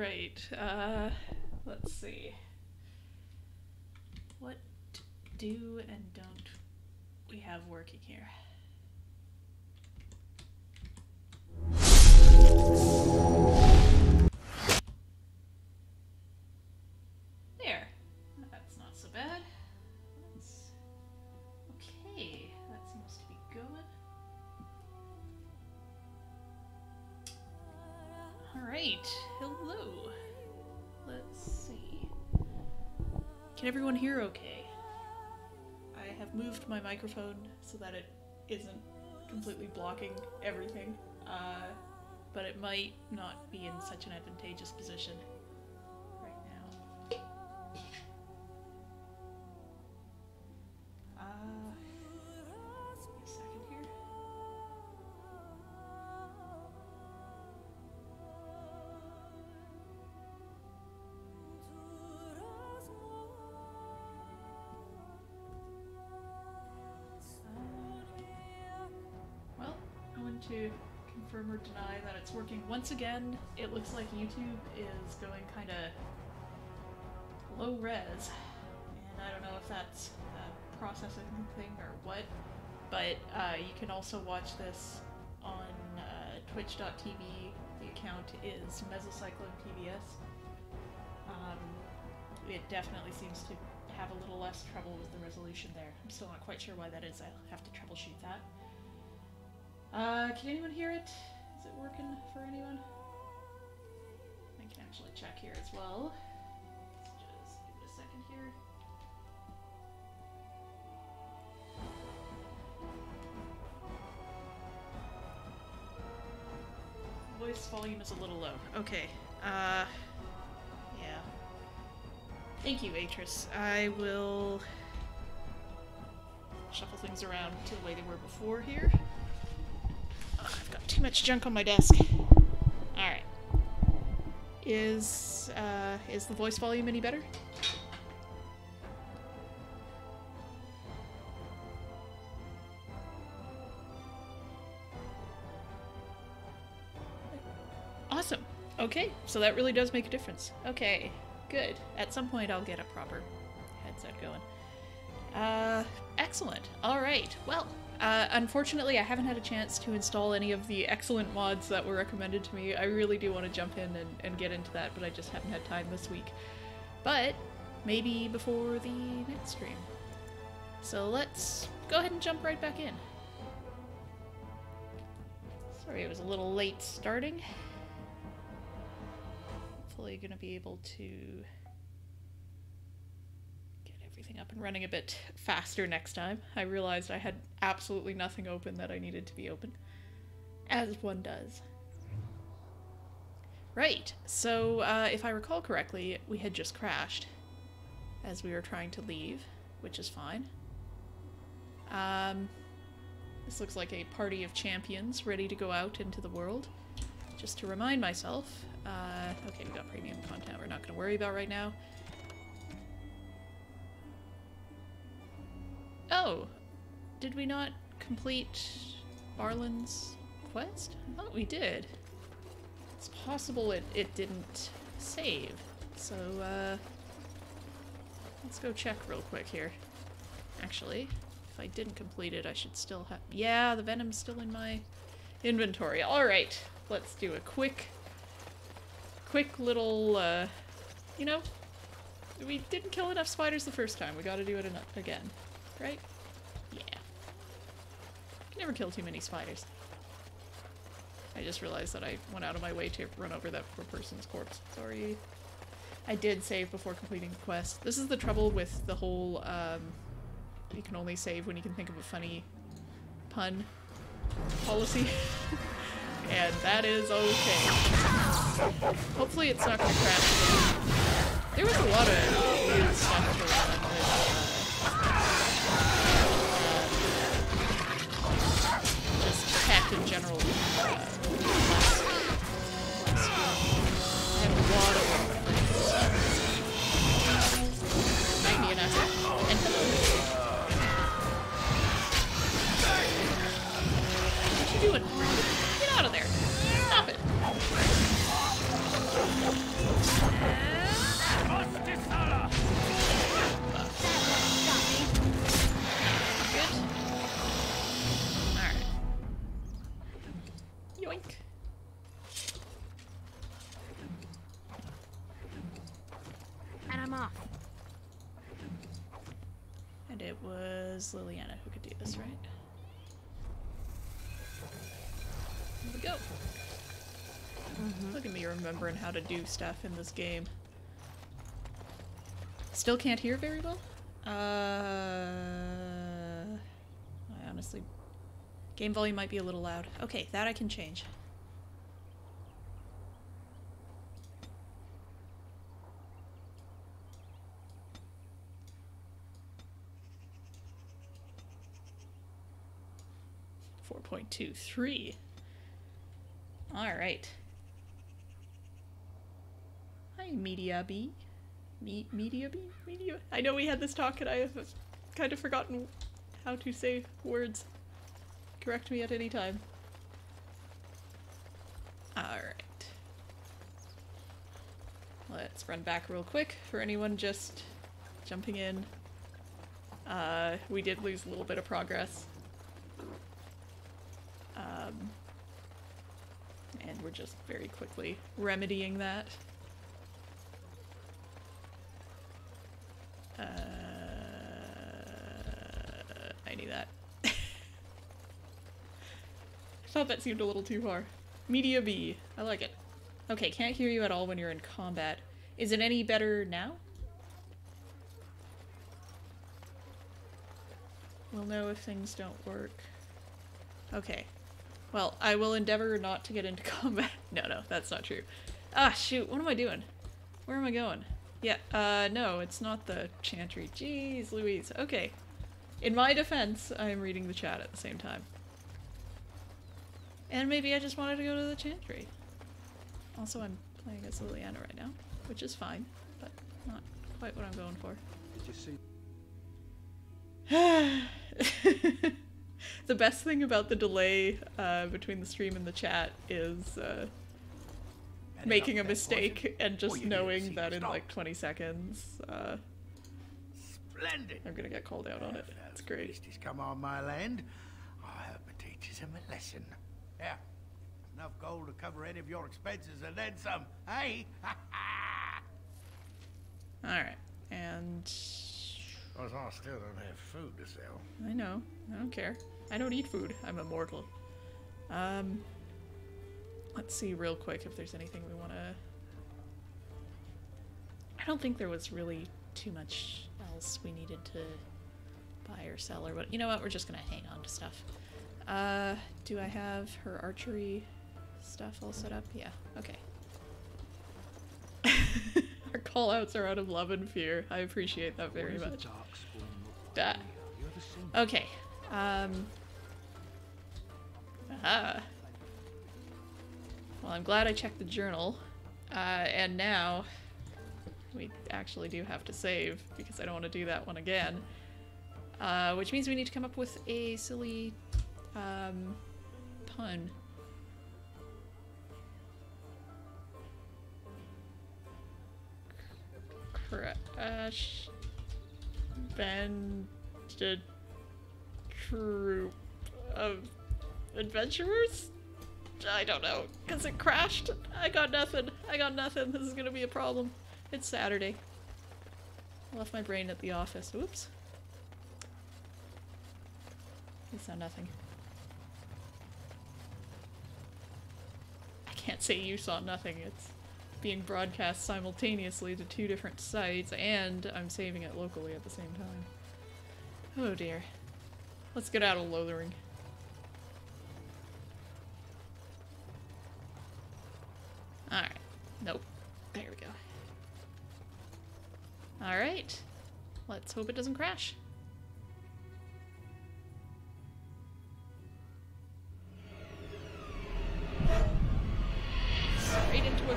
Right, let's see. What do and don't we have working here? There. That's not so bad. Okay, that seems to be going. Alright, hello. Let's see. Can everyone hear okay? I have moved my microphone so that it isn't completely blocking everything, but it might not be in such an advantageous position right now. Give me a second here. Well, I'm going to confirm or deny that it's working. Once again, it looks like YouTube is going kind of low res, and I don't know if that's a processing thing or what, but you can also watch this on twitch.tv. The account is Mesocyclone PBS. It definitely seems to have a little less trouble with the resolution there. I'm still not quite sure why that is. I'll have to troubleshoot that. Can anyone hear it? Is it working for anyone? I can actually check here as well. Let's just give it a second here. Voice volume is a little low. Okay. Yeah. Thank you, Atris. I will shuffle things around to the way they were before here. Oh, I've got too much junk on my desk. Alright. Is the voice volume any better? Awesome. Okay, so that really does make a difference. Okay, good. At some point I'll get a proper headset going. Excellent. Alright, well, unfortunately I haven't had a chance to install any of the excellent mods that were recommended to me. I really do want to jump in and get into that, but I just haven't had time this week. But maybe before the next stream. So let's go ahead and jump right back in. Sorry it was a little late starting. Hopefully gonna be able to get everything up and running a bit faster next time. I realized I had absolutely nothing open that I needed to be open, as one does. Right, so if I recall correctly, we had just crashed as we were trying to leave, which is fine. This looks like a party of champions ready to go out into the world. Just to remind myself, okay, we got premium content we're not going to worry about right now. Oh, did we not complete Barlin's quest? I thought we did. It's possible it didn't save, so let's go check real quick here. Actually, if I didn't complete it, I should still have... Yeah, the venom's still in my inventory. Alright, let's do a quick little, you know, we didn't kill enough spiders the first time. We gotta do it again, right? Yeah. You can never kill too many spiders. I just realized that I went out of my way to run over that poor person's corpse. Sorry. I did save before completing the quest. This is the trouble with the whole, you can only save when you can think of a funny pun policy. And that is okay. Hopefully it's not gonna crash. There was a lot of weird stuff going on with just tech in general. And a lot of might be enough. And what you doing? Get out of there! Stop it! Yoink. And I'm off. And it was Liliana who could do this, right? Here we go. Look at me remembering how to do stuff in this game. Still can't hear very well? I honestly... Game volume might be a little loud. Okay, that I can change. .23. Alright. Hi, Media Bee. Media Bee? Media? I know we had this talk and I have kind of forgotten how to say words. Correct me at any time. Alright. Let's run back real quick for anyone just jumping in. We did lose a little bit of progress. And we're just very quickly remedying that. I knew that. I thought that seemed a little too far. Media B. I like it. Okay, can't hear you at all when you're in combat. Is it any better now? We'll know if things don't work. Okay. Well, I will endeavor not to get into combat. No, that's not true. Ah, shoot, what am I doing? Where am I going? Yeah, no, it's not the chantry. Jeez Louise. Okay. In my defense, I am reading the chat at the same time. And maybe I just wanted to go to the chantry. Also, I'm playing as Liliana right now, which is fine, but not quite what I'm going for. Did you see? The best thing about the delay between the stream and the chat is making a mistake and just knowing that in like 20 seconds Splendid. I'm gonna get called out on it. It's great. He's come on my land. I hope it teaches him a lesson. Yeah, enough gold to cover any of your expenses and then some. Hey. All right, and I still don't have food to sell. I know. I don't care. I don't eat food. I'm immortal. Let's see real quick if there's anything we want to... I don't think there was really too much else we needed to buy or sell or what. You know what? We're just going to hang on to stuff. Do I have her archery stuff all set up? Yeah. Okay. Our callouts are out of love and fear. I appreciate that very much. Okay. Well, I'm glad I checked the journal. And now we actually do have to save because I don't want to do that one again. Which means we need to come up with a silly pun. Crash bandit troop of adventurers? I don't know, because it crashed. I got nothing. This is gonna be a problem. It's Saturday. I left my brain at the office. Oops. You saw nothing. I can't say you saw nothing. It's being broadcast simultaneously to 2 different sites, and I'm saving it locally at the same time. Oh dear. Let's get out of Lothering. Alright. Nope. There we go. Alright. Let's hope it doesn't crash. Straight into a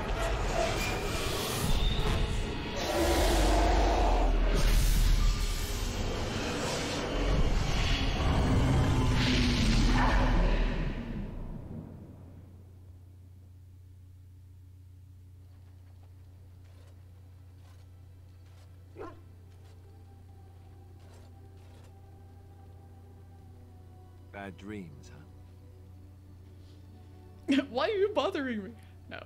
Bad dreams, huh? Why are you bothering me? No.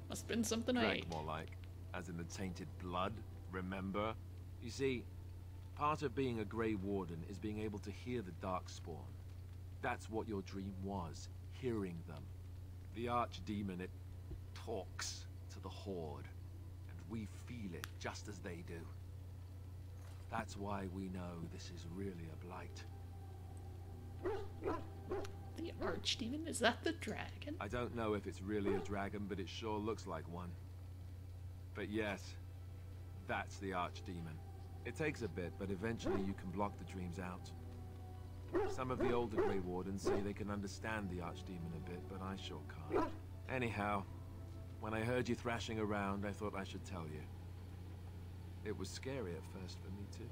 Must have been something I Drank ate. more like, as in the tainted blood, remember? You see, part of being a Grey Warden is being able to hear the Darkspawn. That's what your dream was, hearing them. The Archdemon, it talks to the Horde, and we feel it just as they do. That's why we know this is really a blight. The Archdemon? Is that the dragon? I don't know if it's really a dragon, but it sure looks like one. But yes, that's the Archdemon. It takes a bit, but eventually you can block the dreams out. Some of the older Grey Wardens say they can understand the Archdemon a bit, but I sure can't. Anyhow, when I heard you thrashing around, I thought I should tell you. It was scary at first for me, too.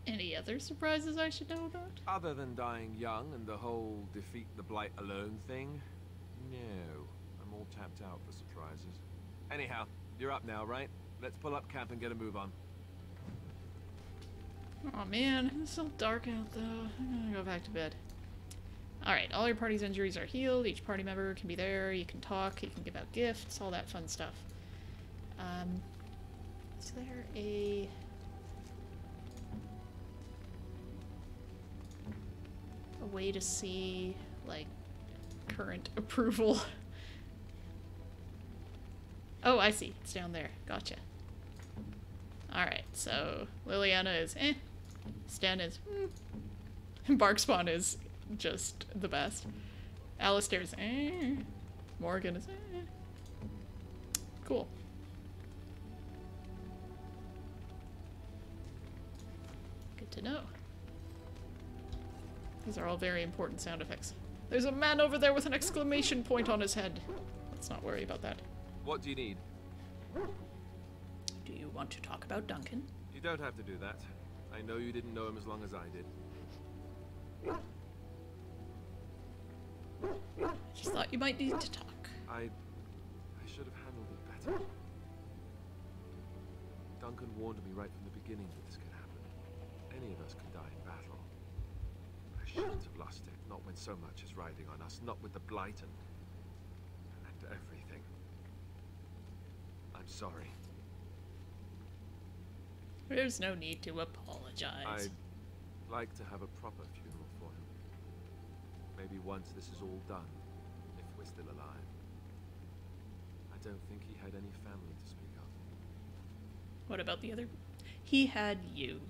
Any other surprises I should know about? Other than dying young and the whole defeat the Blight alone thing, no. I'm all tapped out for surprises. Anyhow, you're up now, right? Let's pull up camp and get a move on. Oh man, it's so dark out though. I'm gonna go back to bed. Alright, all your party's injuries are healed. Each party member can be there. You can talk. You can give out gifts. All that fun stuff. Is there a way to see, like, current approval? Oh, I see. It's down there. Gotcha. Alright, so Liliana is eh. Stan is Barkspawn is just the best. Alistair's eh. Morgan is eh. Cool. Good to know. These are all very important sound effects. There's a man over there with an exclamation point on his head. Let's not worry about that. What do you need? Do you want to talk about Duncan? You don't have to do that. I know you didn't know him as long as I did. I just thought you might need to talk. I should have handled it better. Duncan warned me right from the beginning that this could happen. Any of us can die in battle. I shouldn't have lost it, not when so much is riding on us, not with the Blight and everything. I'm sorry. There's no need to apologize. I'd like to have a proper funeral for him. Maybe once this is all done, if we're still alive. I don't think he had any family to speak of. What about the other? He had you.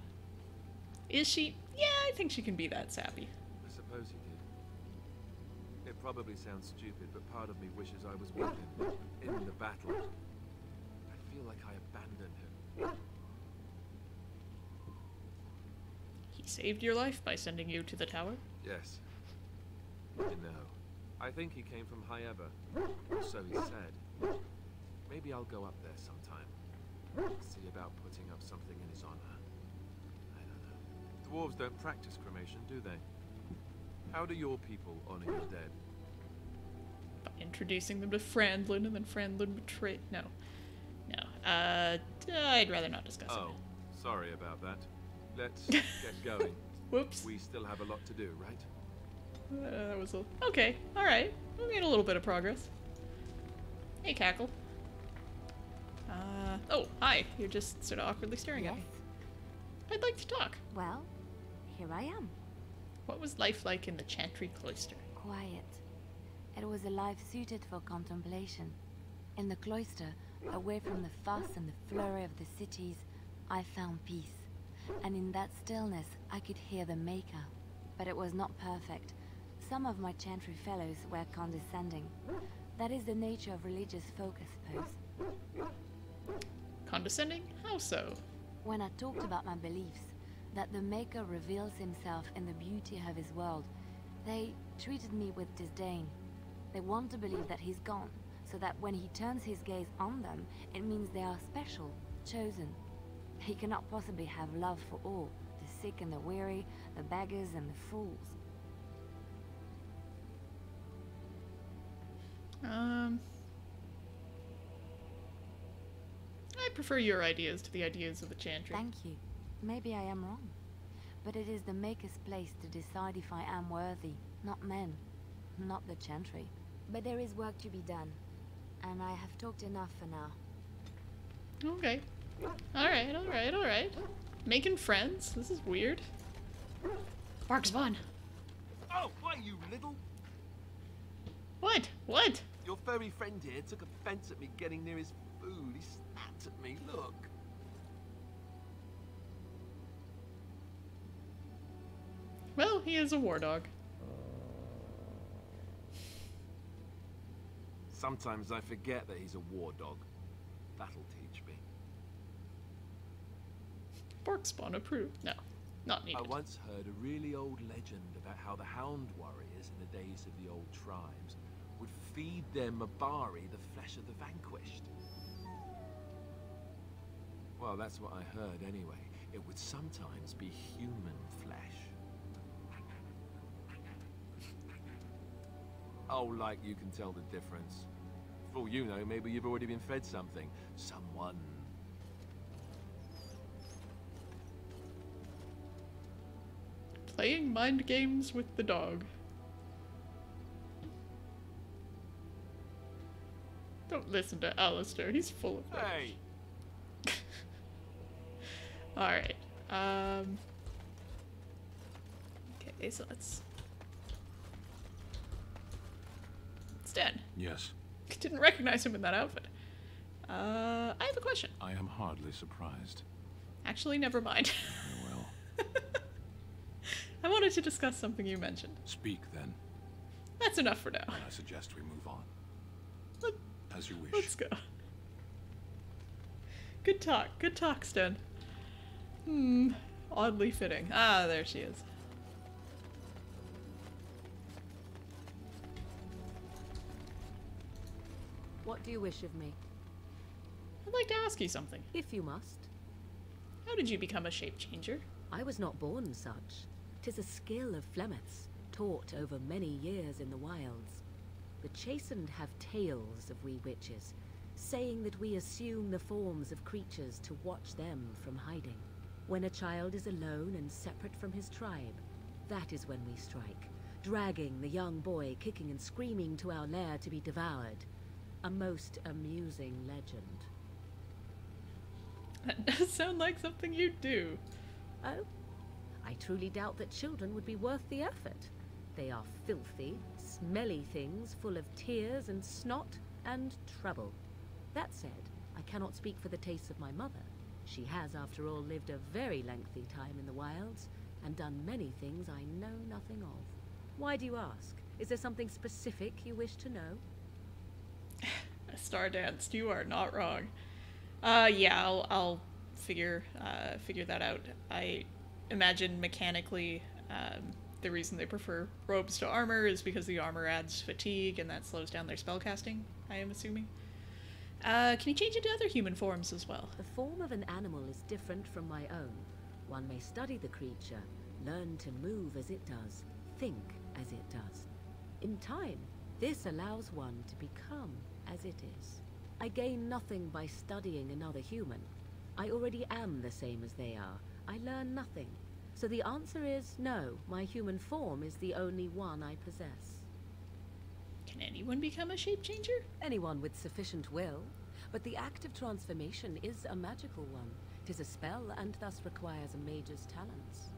Is she? Yeah, I think she can be that sappy. I suppose he did. It probably sounds stupid, but part of me wishes I was with him, in the battle. I feel like I abandoned him. He saved your life by sending you to the tower? Yes. You know, I think he came from High Ever, or so he said. Maybe I'll go up there sometime. See about putting up something in his honor. I don't know. Dwarves don't practice cremation, do they? How do your people honor your dead? By introducing them to Frandlin and then Frandlin betrayed. No. No. I'd rather not discuss Oh, it. sorry about that. Let's get going. Whoops. We still have a lot to do, right? That was a... Okay, alright. We made a little bit of progress. Hey, Cackle. Oh, hi. You're just sort of awkwardly staring at me. I'd like to talk. Well, here I am. What was life like in the Chantry Cloister? Quiet. It was a life suited for contemplation. In the cloister, away from the fuss and the flurry of the cities, I found peace. And in that stillness, I could hear the Maker. But it was not perfect. Some of my Chantry fellows were condescending. That is the nature of religious folk, I suppose. Condescending? How so? When I talked about my beliefs, that the Maker reveals himself in the beauty of his world, they treated me with disdain. They want to believe that he's gone, so that when he turns his gaze on them, it means they are special, chosen. He cannot possibly have love for all, the sick and the weary, the beggars and the fools. I prefer your ideas to the ideas of the Chantry. Thank you. Maybe I am wrong. But it is the Maker's place to decide if I am worthy, not men, not the Chantry. But there is work to be done, and I have talked enough for now. Okay. Alright, alright, alright. Making friends? This is weird. Bark's fun. Oh, why you little... What? What? Your furry friend here took offense at me getting near his food. He snapped at me, look. Well, he is a war dog. Sometimes I forget that he's a war dog. That'll teach me. Bark spawn approved. No, not needed. I once heard a really old legend about how the Hound warriors in the days of the old tribes would feed their Mabari the flesh of the vanquished. Well, that's what I heard anyway. It would sometimes be human flesh. Oh, like you can tell the difference. For all you know, maybe you've already been fed something. Someone. Playing mind games with the dog. Don't listen to Alistair, he's full of Hey! Alright. Okay, so let's... It's dead. Yes, Didn't recognize him in that outfit. I have a question. I am hardly surprised. Actually, never mind. Very well. I wanted to discuss something you mentioned. Speak then, That's enough for now. and I suggest we move on. Let- As you wish. Let's go. Good talk, Sten. Oddly fitting. Ah, there she is. What do you wish of me? I'd like to ask you something. If you must. How did you become a shape changer? I was not born such. 'Tis a skill of Flemeth's, taught over many years in the wilds. The chastened have tales of we witches, saying that we assume the forms of creatures to watch them from hiding. When a child is alone and separate from his tribe, that is when we strike, dragging the young boy kicking and screaming to our lair to be devoured. A most amusing legend. That does sound like something you'd do. Oh? I truly doubt that children would be worth the effort. They are filthy, smelly things full of tears and snot and trouble. That said, I cannot speak for the tastes of my mother. She has, after all, lived a very lengthy time in the wilds and done many things I know nothing of. Why do you ask? Is there something specific you wish to know? A star danced. You are not wrong. Yeah, I'll figure that out. I imagine mechanically, the reason they prefer robes to armor is because the armor adds fatigue and that slows down their spellcasting, I am assuming. Can you change into other human forms as well? The form of an animal is different from my own. One may study the creature, learn to move as it does, think as it does. In time, this allows one to become as it is. I gain nothing by studying another human. I already am the same as they are. I learn nothing. So the answer is no, my human form is the only one I possess. Can anyone become a shape changer? Anyone with sufficient will, but the act of transformation is a magical one. 'Tis a spell and thus requires a mage's talents.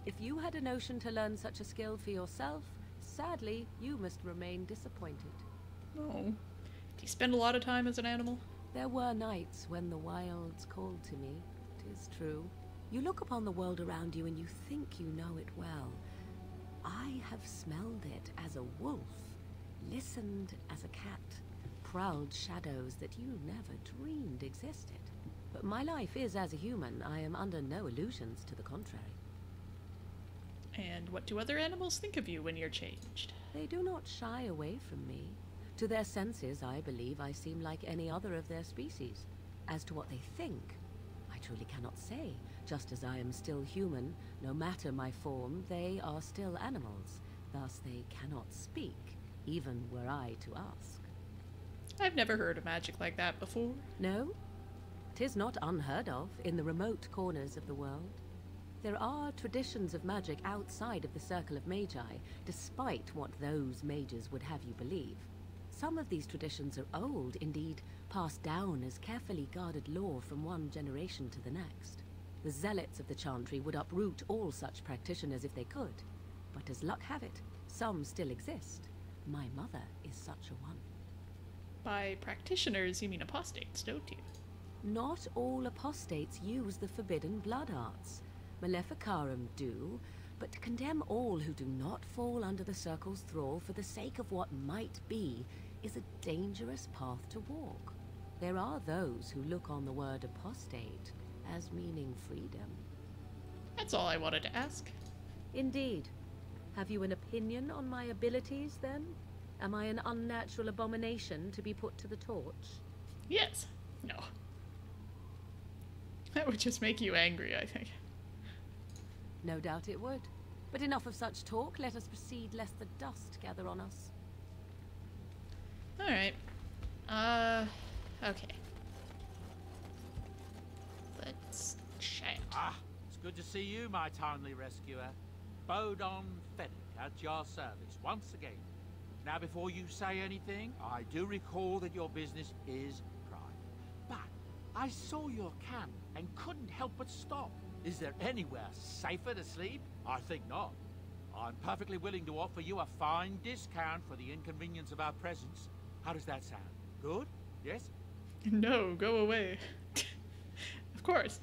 If you had a notion to learn such a skill for yourself, sadly, you must remain disappointed. Oh. Do you spend a lot of time as an animal? There were nights when the wilds called to me, 'tis true. You look upon the world around you and you think you know it well. I have smelled it as a wolf, listened as a cat, prowled shadows that you never dreamed existed. But my life is as a human. I am under no illusions to the contrary. And what do other animals think of you when you're changed? They do not shy away from me. To their senses, I believe I seem like any other of their species. As to what they think, I truly cannot say. Just as I am still human, no matter my form, they are still animals. Thus they cannot speak, even were I to ask. I've never heard of magic like that before. No? 'Tis not unheard of in the remote corners of the world. There are traditions of magic outside of the Circle of Magi, despite what those mages would have you believe. Some of these traditions are old, indeed, passed down as carefully guarded lore from one generation to the next. The zealots of the Chantry would uproot all such practitioners if they could. But as luck have it, some still exist. My mother is such a one. By practitioners, you mean apostates, don't you? Not all apostates use the forbidden blood arts. Maleficarum do, but to condemn all who do not fall under the Circle's thrall for the sake of what might be is a dangerous path to walk. There are those who look on the word apostate as meaning freedom. That's all I wanted to ask. Indeed. Have you an opinion on my abilities, then? Am I an unnatural abomination to be put to the torch? Yes. No. That would just make you angry, I think. No doubt it would. But enough of such talk. Let us proceed, lest the dust gather on us. Alright. Okay. Let's chat. Ah, it's good to see you, my timely rescuer. Bodon Fennec at your service once again. Now, before you say anything, I do recall that your business is private. But I saw your camp and couldn't help but stop. Is there anywhere safer to sleep? I think not. I'm perfectly willing to offer you a fine discount for the inconvenience of our presence. How does that sound? Good? Yes? No, go away. Of course.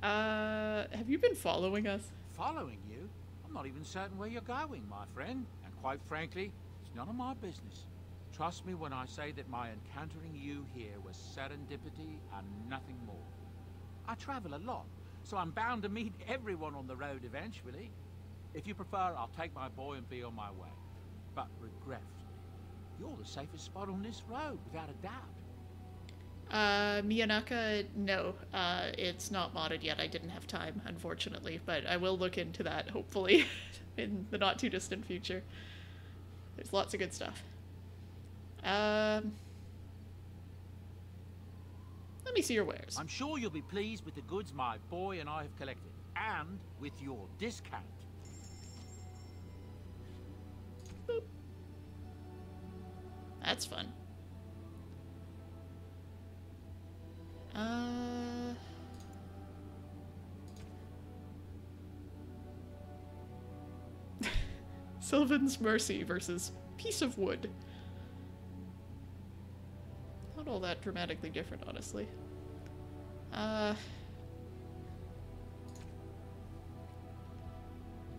Have you been following us? Following you? I'm not even certain where you're going, my friend. And quite frankly, it's none of my business. Trust me when I say that my encountering you here was serendipity and nothing more. I travel a lot, so I'm bound to meet everyone on the road eventually. If you prefer, I'll take my boy and be on my way. But regretfully, you're the safest spot on this road, without a doubt. Miyanaka, no. It's not modded yet. I didn't have time, unfortunately, but I will look into that, hopefully, in the not-too-distant future. There's lots of good stuff. Let me see your wares. I'm sure you'll be pleased with the goods my boy and I have collected, and with your discount. Boop. That's fun. Sylvan's Mercy versus Piece of Wood. Not all that dramatically different, honestly.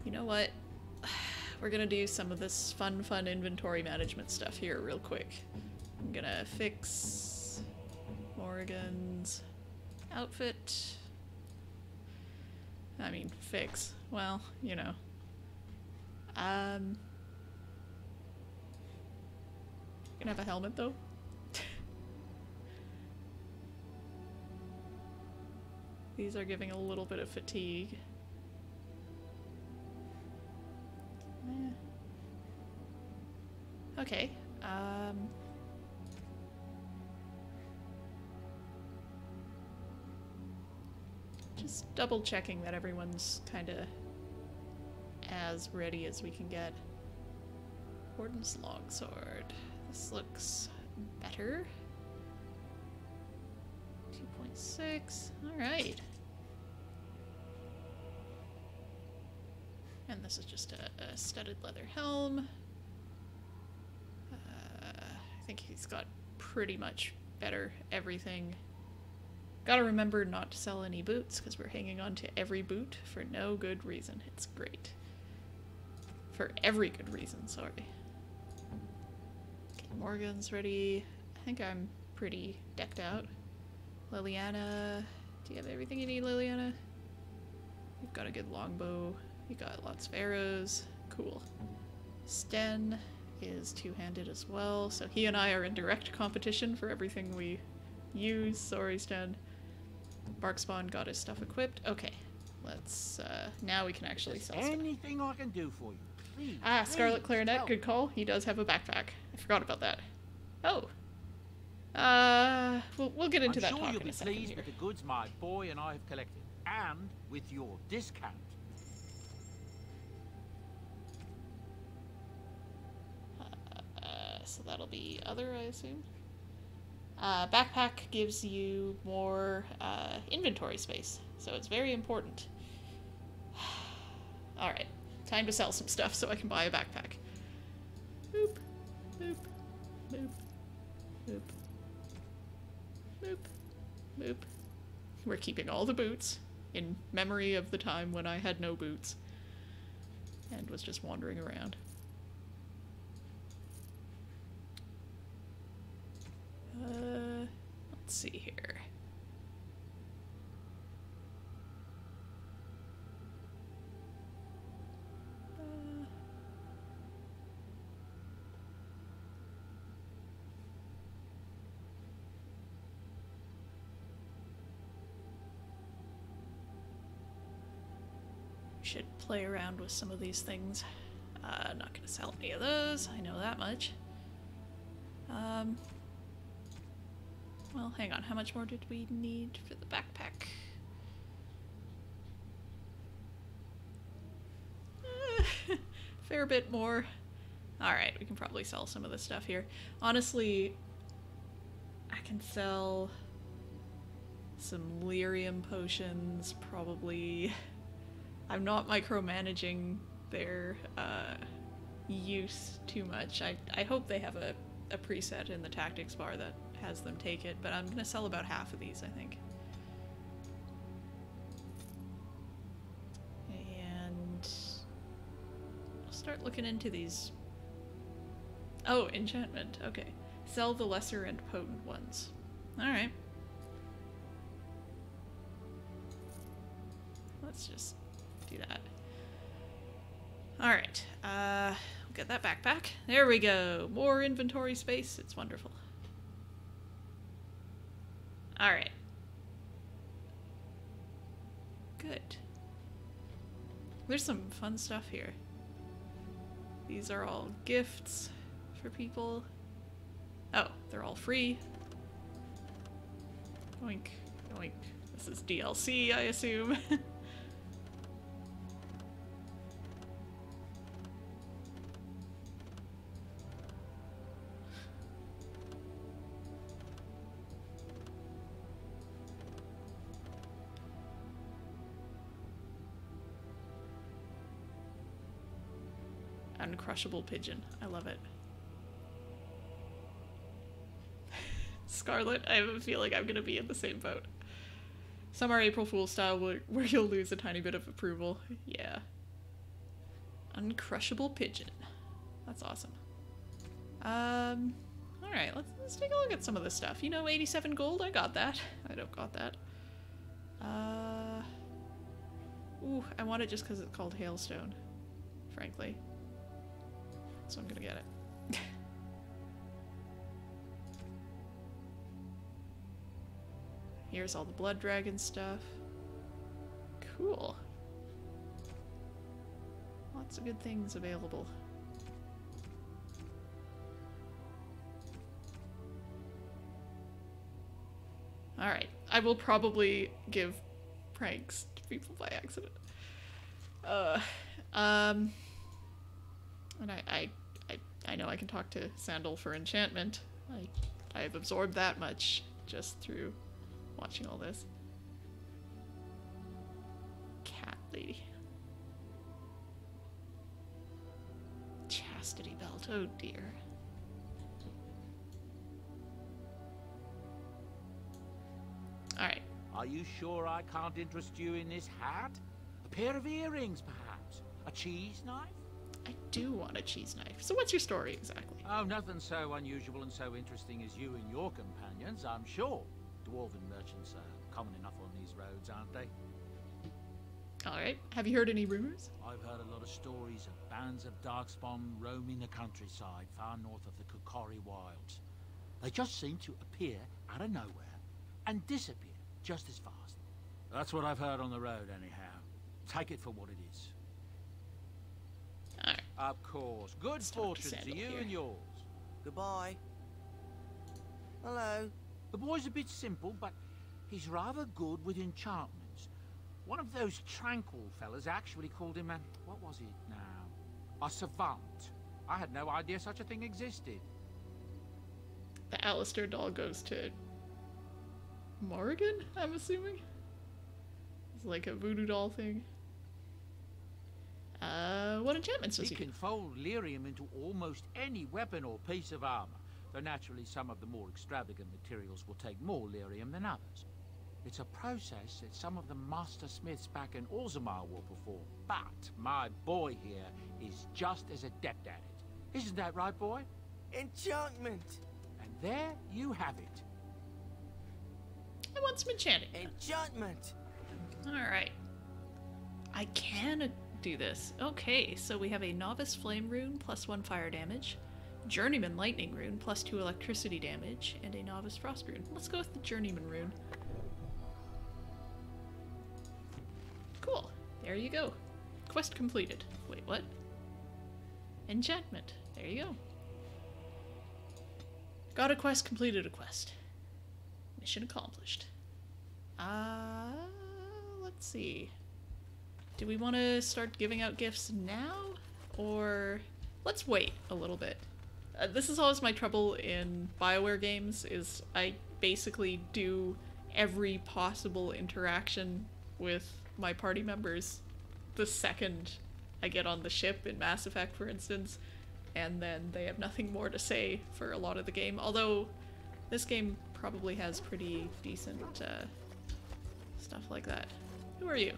You know what? We're gonna do some of this fun inventory management stuff here real quick. I'm gonna fix Morgan's outfit. I mean, fix. Well, you know. Gonna have a helmet though. These are giving a little bit of fatigue. Okay. Just double checking that everyone's kind of as ready as we can get. Warden's Longsword. This looks better. 2.6. Alright. And this is just a studded leather helm. I think he's got pretty much better everything. Gotta remember not to sell any boots, because we're hanging on to every boot for no good reason. It's great. For every good reason, sorry. Okay, Morgan's ready. I think I'm pretty decked out. Liliana, do you have everything you need, Liliana? You've got a good longbow. You got lots of arrows. Cool. Sten is two-handed as well, so he and I are in direct competition for everything we use. Sorry, Sten. Barkspawn got his stuff equipped. Okay, let's, now we can actually sell stuff. Anything I can do for you, please. Ah, Scarlet please, Clarinet, tell good call. He does have a backpack. I forgot about that. Oh. We'll get into that I'm sure talk you'll in be a second pleased here. with the goods my boy and I have collected, and with your discount. So that'll be other, I assume. Backpack gives you more inventory space, so it's very important. Alright, time to sell some stuff so I can buy a backpack. Boop, boop, boop, boop, boop, boop. We're keeping all the boots in memory of the time when I had no boots and was just wandering around. Let's see here. Should play around with some of these things. Not gonna sell any of those, I know that much. Well, hang on, how much more did we need for the backpack? Fair bit more. Alright, we can probably sell some of this stuff here. Honestly, I can sell some lyrium potions, probably. I'm not micromanaging their use too much. I hope they have a preset in the tactics bar that has them take it, but I'm gonna sell about half of these, I think. And I'll start looking into these. Oh, enchantment, okay. Sell the lesser and potent ones. Alright. Let's just do that. Alright, we'll get that backpack. There we go. More inventory space. It's wonderful. Alright. Good. There's some fun stuff here. These are all gifts for people. Oh, they're all free. Oink, oink. This is DLC, I assume. Uncrushable pigeon. I love it. Scarlet, I have a feeling I'm gonna be in the same boat. Some are April Fool's style where you'll lose a tiny bit of approval. Yeah. Uncrushable pigeon. That's awesome. Alright, let's take a look at some of this stuff. You know, 87 gold, I got that. I don't got that. Ooh, I want it just because it's called Hailstone, frankly. So I'm gonna get it. Here's all the blood dragon stuff. Cool. Lots of good things available. Alright, I will probably give pranks to people by accident. And I know I can talk to Sandal for enchantment. I've absorbed that much just through watching all this. Cat lady. Chastity belt, oh dear. Alright. Are you sure I can't interest you in this hat? A pair of earrings, perhaps? A cheese knife? I do want a cheese knife. So what's your story exactly? Oh, nothing so unusual and so interesting as you and your companions, I'm sure. Dwarven merchants are common enough on these roads, aren't they? Alright. Have you heard any rumors? I've heard a lot of stories of bands of darkspawn roaming the countryside far north of the Kukari wilds. They just seem to appear out of nowhere and disappear just as fast. That's what I've heard on the road, anyhow. Take it for what it is. Alright. Of course. Good fortune to you and yours. Goodbye. Hello. The boy's a bit simple, but he's rather good with enchantments. One of those tranquil fellas actually called him a... what was it now? A savant. I had no idea such a thing existed. The Alistair doll goes to Morrigan, I'm assuming? It's like a voodoo doll thing. What enchantments does He he can do? fold lyrium into almost any weapon or piece of armor, though naturally some of the more extravagant materials will take more lyrium than others. It's a process that some of the master smiths back in Orzammar will perform, but my boy here is just as adept at it. Isn't that right, boy? Enchantment! And there you have it. I want some enchanting. Enchantment! Alright. I can do this. Okay, so we have a Novice Flame Rune, +1 fire damage, Journeyman Lightning Rune, +2 electricity damage, and a Novice Frost Rune. Let's go with the Journeyman Rune. Cool. There you go. Quest completed. Wait, what? Enchantment. There you go. Got a quest, completed a quest. Mission accomplished. Let's see. Do we want to start giving out gifts now? Or let's wait a little bit. This is always my trouble in BioWare games, is I basically do every possible interaction with my party members the second I get on the ship in Mass Effect, for instance, and then they have nothing more to say for a lot of the game, although this game probably has pretty decent stuff like that. Who are you?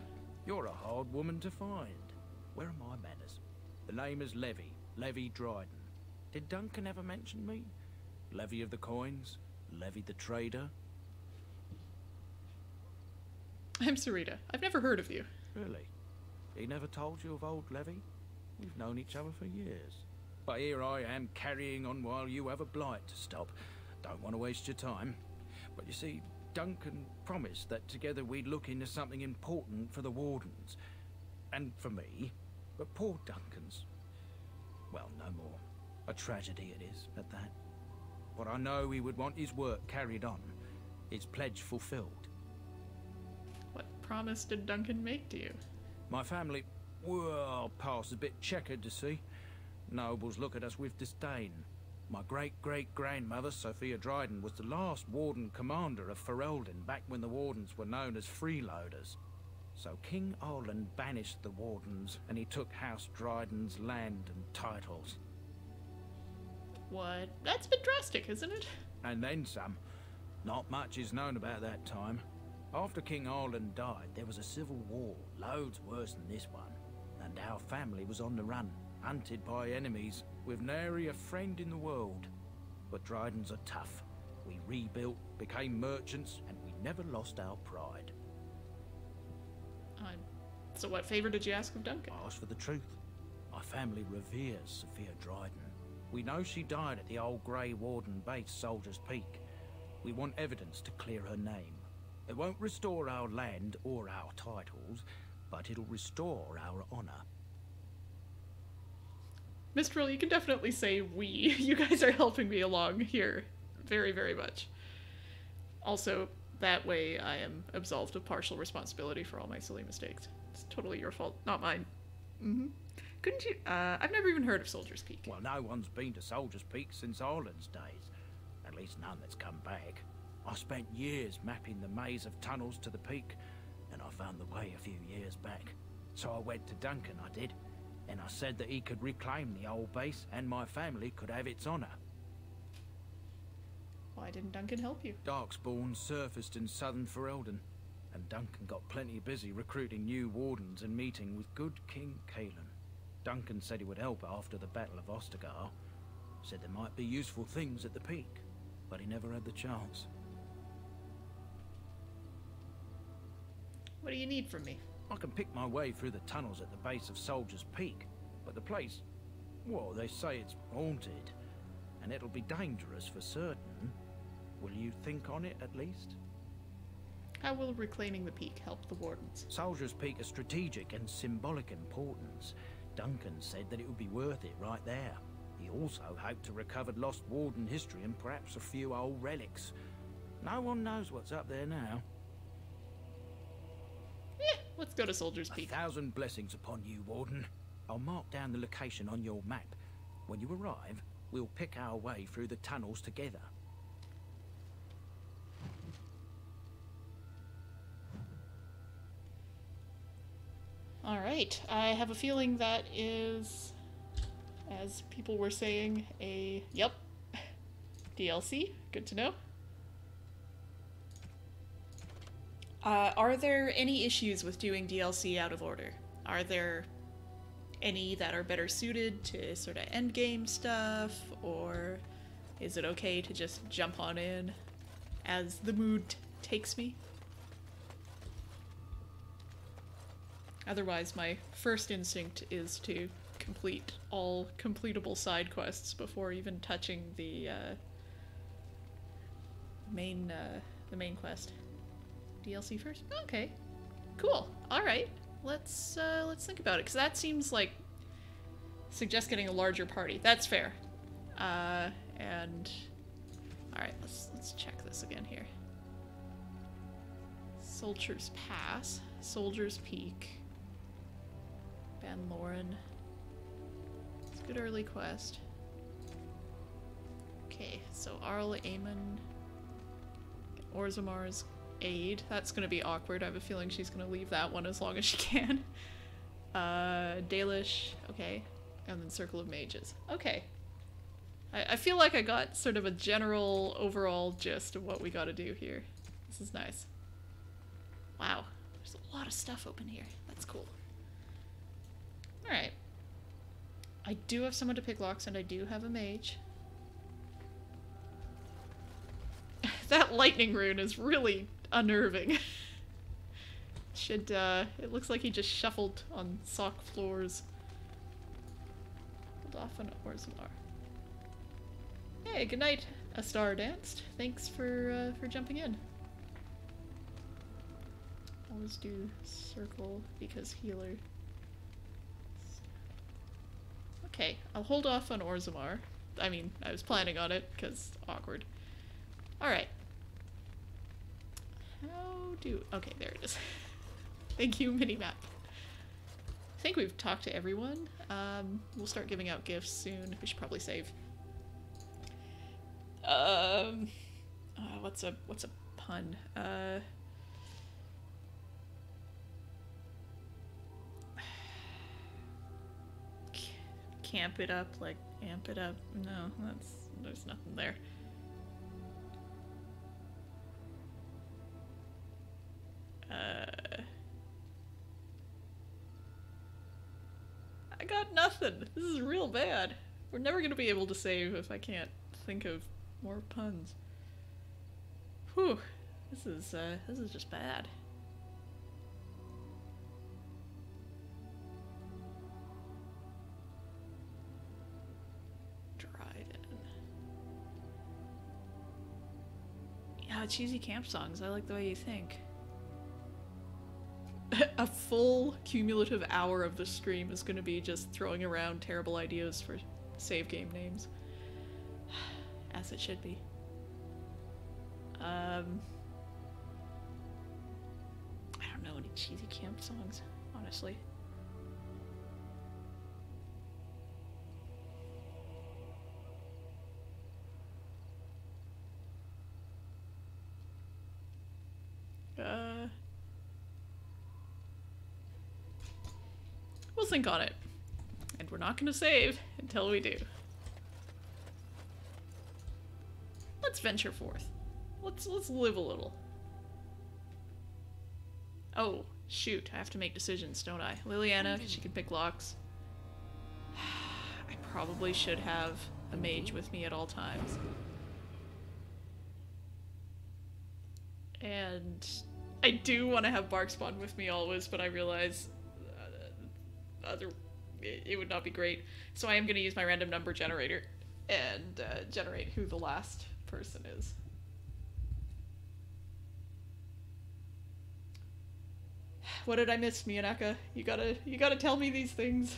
You're a hard woman to find. Where are my manners? The name is Levy, Levy Dryden. Did Duncan ever mention me? Levy of the coins? Levy the trader? I'm Sarita. I've never heard of you. Really? He never told you of old Levy? We've known each other for years. But here I am carrying on while you have a blight to stop. Don't want to waste your time. But you see, Duncan promised that together we'd look into something important for the Wardens. And for me. But poor Duncan's... well, no more. A tragedy it is, at that. But I know he would want his work carried on. His pledge fulfilled. What promise did Duncan make to you? My family, well, past a bit checkered to see. Nobles look at us with disdain. My great-great-grandmother, Sophia Dryden, was the last Warden commander of Ferelden back when the Wardens were known as freeloaders. So King Arlen banished the Wardens, and he took House Dryden's land and titles. What? That's a bit drastic, isn't it? And then some. Not much is known about that time. After King Arlen died, there was a civil war, loads worse than this one. And our family was on the run, hunted by enemies, with nary a friend in the world. But Drydens are tough. We rebuilt, became merchants, and we never lost our pride. So what favor did you ask of Duncan? I asked for the truth. My family reveres Sophia Dryden. We know she died at the old Grey Warden base, Soldier's Peak. We want evidence to clear her name. It won't restore our land or our titles, but it'll restore our honor. Mistral, you can definitely say we. You guys are helping me along here very, very much. Also, that way I am absolved of partial responsibility for all my silly mistakes. It's totally your fault, not mine. Couldn't you... I've never even heard of Soldier's Peak. Well, no one's been to Soldier's Peak since Arlen's days. At least none that's come back. I spent years mapping the maze of tunnels to the peak, and I found the way a few years back. So I went to Duncan, I did, and I said that he could reclaim the old base and my family could have its honor. Why didn't Duncan help you? Darkspawn surfaced in southern Ferelden, and Duncan got plenty busy recruiting new wardens and meeting with good King Cailan. Duncan said he would help after the Battle of Ostagar. Said there might be useful things at the peak, but he never had the chance. What do you need from me? I can pick my way through the tunnels at the base of Soldier's Peak, but the place, well, they say it's haunted, and it'll be dangerous for certain. Will you think on it, at least? How will reclaiming the peak help the Wardens? Soldier's Peak is strategic and symbolic importance. Duncan said that it would be worth it right there. He also hoped to recover lost Warden history and perhaps a few old relics. No one knows what's up there now. Yeah, Let's go to Soldier's Peak. 1,000 blessings upon you, Warden. I'll mark down the location on your map. When you arrive, we'll pick our way through the tunnels together. Alright, I have a feeling that is, as people were saying, a, yep, DLC. Good to know. Are there any issues with doing DLC out of order? Are there any that are better suited to sort of endgame stuff, or is it okay to just jump on in as the mood takes me? Otherwise, my first instinct is to complete all completable side quests before even touching the main quest. DLC first? Okay. Cool. Alright. Let's think about it, because that seems like suggests getting a larger party. That's fair. And alright, let's check this again here. Soldier's Pass, Soldier's Peak, Ben Lauren. It's a good early quest. Okay, so Arl Amon, Orzamar's Aid. That's gonna be awkward. I have a feeling she's gonna leave that one as long as she can. Dalish, okay. And then Circle of Mages. Okay. I feel like I got sort of a general overall gist of what we gotta do here. This is nice. Wow. There's a lot of stuff open here. That's cool. Alright. I do have someone to pick locks and I do have a mage. That lightning rune is really unnerving. Should, it looks like he just shuffled on sock floors. Hold off on Orzammar. Hey, good night, A Star Danced. Thanks for jumping in. Always do circle because healer. Okay, I'll hold off on Orzammar. I mean, I was planning on it, because awkward. Alright. How do... Okay, there it is. Thank you, minimap. I think we've talked to everyone. We'll start giving out gifts soon. We should probably save. What's a pun? Camp it up, like amp it up. No, there's nothing there. I got nothing. This is real bad. We're never gonna be able to save if I can't think of more puns. Whew. This is just bad. Yeah, cheesy camp songs. I like the way you think. A full cumulative hour of the stream is going to be just throwing around terrible ideas for save game names. As it should be. I don't know any cheesy camp songs, honestly. We'll think on it. And we're not gonna save until we do. Let's venture forth. Let's live a little. Oh, shoot. I have to make decisions, don't I? Liliana, she can pick locks. I probably should have a mage with me at all times. And I do want to have Barkspawn with me always, but I realize it would not be great. So I am going to use my random number generator and generate who the last person is. What did I miss, Miyanaka? You gotta tell me these things.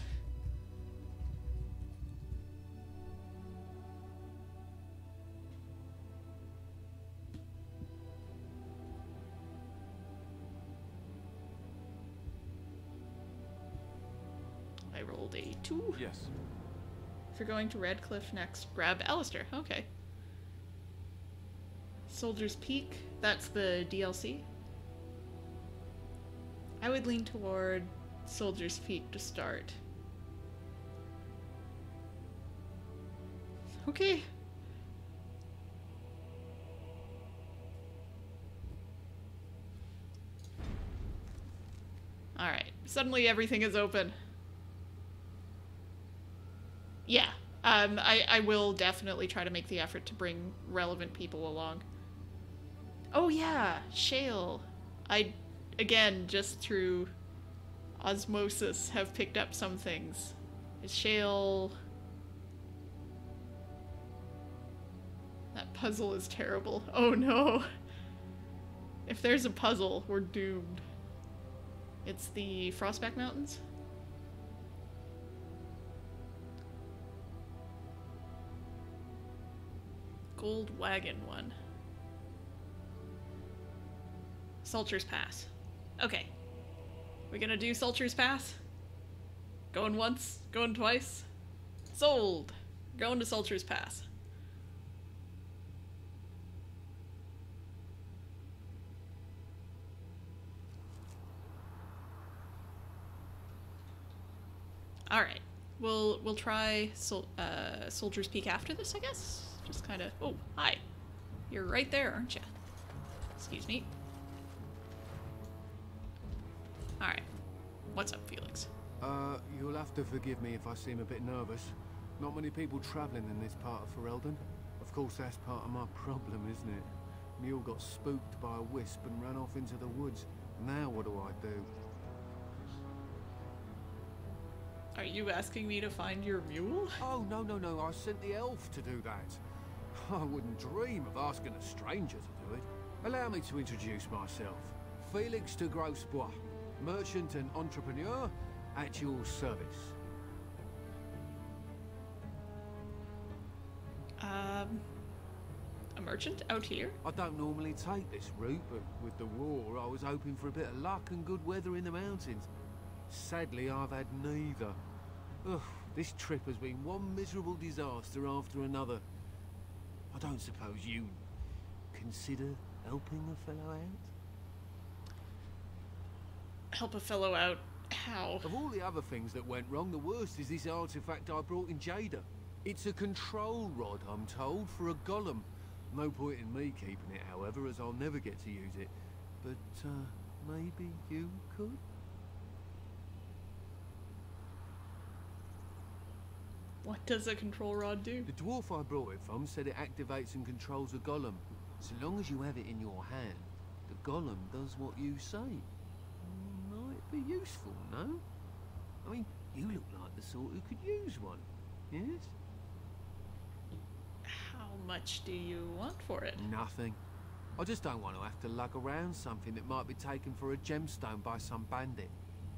2? Yes. If you're going to Redcliffe next, grab Alistair. Okay. Soldier's Peak, that's the DLC. I would lean toward Soldier's Peak to start. Okay. Alright, suddenly everything is open. Yeah, I will definitely try to make the effort to bring relevant people along. Oh yeah, Shale. I, again, just through osmosis, have picked up some things. Is Shale... That puzzle is terrible. Oh no. If there's a puzzle, we're doomed. It's the Frostback Mountains? Gold Wagon one. Sulcher's Pass. Okay. We gonna do Sulcher's Pass? Going once, going twice? Sold! Going to Sulcher's Pass. Alright. We'll try Soldier's Peak after this, I guess? Just kind of... Oh, hi. You're right there, aren't you? Excuse me. Alright. What's up, Felix? You'll have to forgive me if I seem a bit nervous. Not many people travelling in this part of Ferelden. Of course, that's part of my problem, isn't it? Mule got spooked by a wisp and ran off into the woods. Now what do I do? Are you asking me to find your mule? Oh, no, no, no. I sent the elf to do that. I wouldn't dream of asking a stranger to do it. Allow me to introduce myself. Felix de Grosbois, merchant and entrepreneur at your service. A merchant out here? I don't normally take this route, but with the war, I was hoping for a bit of luck and good weather in the mountains. Sadly, I've had neither. Ugh, this trip has been one miserable disaster after another. I don't suppose you consider helping a fellow out? Help a fellow out? How? Of all the other things that went wrong, the worst is this artifact I brought in Jada. It's a control rod, I'm told, for a golem. No point in me keeping it, however, as I'll never get to use it. But, maybe you could? What does a control rod do? The dwarf I brought it from said it activates and controls a golem. So long as you have it in your hand, the golem does what you say. Might be useful, no? I mean, you look like the sort who could use one, yes? How much do you want for it? Nothing. I just don't want to have to lug around something that might be taken for a gemstone by some bandit.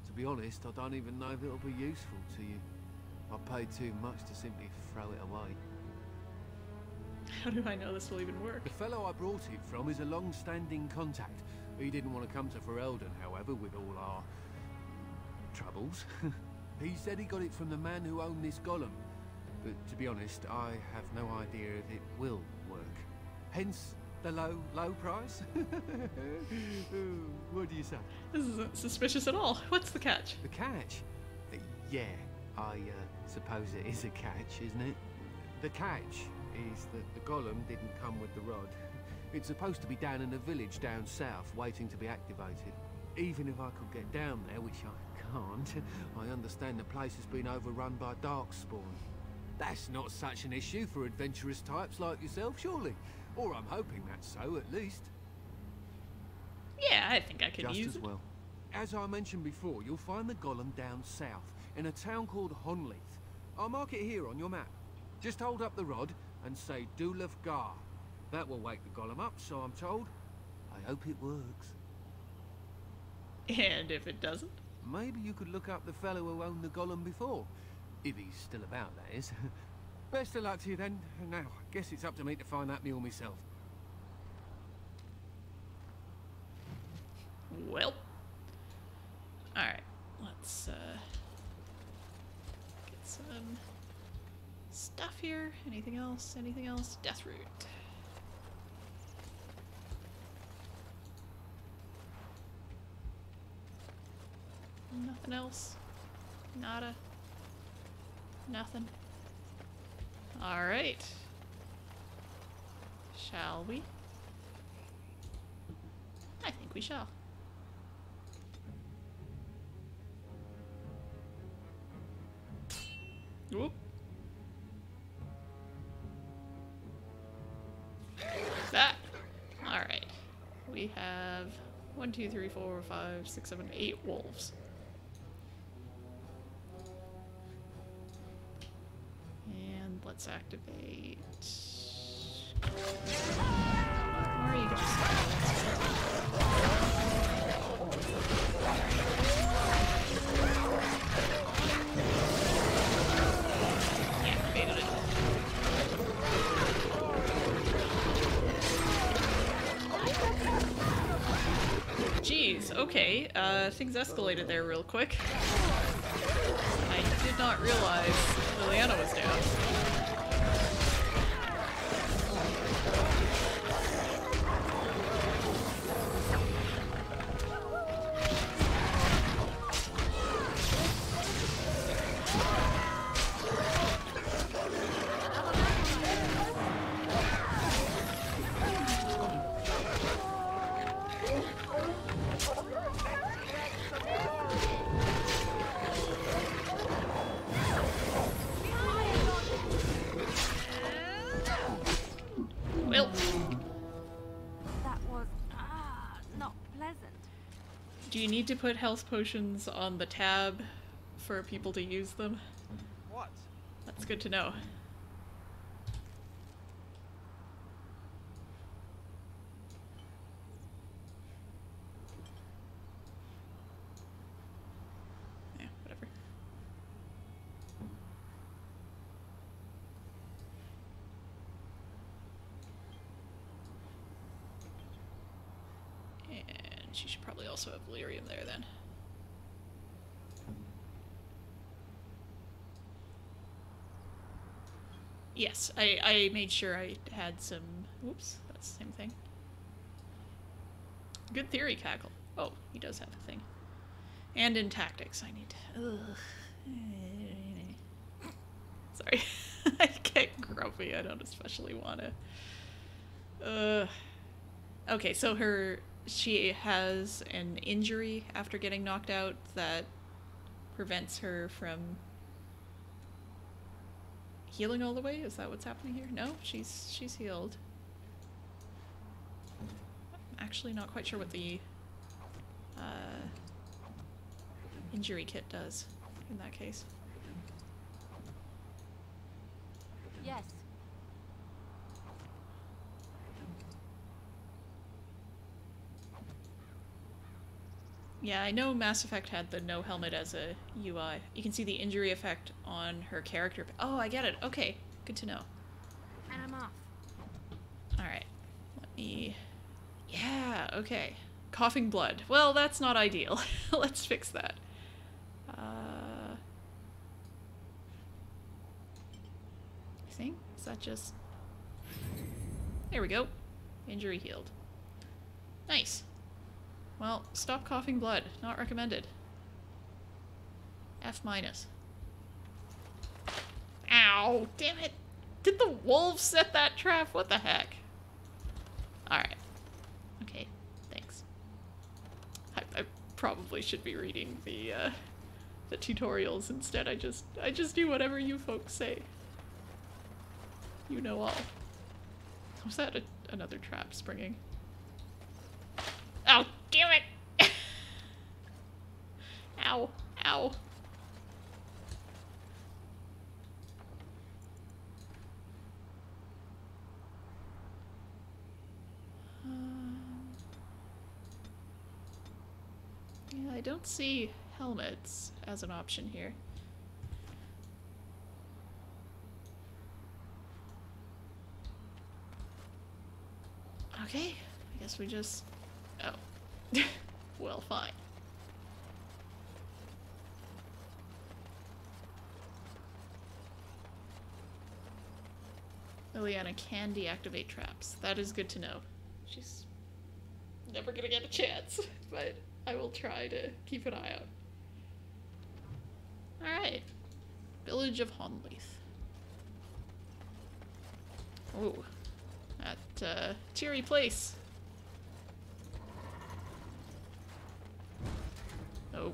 To be honest, I don't even know if it'll be useful to you. I paid too much to simply throw it away. How do I know this will even work? The fellow I brought it from is a long-standing contact. He didn't want to come to Ferelden, however, with all our troubles. He said he got it from the man who owned this golem. But to be honest, I have no idea if it will work. Hence the low price. What do you say? This isn't suspicious at all. What's the catch? The catch? Yeah, I suppose it is a catch, isn't it? The catch is that the golem didn't come with the rod. It's supposed to be down in a village down south, waiting to be activated. Even if I could get down there, which I can't, I understand the place has been overrun by darkspawn. That's not such an issue for adventurous types like yourself, surely? Or I'm hoping that's so, at least. Yeah, I think I could Just use as it. well. As I mentioned before, you'll find the golem down south, in a town called Honleith. I'll mark it here on your map. Just hold up the rod and say Dulav Gar. That will wake the golem up, so I'm told. I hope it works. And if it doesn't? Maybe you could look up the fellow who owned the golem before. If he's still about, that is. Best of luck to you then. Now, I guess it's up to me to find that mule myself. Well. Alright, let's get some stuff here. Anything else? Anything else? Death root. Nothing else. Nada. Nothing. Alright. Shall we? I think we shall. Whoop. That. Alright. We have 1, 2, 3, 4, 5, 6, 7, 8 wolves. And let's activate. Where are you guys? Activated it. Jeez, okay. Things escalated there real quick. I did not realize Liliana was down. Well, That was not pleasant. do you need to put health potions on the tab for people to use them? What? That's good to know. Yeah, whatever. And she should probably also have lyrium there then. Yes, I made sure I had some... Whoops, that's the same thing. Good theory, Cackle. Oh, he does have a thing. And in tactics, I need to... Ugh. Sorry. I get grumpy. I don't especially want to... Okay, so she has an injury after getting knocked out that prevents her from healing all the way? Is that what's happening here? No, she's healed. I'm actually not quite sure what the injury kit does in that case. Yes. Yeah, I know Mass Effect had the no helmet as a UI. You can see the injury effect on her character. Oh, I get it. Okay, good to know. And I'm off. Alright, let me... Yeah, okay. Coughing blood. Well, that's not ideal. Let's fix that. I think? Is that just... There we go. Injury healed. Nice. Well, stop coughing blood. Not recommended. F minus. Ow! Damn it! Did the wolf set that trap? What the heck? Alright. Okay, thanks. I probably should be reading the tutorials instead. I just do whatever you folks say. You know all. Was that another trap springing? Oh, damn it! Ow, ow. Yeah, I don't see helmets as an option here. Okay, I guess we just... Oh. Well, fine. Liliana can deactivate traps. That is good to know. She's never gonna get a chance, but I will try to keep an eye out. Alright. Village of Honleith. Ooh. That, cheery place. Oh.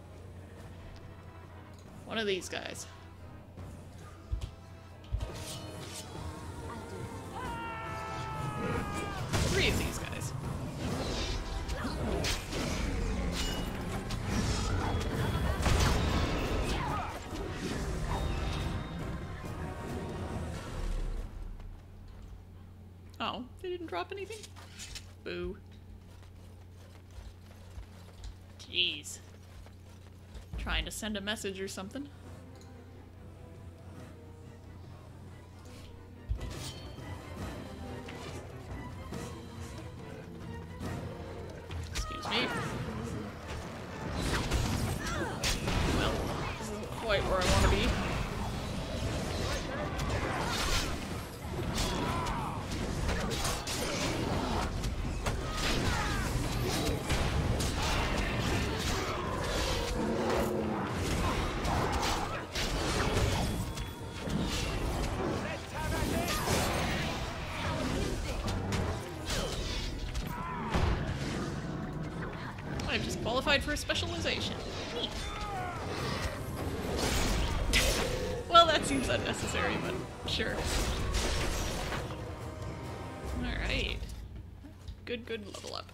One of these guys. Three of these guys. Oh, they didn't drop anything? Boo. Jeez. Trying to send a message or something. Excuse me. Well, this isn't quite where I want to be. I've just qualified for a specialization. Neat. Well, that seems unnecessary, but sure. Alright. Good level up.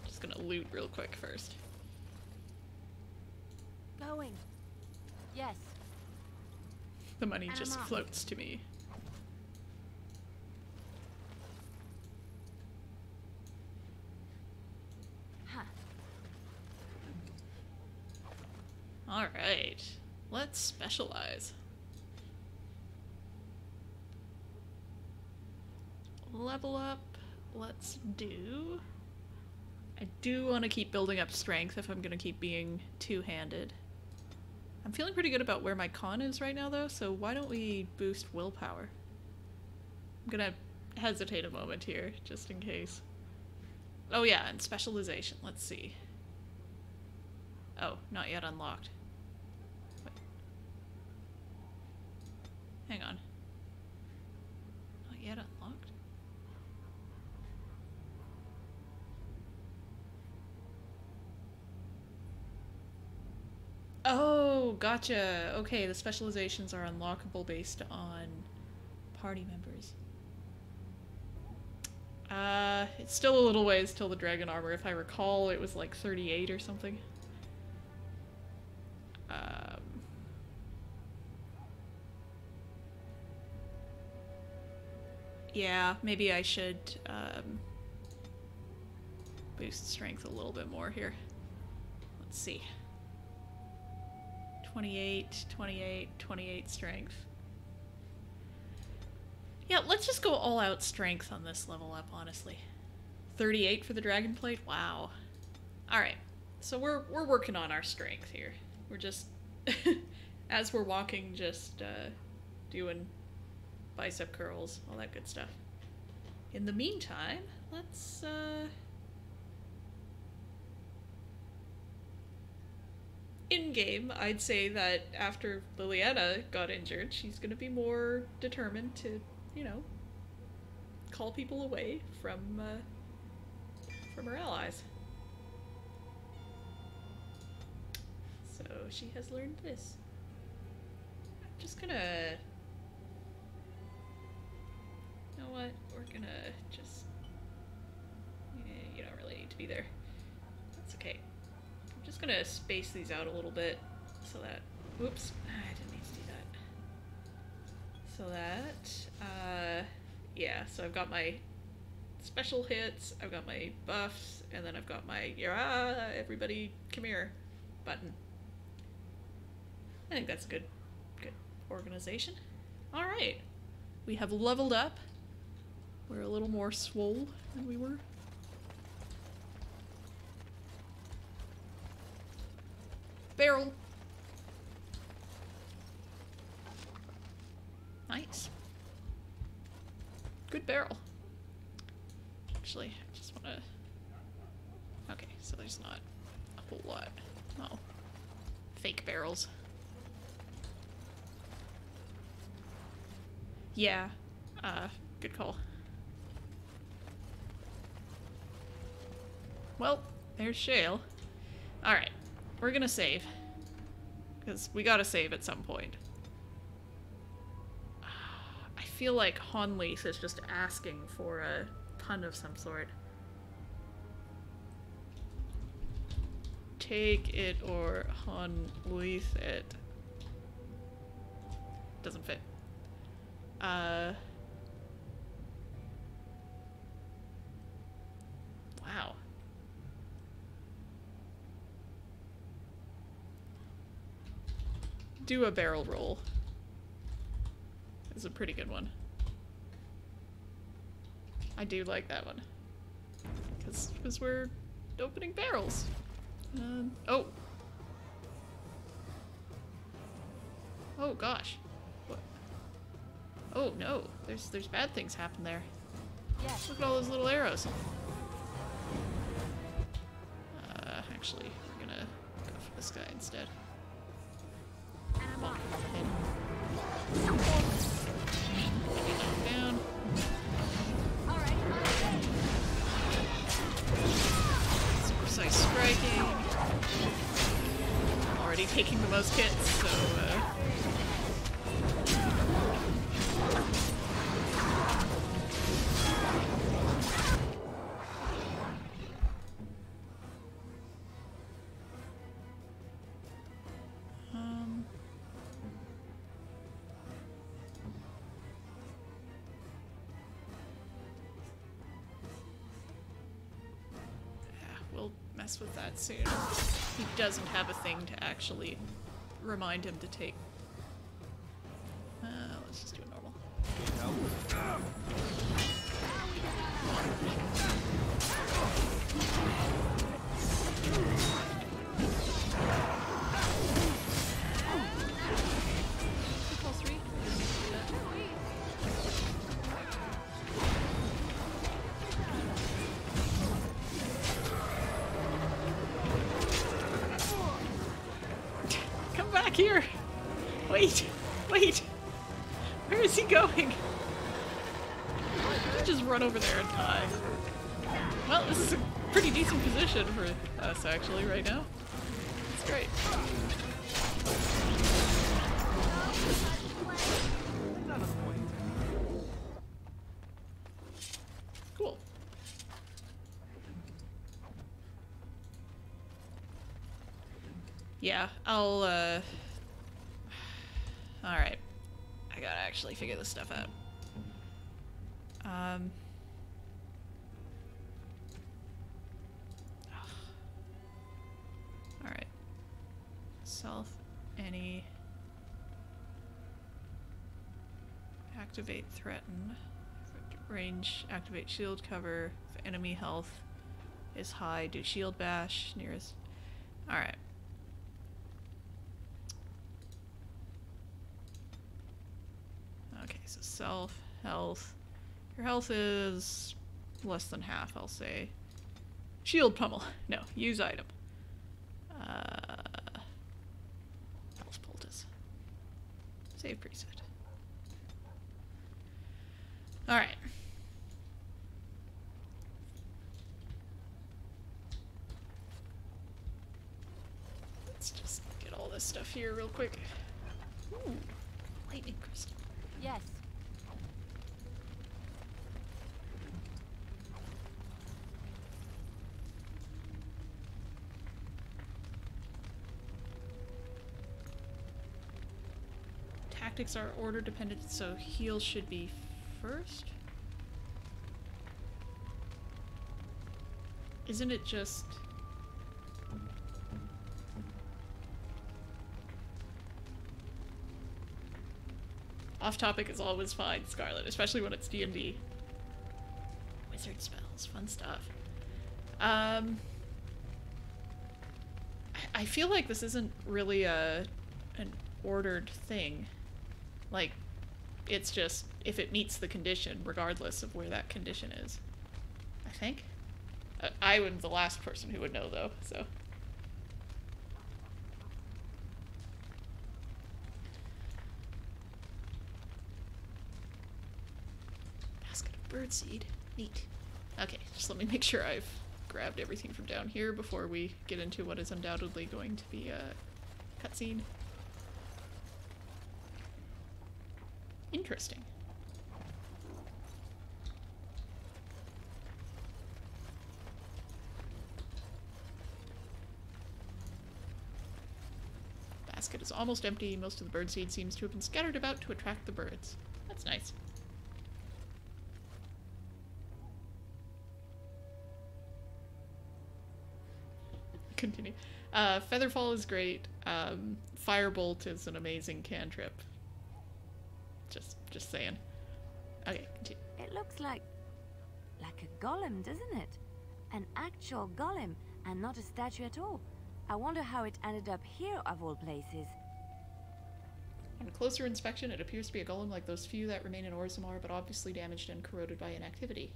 Just gonna loot real quick first. Going. Yes. The money just floats to me. Alright, let's specialize. Level up, let's do... I do want to keep building up strength if I'm going to keep being two-handed. I'm feeling pretty good about where my con is right now though, so why don't we boost willpower? I'm gonna hesitate a moment here, just in case. Oh yeah, and specialization, let's see. Oh, not yet unlocked. Wait. Hang on. Not yet unlocked? Oh, gotcha. Okay, the specializations are unlockable based on party members. It's still a little ways till the dragon armor. If I recall, it was like 38 or something. Yeah, maybe I should boost strength a little bit more here. Let's see. 28, 28, 28 strength. Yeah, let's just go all out strength on this level up, honestly. 38 for the dragon plate? Wow. Alright, so we're working on our strength here. We're just, as we're walking, just doing bicep curls, all that good stuff. In the meantime, let's in-game, I'd say that after Liliana got injured, she's gonna be more determined to, you know, call people away from her allies. So she has learned this. I'm just gonna... You know what? We're gonna just... you don't really need to be there. That's okay. I'm just gonna space these out a little bit so that... Oops. I didn't need to do that. So that... yeah, so I've got my special hits, I've got my buffs, and then I've got my everybody come here button. I think that's a good organization. Alright. We have leveled up. We're a little more swole than we were. Barrel. Nice. Good barrel. Actually, I just wanna... Okay, so there's not a whole lot. Oh. Fake barrels. Yeah. Good call. Well, there's shale. Alright, we're gonna save. Because we gotta save at some point. I feel like Honleith is just asking for a pun of some sort. Take it or Honleith it. Doesn't fit. Wow. Do a barrel roll. It's a pretty good one. I do like that one. Because we're opening barrels. Oh. Oh gosh. What? Oh no, there's bad things happen there. Yes. Look at all those little arrows. Actually, we're gonna go for this guy instead. Bonk him in. Knock down. Some precise striking. I'm already taking the most hits, so we'll mess with that soon. He doesn't have a thing to actually remind him to take. Let's just do a normal. All three? Come back here! Wait! Wait! Where is he going? Just run over there and die. Well, this is a pretty decent position for us, actually, right now. It's great. Cool. Yeah, I'll, alright. I gotta actually figure this stuff out. Alright. Self, any. Activate, threaten. Range, activate shield cover. If enemy health is high, do shield bash. Nearest. Alright. Okay, so self, health. Your health is less than half, I'll say. Shield pummel. No, use item. Health poultice. Save preset. Alright. Let's just get all this stuff here real quick. Ooh, lightning crystal. Yes. Tactics are order dependent, so heal should be first? Isn't it just... Off topic is always fine, Scarlet, especially when it's D&D. Wizard spells, fun stuff. I feel like this isn't really an ordered thing. Like, It's just if it meets the condition, regardless of where that condition is. I think. I am the last person who would know, though, so. Basket of birdseed. Neat. Okay, just let me make sure I've grabbed everything from down here before we get into what is undoubtedly going to be a cutscene. Interesting. Basket is almost empty. Most of the birdseed seems to have been scattered about to attract the birds. That's nice. Continue. Featherfall is great. Firebolt is an amazing cantrip. Just saying. Okay, continue. It looks like a golem, doesn't it? An actual golem, and not a statue at all. I wonder how it ended up here, of all places. On closer inspection, it appears to be a golem like those few that remain in Orzammar, but obviously damaged and corroded by inactivity.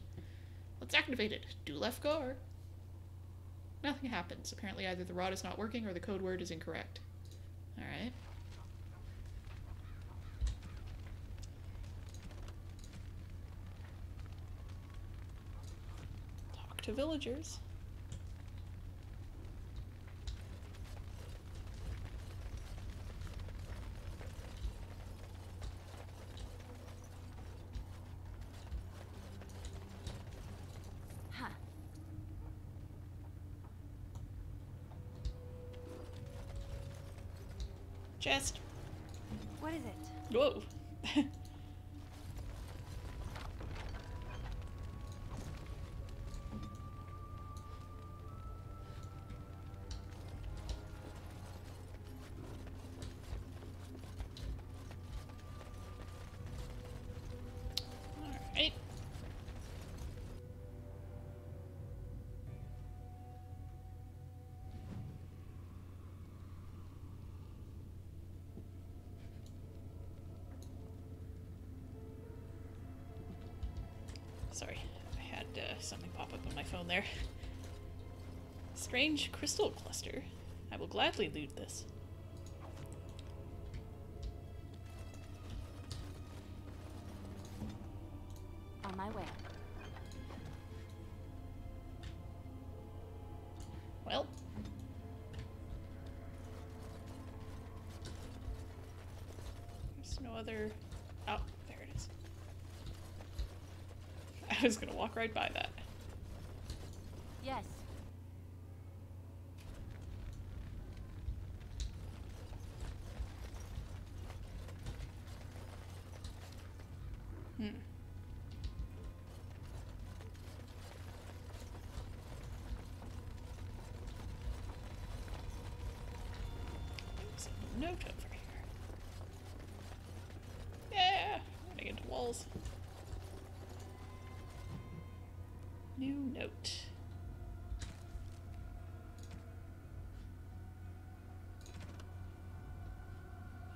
Let's activate it. Do left gar. Nothing happens. Apparently either the rod is not working or the code word is incorrect. Alright. Talk to villagers. Chest. What is it? Whoa. Alright. Sorry, I had something pop up on my phone there. Strange crystal cluster. I will gladly loot this. On my way. Well. There's no other... Oh, there it is. I was gonna walk right by that. Yes. There's a note over here. Yeah! Running into walls. New note.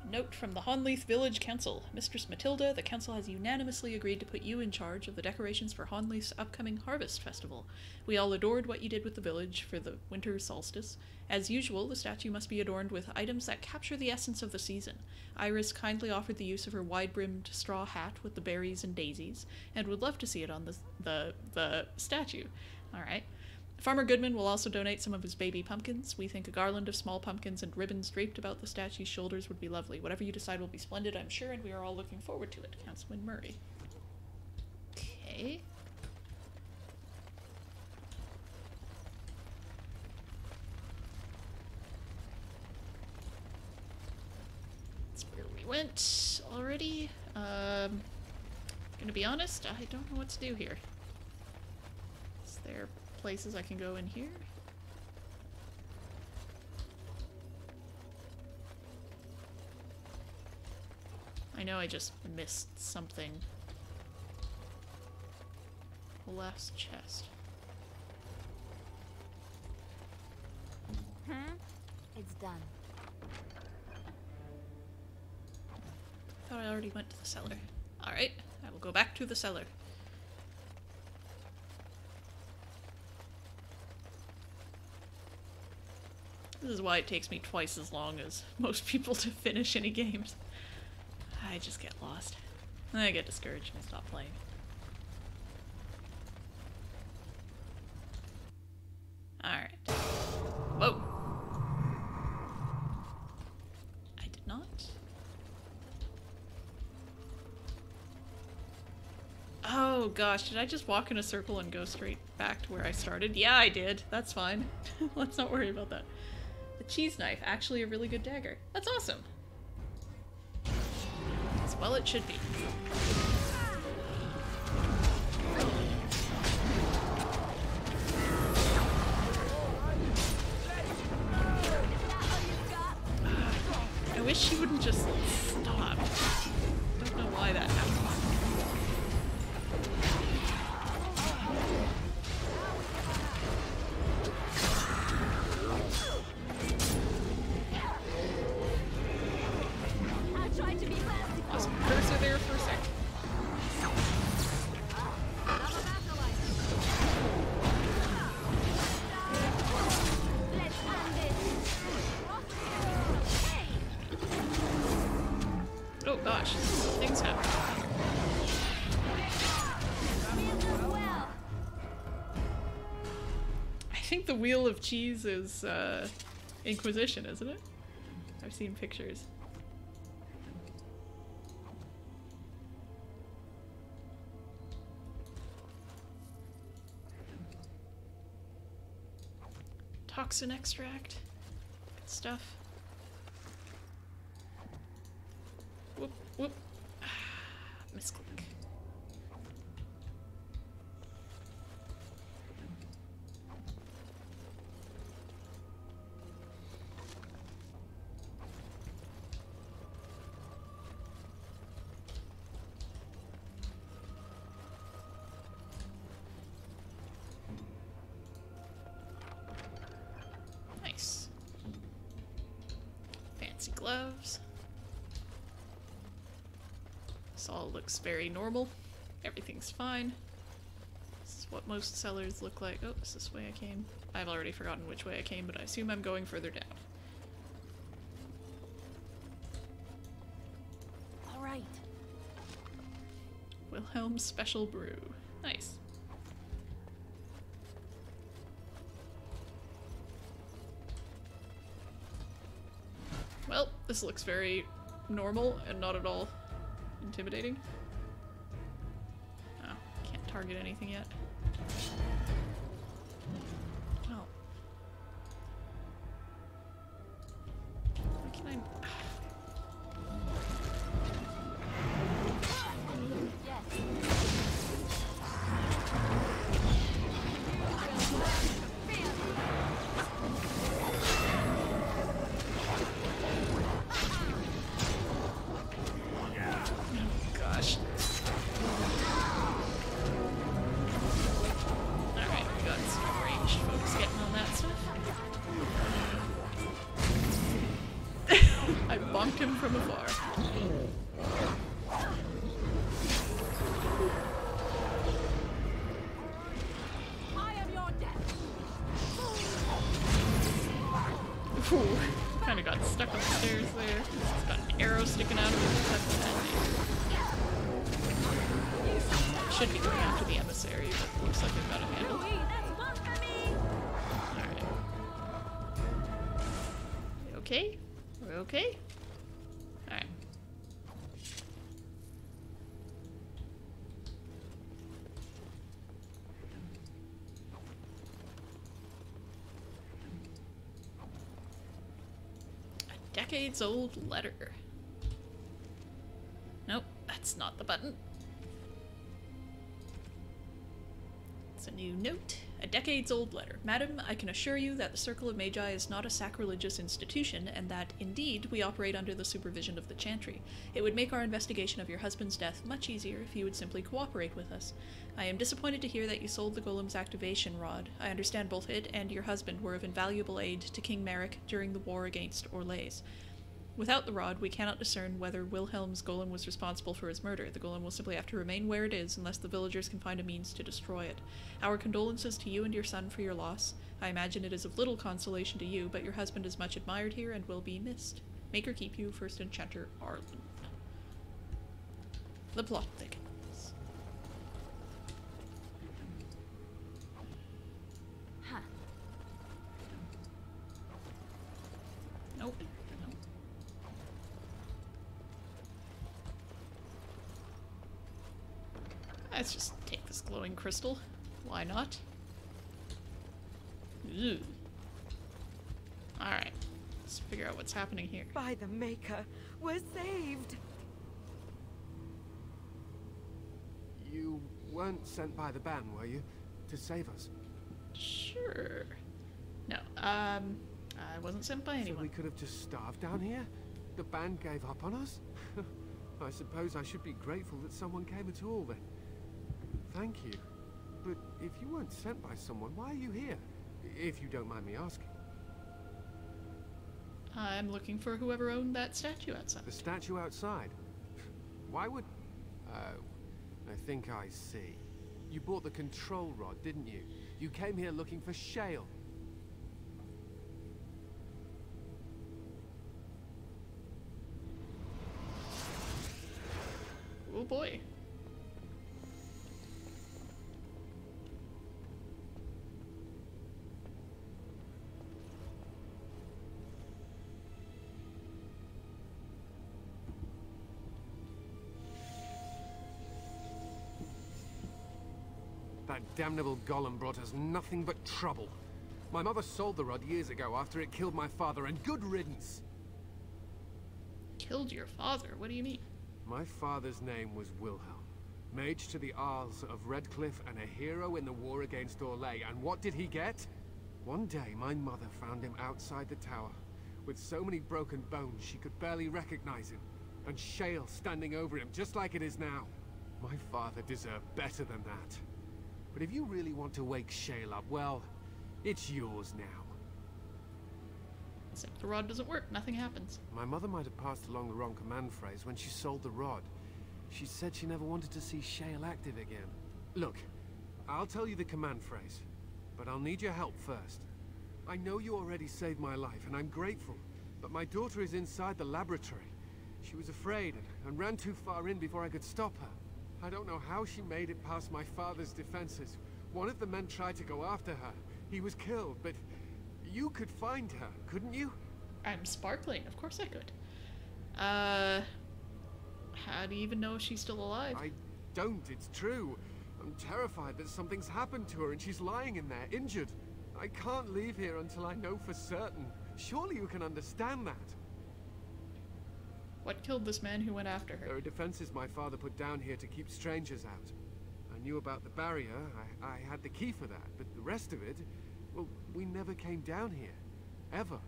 Note from the Honleith Village Council. Mistress Matilda, the council has unanimously agreed to put you in charge of the decorations for Honleith's upcoming Harvest Festival. We all adored what you did with the village for the winter solstice. As usual, the statue must be adorned with items that capture the essence of the season. Iris kindly offered the use of her wide-brimmed straw hat with the berries and daisies, and would love to see it on the statue. Alright. Farmer Goodman will also donate some of his baby pumpkins. We think a garland of small pumpkins and ribbons draped about the statue's shoulders would be lovely. Whatever you decide will be splendid, I'm sure, and we are all looking forward to it. Councilman Murray. Okay. That's where we went already. Gonna be honest, I don't know what to do here. Is there places I can go in here? I know I just missed something. The last chest. It's done. I thought I already went to the cellar. Alright, I will go back to the cellar. This is why it takes me twice as long as most people to finish any games. I just get lost. I get discouraged and stop playing. Alright. Whoa! I did not. Oh gosh, did I just walk in a circle and go straight back to where I started? Yeah, I did. That's fine. Let's not worry about that. The cheese knife, actually a really good dagger. That's awesome. As well it should be. I wish she wouldn't just stop. Don't know why that happened. Lost my cursor there for a sec. Oh gosh, things happen. I think the Wheel of Cheese is Inquisition, isn't it? I've seen pictures. Toxin extract. Good stuff. Whoop, whoop. Misclick. Nice. Fancy gloves. This all looks very normal. Everything's fine. This is what most cellars look like. Oh, is this way I came? I've already forgotten which way I came, but I assume I'm going further down. All right. Wilhelm's Special Brew. Nice. Well, this looks very normal and not at all intimidating. Oh, can't target anything yet. Well. Why can I... Gosh. Alright, we got some ranged folks getting on that stuff. I bonked him from afar. I am your death. Ooh, kind of got stuck on the stairs there. It's got an arrow sticking out of it. That's bad. Should be going after the emissary, but looks like they've got it handled. Alright. We okay? We're okay? Alright. A decades-old letter. Nope, that's not the button. It's a new note. A decades-old letter. Madam, I can assure you that the Circle of Magi is not a sacrilegious institution, and that, indeed, we operate under the supervision of the Chantry. It would make our investigation of your husband's death much easier if you would simply cooperate with us. I am disappointed to hear that you sold the Golem's activation rod. I understand both it and your husband were of invaluable aid to King Merrick during the war against Orlais. Without the rod, we cannot discern whether Wilhelm's golem was responsible for his murder. The golem will simply have to remain where it is unless the villagers can find a means to destroy it. Our condolences to you and your son for your loss. I imagine it is of little consolation to you, but your husband is much admired here and will be missed. Maker keep you, First Enchanter Arlen. The plot thickens. Huh. Nope. Let's just take this glowing crystal. Why not? Ew. Alright. Let's figure out what's happening here. By the Maker, we're saved. You weren't sent by the band, were you? To save us? Sure. No, I wasn't sent by So anyone. we could have just starved down here? The band gave up on us? I suppose I should be grateful that someone came at all then. Thank you. But if you weren't sent by someone, why are you here? If you don't mind me asking. I'm looking for whoever owned that statue outside. The statue outside? Why would... I think I see. You bought the control rod, didn't you? You came here looking for shale. Oh boy. That damnable golem brought us nothing but trouble. My mother sold the rod years ago after it killed my father, and good riddance. Killed your father? What do you mean? My father's name was Wilhelm, mage to the Isles of Redcliffe and a hero in the war against Orlais. And what did he get? One day, my mother found him outside the tower, with so many broken bones she could barely recognize him, and shale standing over him, just like it is now. My father deserved better than that. But if you really want to wake shale up, well, it's yours now. Except the rod doesn't work, nothing happens. My mother might have passed along the wrong command phrase when she sold the rod. She said she never wanted to see shale active again. Look, I'll tell you the command phrase, but I'll need your help first. I know you already saved my life, and I'm grateful, but my daughter is inside the laboratory. She was afraid and ran too far in before I could stop her. I don't know how she made it past my father's defenses. One of the men tried to go after her. He was killed, but you could find her, couldn't you? I'm sparkling, of course I could. How do you even know if she's still alive? I don't, it's true. I'm terrified that something's happened to her and she's lying in there, injured. I can't leave here until I know for certain. Surely you can understand that. What killed this man who went after her? There are defenses my father put down here to keep strangers out. I knew about the barrier, I had the key for that, but the rest of it, well, we never came down here. Ever.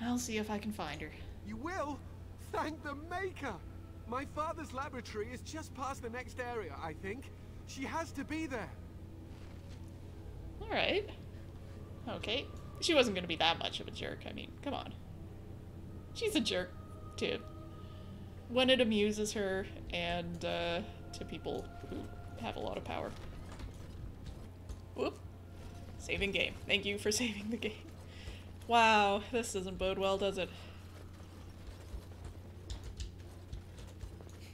I'll see if I can find her. You will? Thank the Maker! My father's laboratory is just past the next area, I think. She has to be there. Alright. Okay. She wasn't gonna be that much of a jerk, I mean, come on. She's a jerk to when it amuses her and to people who have a lot of power. Whoop. Saving game. Thank you for saving the game. Wow, this doesn't bode well, does it?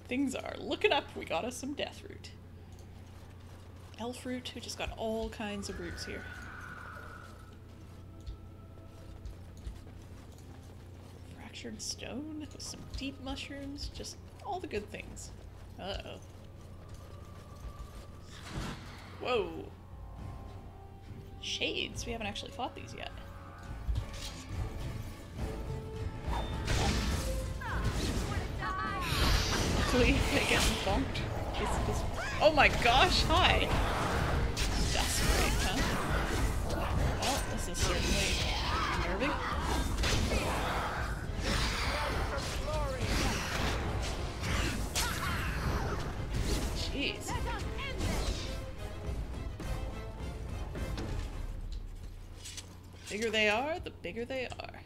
Things are looking up. We got us some death root. Elf root. We just got all kinds of roots here. Fractured stone with some deep mushrooms. Just all the good things. Uh-oh. Whoa. Shades. We haven't actually fought these yet. Luckily, they get bonked. Oh my gosh, hi! That's great, huh? Well, this is certainly unnerving. Jeez. The bigger they are, the bigger they are.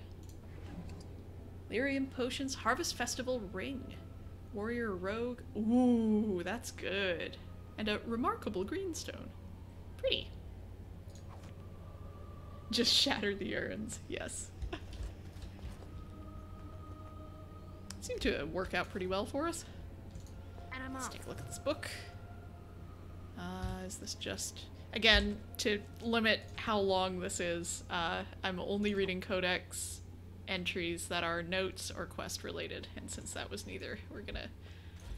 Lyrium potions, Harvest Festival ring, Warrior Rogue. Ooh, that's good. And a remarkable greenstone. Pretty. Just shatter the urns. Yes. Seemed to work out pretty well for us. And I'm Let's off. take a look at this book. Is this just... Again, to limit how long this is, I'm only reading codex entries that are notes or quest related, and since that was neither, we're gonna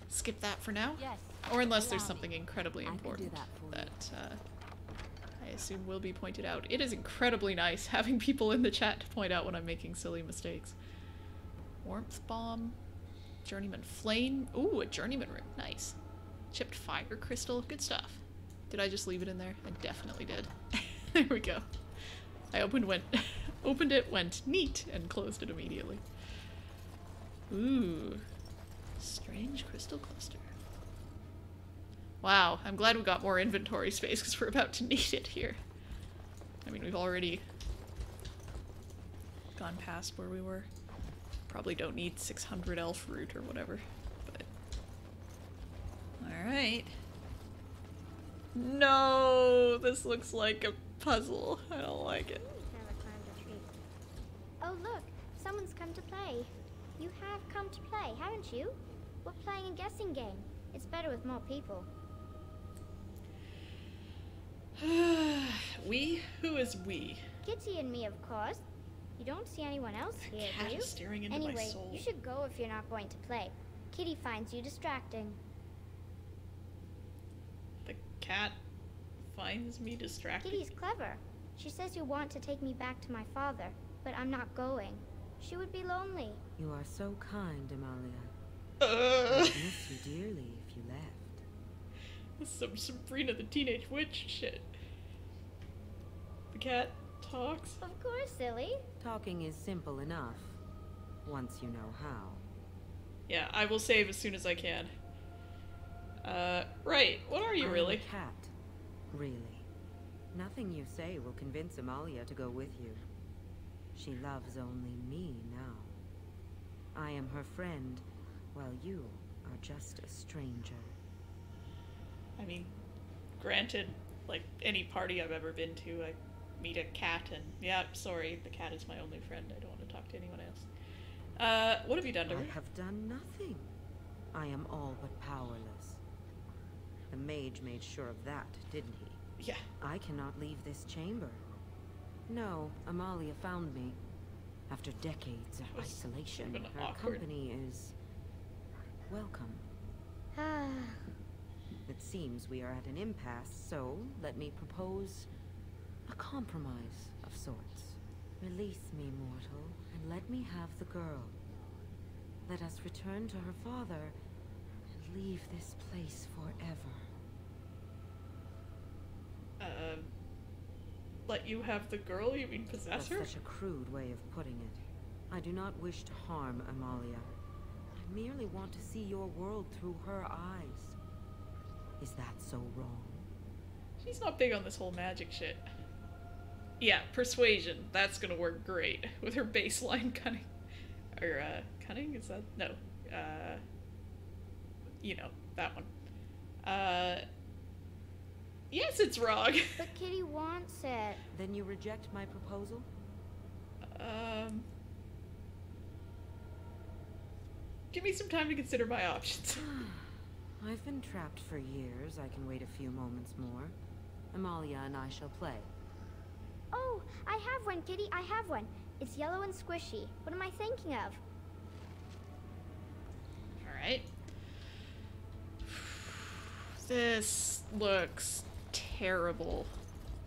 skip that for now. Yes. Or unless there's Allow something incredibly I can do important that for you. that I assume will be pointed out. It is incredibly nice having people in the chat to point out when I'm making silly mistakes. Warmth Bomb, Journeyman Flame. Ooh, a Journeyman ring. Nice. Chipped Fire Crystal. Good stuff. Did I just leave it in there? I definitely did. There we go. I opened it, went neat, and closed it immediately. Ooh. Strange Crystal Cluster. Wow, I'm glad we got more inventory space because we're about to need it here. I mean, we've already gone past where we were. Probably don't need 600 elf root or whatever, but... Alright. No! This looks like a puzzle. I don't like it. Never climbed a tree. Oh look, someone's come to play. You have come to play, haven't you? We're playing a guessing game. It's better with more people. We? Who is we? Kitty and me, of course. You don't see anyone else here, Cat do you? is staring into my Anyway, soul. you should go if you're not going to play. Kitty finds you distracting. The cat finds me distracted. Kitty's clever. She says you want to take me back to my father, but I'm not going. She would be lonely. You are so kind, Amalia. I'd miss you dearly if you left. This is some Sabrina the Teenage Witch shit. The cat talks. Of course, silly. Talking is simple enough, once you know how. Yeah, I will save as soon as I can. Right. What are you I'm really? a cat. Really. Nothing you say will convince Amalia to go with you. She loves only me now. I am her friend, while you are just a stranger. I mean, granted, like any party I've ever been to, I meet a cat and, yeah, sorry, the cat is my only friend. I don't want to talk to anyone else. What have you done to her? I have done nothing. I am all but powerless. The mage made sure of that, didn't he? Yeah. I cannot leave this chamber. No, Amalia found me. After decades of That was isolation, sort of an her awkward- company is... welcome. Ah, It seems we are at an impasse, so let me propose a compromise of sorts. Release me, mortal, and let me have the girl. Let us return to her father and leave this place forever. Let you have the girl? You mean possess her? That's such a crude way of putting it. I do not wish to harm Amalia. I merely want to see your world through her eyes. Is that so wrong? She's not big on this whole magic shit. Yeah, persuasion. That's gonna work great with her baseline cunning. Or, cunning? Is that? No. You know, that one. Yes, it's wrong. but Kitty wants it. Then you reject my proposal? Give me some time to consider my options. I've been trapped for years. I can wait a few moments more. Amalia and I shall play. Oh, I have one, Kitty. I have one. It's yellow and squishy. What am I thinking of? Alright. This looks terrible.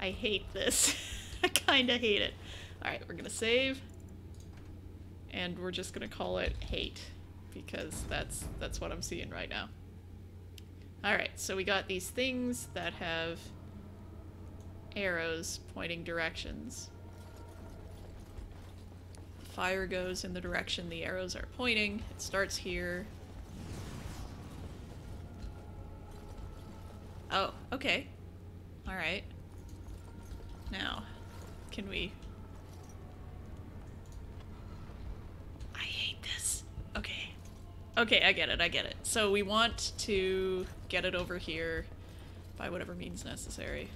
I hate this. I kinda hate it. Alright, we're gonna save. And we're just gonna call it hate. Because that's what I'm seeing right now. Alright, so we got these things that have arrows pointing directions. The fire goes in the direction the arrows are pointing. It starts here. Oh, okay. Alright. Now, can we... I hate Okay, I get it, I get it. So we want to get it over here by whatever means necessary.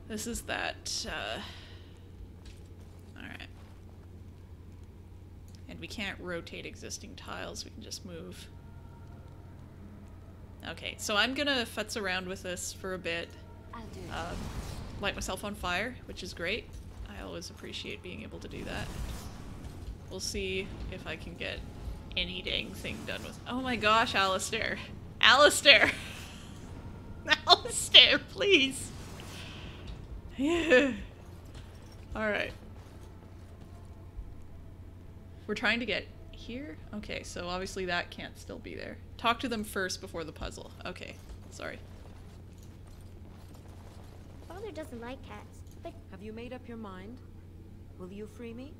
This is that, alright. And we can't rotate existing tiles, we can just move. Okay, so I'm gonna futz around with this for a bit. I'll do it. Light myself on fire, which is great. I always appreciate being able to do that. We'll see if I can get any dang thing done with— oh my gosh, Alistair! Alistair! Alistair, please! Yeah. Alright. We're trying to get here? Okay, so obviously that can't still be there. Talk to them first before the puzzle. Okay, sorry. Father doesn't like cats, but Have you made up your mind? Will you free me?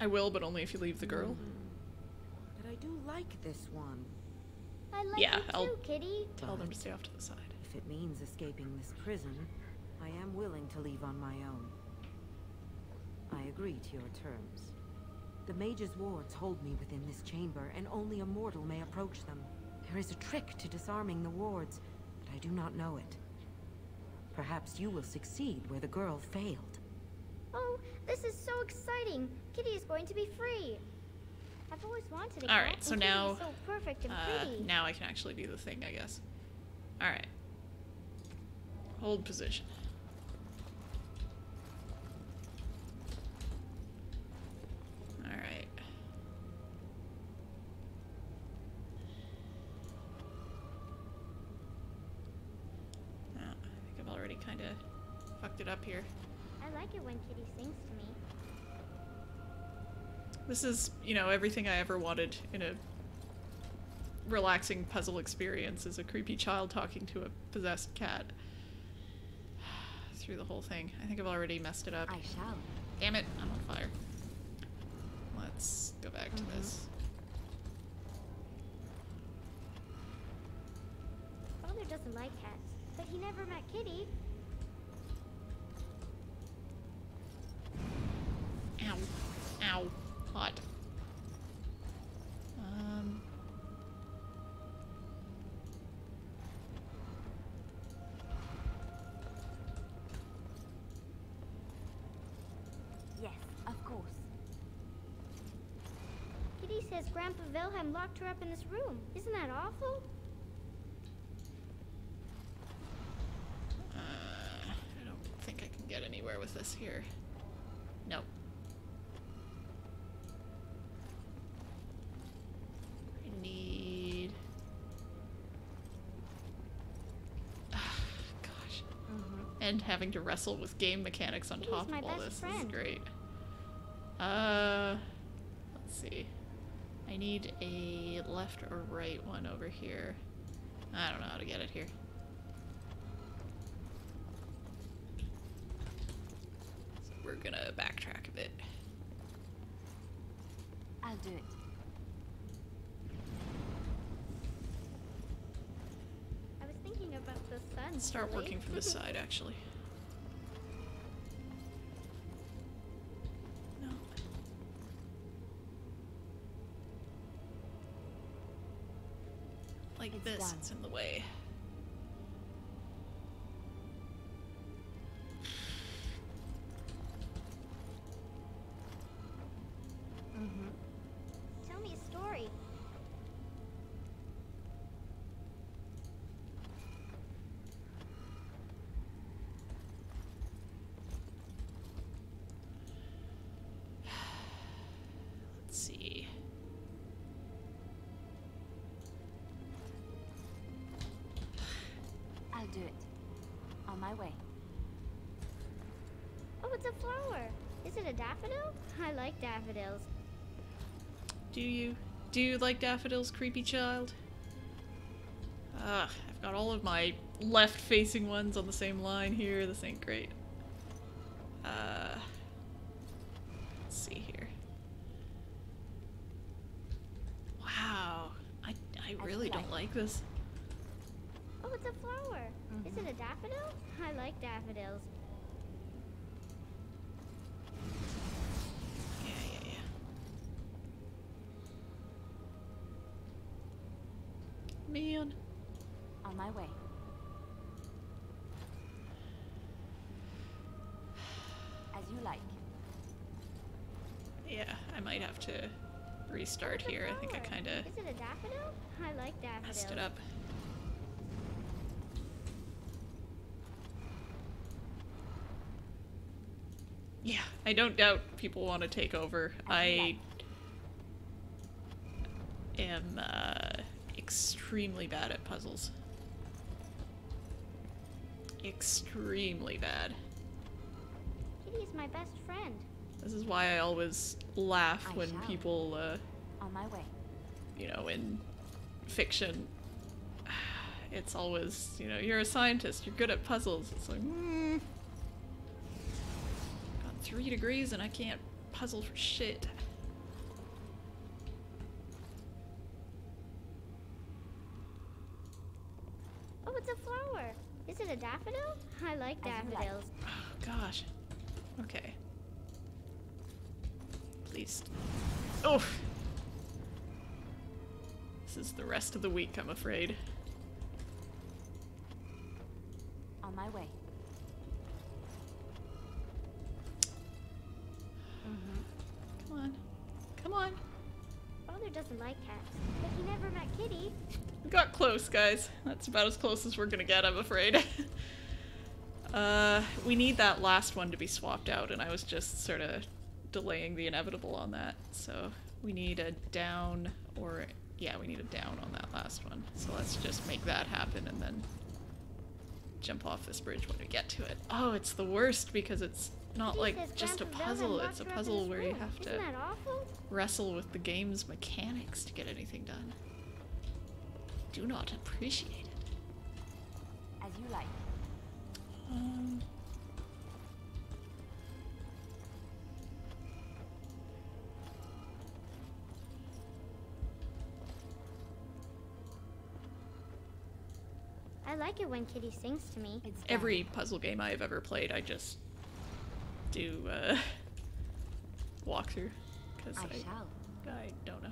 I will, but only if you leave the girl. But I do like this one. I like Yeah, you I'll too, Kitty. tell them to stay off to the side. If it means escaping this prison, I am willing to leave on my own. I agree to your terms. The mage's wards hold me within this chamber, and only a mortal may approach them. There is a trick to disarming the wards, but I do not know it. Perhaps you will succeed where the girl failed. Oh, this is so exciting. Kitty is going to be free. I've always wanted a cat. Alright, so and Kitty now, is so perfect and pretty. now I can actually do the thing, I guess. Alright. Hold position. Alright. Oh, I think I've already kind of fucked it up here. I like it when Kitty sings to me. This is, you know, everything I ever wanted in a relaxing puzzle experience, is a creepy child talking to a possessed cat. Through the whole thing. I think I've already messed it up. I shall. Damn it, I'm on fire. Let's go back to this. Father doesn't like cats, but he never met Kitty. Ow. Ow. Hot. Yes, of course. Kitty says Grandpa Wilhelm locked her up in this room. Isn't that awful? I don't think I can get anywhere with this here. Nope. I need... Gosh. And having to wrestle with game mechanics on Kitty's top my of all best this friend. is great. Let's see. I need a left or right one over here. I don't know how to get it here. So we're gonna backtrack a bit. I'll do it. I was thinking about the sun. Let's start Lily. working from this side, actually. No. Like It's this, done. it's in the way. Tell me a story. Let's see. I'll do it. On my way. Oh, it's a flower. Is it a daffodil? I like daffodils. Do you? Do you like daffodils, creepy child? I've got all of my left-facing ones on the same line here. This ain't great. Let's see here. Wow. I really don't like this. Oh, it's a flower. Is it a daffodil? I like daffodils. Yeah. man. On my way. As you like. Yeah, I might have to restart here. I think I kind of Is it a daffodil? I like daffodils. messed it up. Yeah, I don't doubt people want to take over. I am extremely bad at puzzles. Extremely bad. Kitty is my best friend. This is why I always laugh when shall. people, On my way. you know, in fiction, it's always, you know, you're a scientist, you're good at puzzles. It's like, got 3 degrees and I can't puzzle for shit. Oh, it's a flower. Is it a daffodil? I like As you like. daffodils. Oh, gosh. Okay. Please. Oh! This is the rest of the week, I'm afraid. On my way. Come on. Come on. Father doesn't like cats, but he never met Kitty. We got close, guys. That's about as close as we're gonna get, I'm afraid. We need that last one to be swapped out, and I was just sort of delaying the inevitable on that. So we need a down, or yeah, we need a down on that last one. So let's just make that happen and then jump off this bridge when we get to it. Oh, it's the worst because it's not Kitty like says just a Grandpa puzzle, Velvet it's a locked her up in puzzle his where you room. have to Isn't that awful? wrestle with the game's mechanics to get anything done. Do not appreciate it. As you like. I like it when Kitty sings to me. It's done. Every puzzle game I have ever played, I just do walkthrough because I shall. I don't know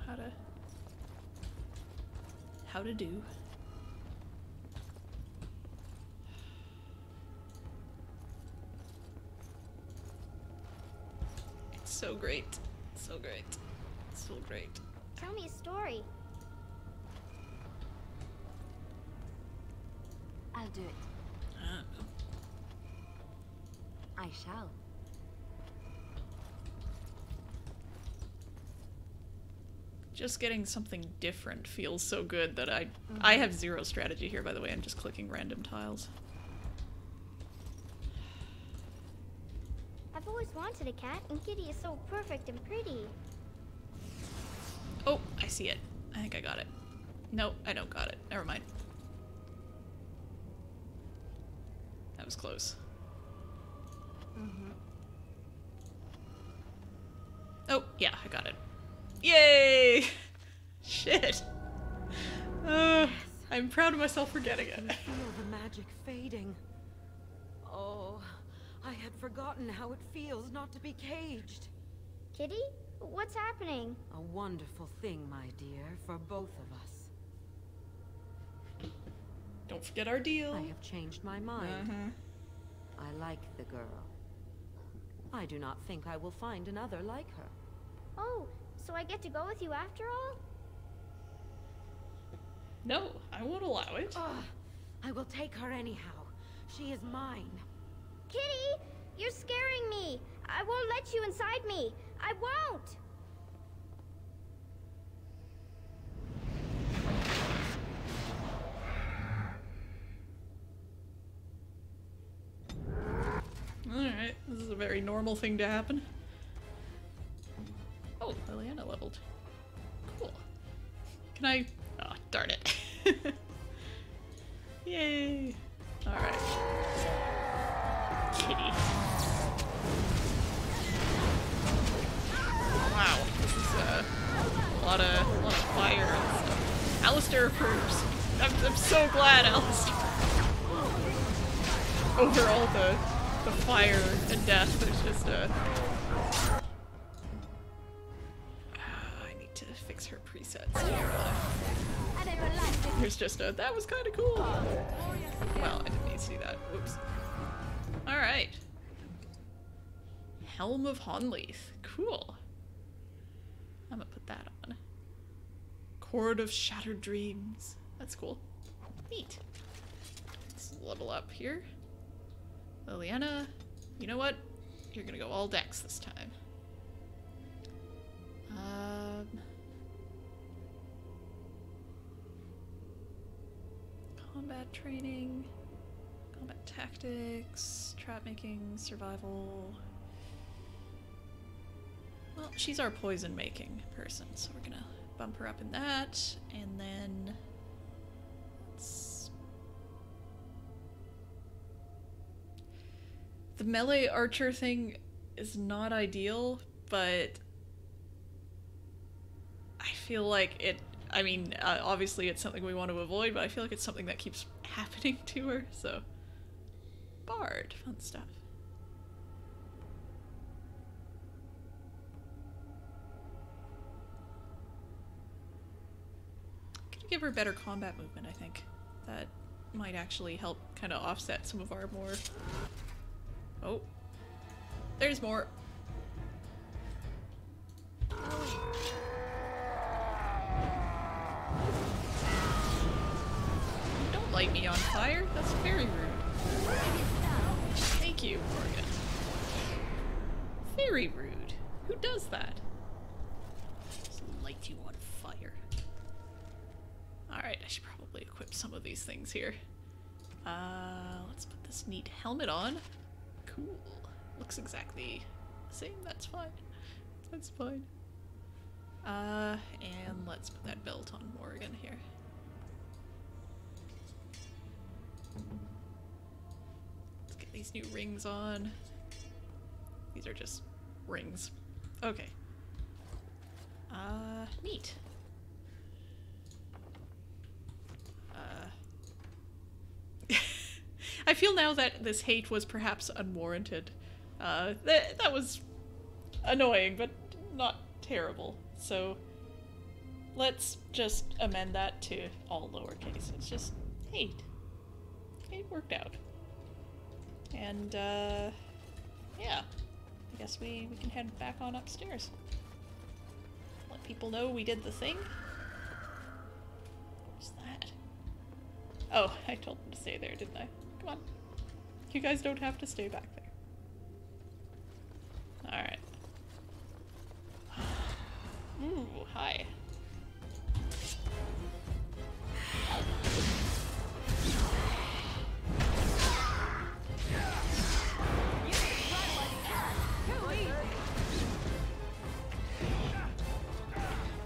how to do. It's so great, so great, so great. Tell me a story. I'll do it. I shall. Just getting something different feels so good that I have zero strategy here, by the way. I'm just clicking random tiles. I've always wanted a cat, and Kitty is so perfect and pretty. Oh, I see it. I think I got it. No, I don't got it. Never mind. That was close. Oh, yeah, I got it. Yay! Shit. I'm proud of myself for getting it. I feel the magic fading. Oh, I had forgotten how it feels not to be caged. Kitty? What's happening? A wonderful thing, my dear, for both of us. Don't forget our deal. I have changed my mind. I like the girl. I do not think I will find another like her. Oh, so I get to go with you after all? No, I won't allow it. Ugh, I will take her anyhow. She is mine. Kitty! You're scaring me! I won't let you inside me! I won't! Alright, this is a very normal thing to happen. Oh, Liliana leveled. Cool. Can I... Oh, darn it. Yay! Alright. Kitty. Wow, this is a lot of fire and stuff. Alistair approves. I'm so glad, Alistair. Over all the fire and death, there's just a... I need to fix fix her presets. Here's just a, that was kind of cool. Well, I didn't need to see that. Whoops. Alright. Helm of Honleith. Cool. I'm gonna put that on. Chord of Shattered Dreams. That's cool. Neat. Let's level up here. Liliana, you know what? You're gonna go all dex this time. Combat training, combat tactics, trap making, survival. Well, she's our poison making person, so we're gonna bump her up in that, and then the melee archer thing is not ideal, but I feel like it, I mean, obviously it's something we want to avoid, but I feel like it's something that keeps happening to her, so. Bard, fun stuff. Could give her better combat movement, I think. That might actually help kind of offset some of our more... Oh. There's more. Don't light me on fire. That's very rude. Thank you, Morgan. Very rude. Who does that? Just light you on fire. Alright, I should probably equip some of these things here. Let's put this neat helmet on. Cool. Looks exactly the same. That's fine. That's fine. And let's put that belt on Morgan here. Let's get these new rings on. These are just rings. Okay. Neat. I feel now that this hate was perhaps unwarranted. That was annoying, but not terrible. So let's just amend that to all lowercase. It's just hate. It worked out. And yeah, I guess we can head back on upstairs. Let people know we did the thing. What's that? Oh, I told them to stay there, didn't I? Come on. You guys don't have to stay back there. Alright. Ooh, hi.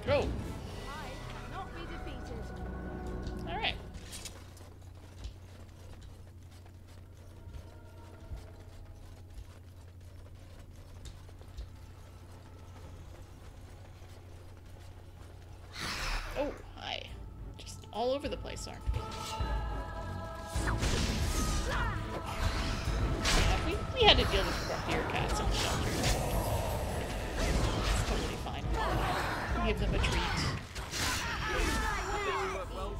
Go! Alright. Oh, hi. Just all over the place, aren't we? Yeah, we had to deal with deer cats in the shelter. It's totally fine. Give them a treat.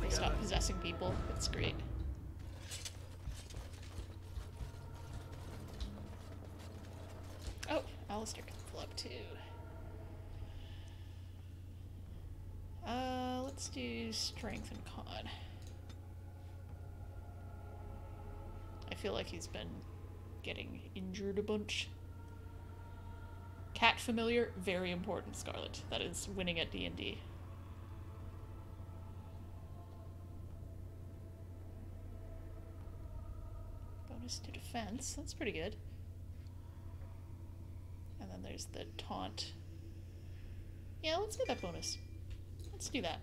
They stop possessing people. It's great. Oh, Alistair can pull up too. Let's do strength and con. I feel like he's been getting injured a bunch. Cat familiar, very important, Scarlet. That is winning at D&D. Bonus to defense, that's pretty good. And then there's the taunt. Yeah, let's get that bonus. Let's do that.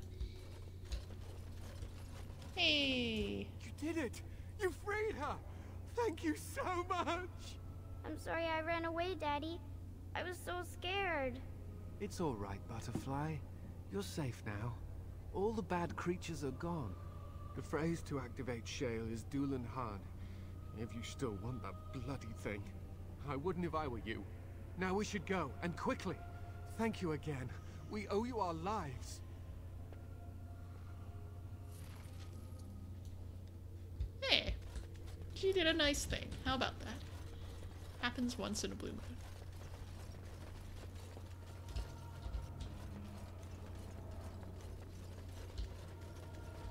Hey! You did it! You freed her! Thank you so much! I'm sorry I ran away, Daddy. I was so scared. It's all right, Butterfly. You're safe now. All the bad creatures are gone. The phrase to activate Shale is Dulan Han. If you still want that bloody thing. I wouldn't if I were you. Now we should go, and quickly. Thank you again. We owe you our lives. Hey, she did a nice thing. How about that? Happens once in a blue moon.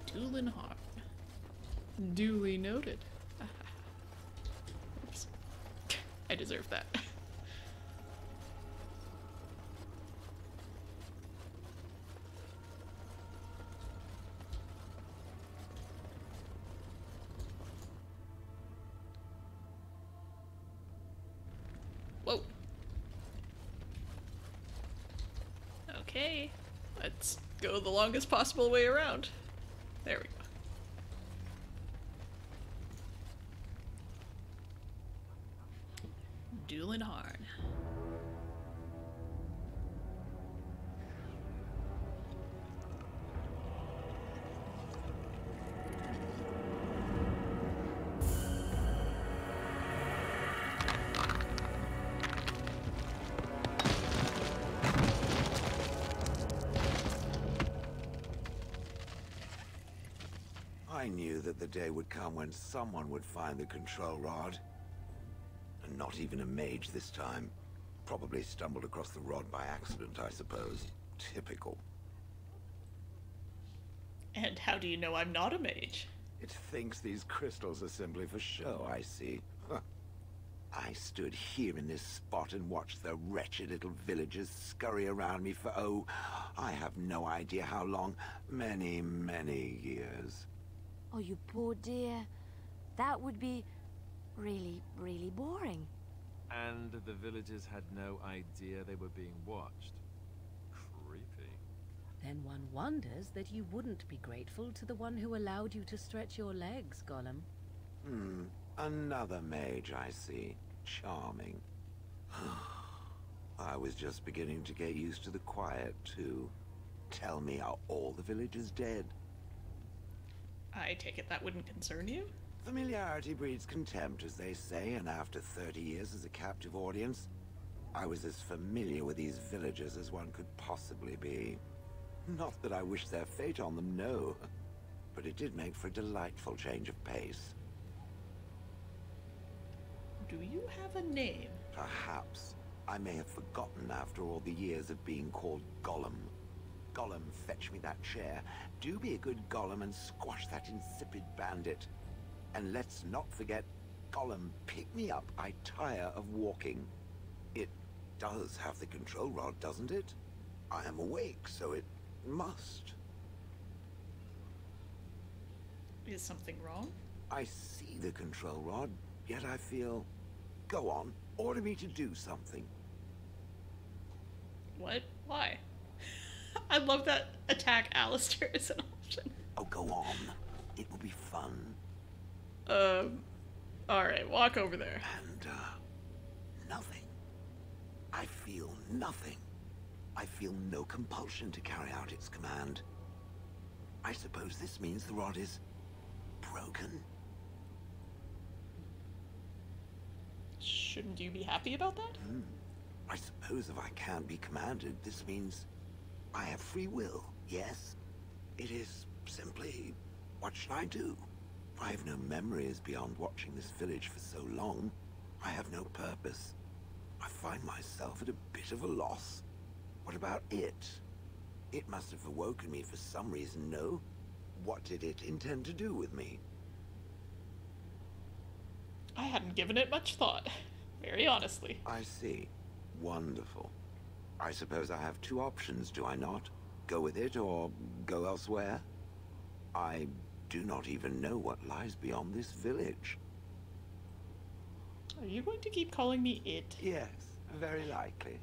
Doolin Harm. Duly noted. Oops. I deserve that. Whoa. Okay. Let's go the longest possible way around. There we go. Doolin Harn. I knew that the day would come when someone would find the control rod. And not even a mage this time. Probably stumbled across the rod by accident, I suppose. Typical. And how do you know I'm not a mage? It thinks these crystals are simply for show, I see. Huh. I stood here in this spot and watched the wretched little villagers scurry around me for, oh, I have no idea how long. Many, many years. Oh, you poor dear. That would be really, really boring. And the villagers had no idea they were being watched. Creepy. Then one wonders that you wouldn't be grateful to the one who allowed you to stretch your legs, Gollum. Another mage, I see. Charming. I was just beginning to get used to the quiet, too. Tell me, are all the villagers dead? I take it that wouldn't concern you? Familiarity breeds contempt, as they say, and after 30 years as a captive audience, I was as familiar with these villagers as one could possibly be. Not that I wish their fate on them, no. But it did make for a delightful change of pace. Do you have a name? Perhaps. I may have forgotten after all the years of being called Gollum. Gollum, fetch me that chair. Do be a good Gollum and squash that insipid bandit. And let's not forget, Gollum, pick me up. I tire of walking. It does have the control rod, doesn't it? I am awake, so it must. Is something wrong? I see the control rod, yet I feel... Go on, order me to do something. What? Why? I love that attack Alistair is an option. Oh, go on. It will be fun. Alright, walk over there. And, nothing. I feel nothing. I feel no compulsion to carry out its command. I suppose this means the rod is... broken? Shouldn't you be happy about that? I suppose if I can't be commanded, this means I have free will, yes? It is simply, what should I do? I have no memories beyond watching this village for so long. I have no purpose. I find myself at a bit of a loss. What about it? It must have awoken me for some reason, no? What did it intend to do with me? I hadn't given it much thought. Very honestly. I see. Wonderful. I suppose I have two options, do I not? Go with it or go elsewhere? I do not even know what lies beyond this village. Are you going to keep calling me it? Yes, very likely.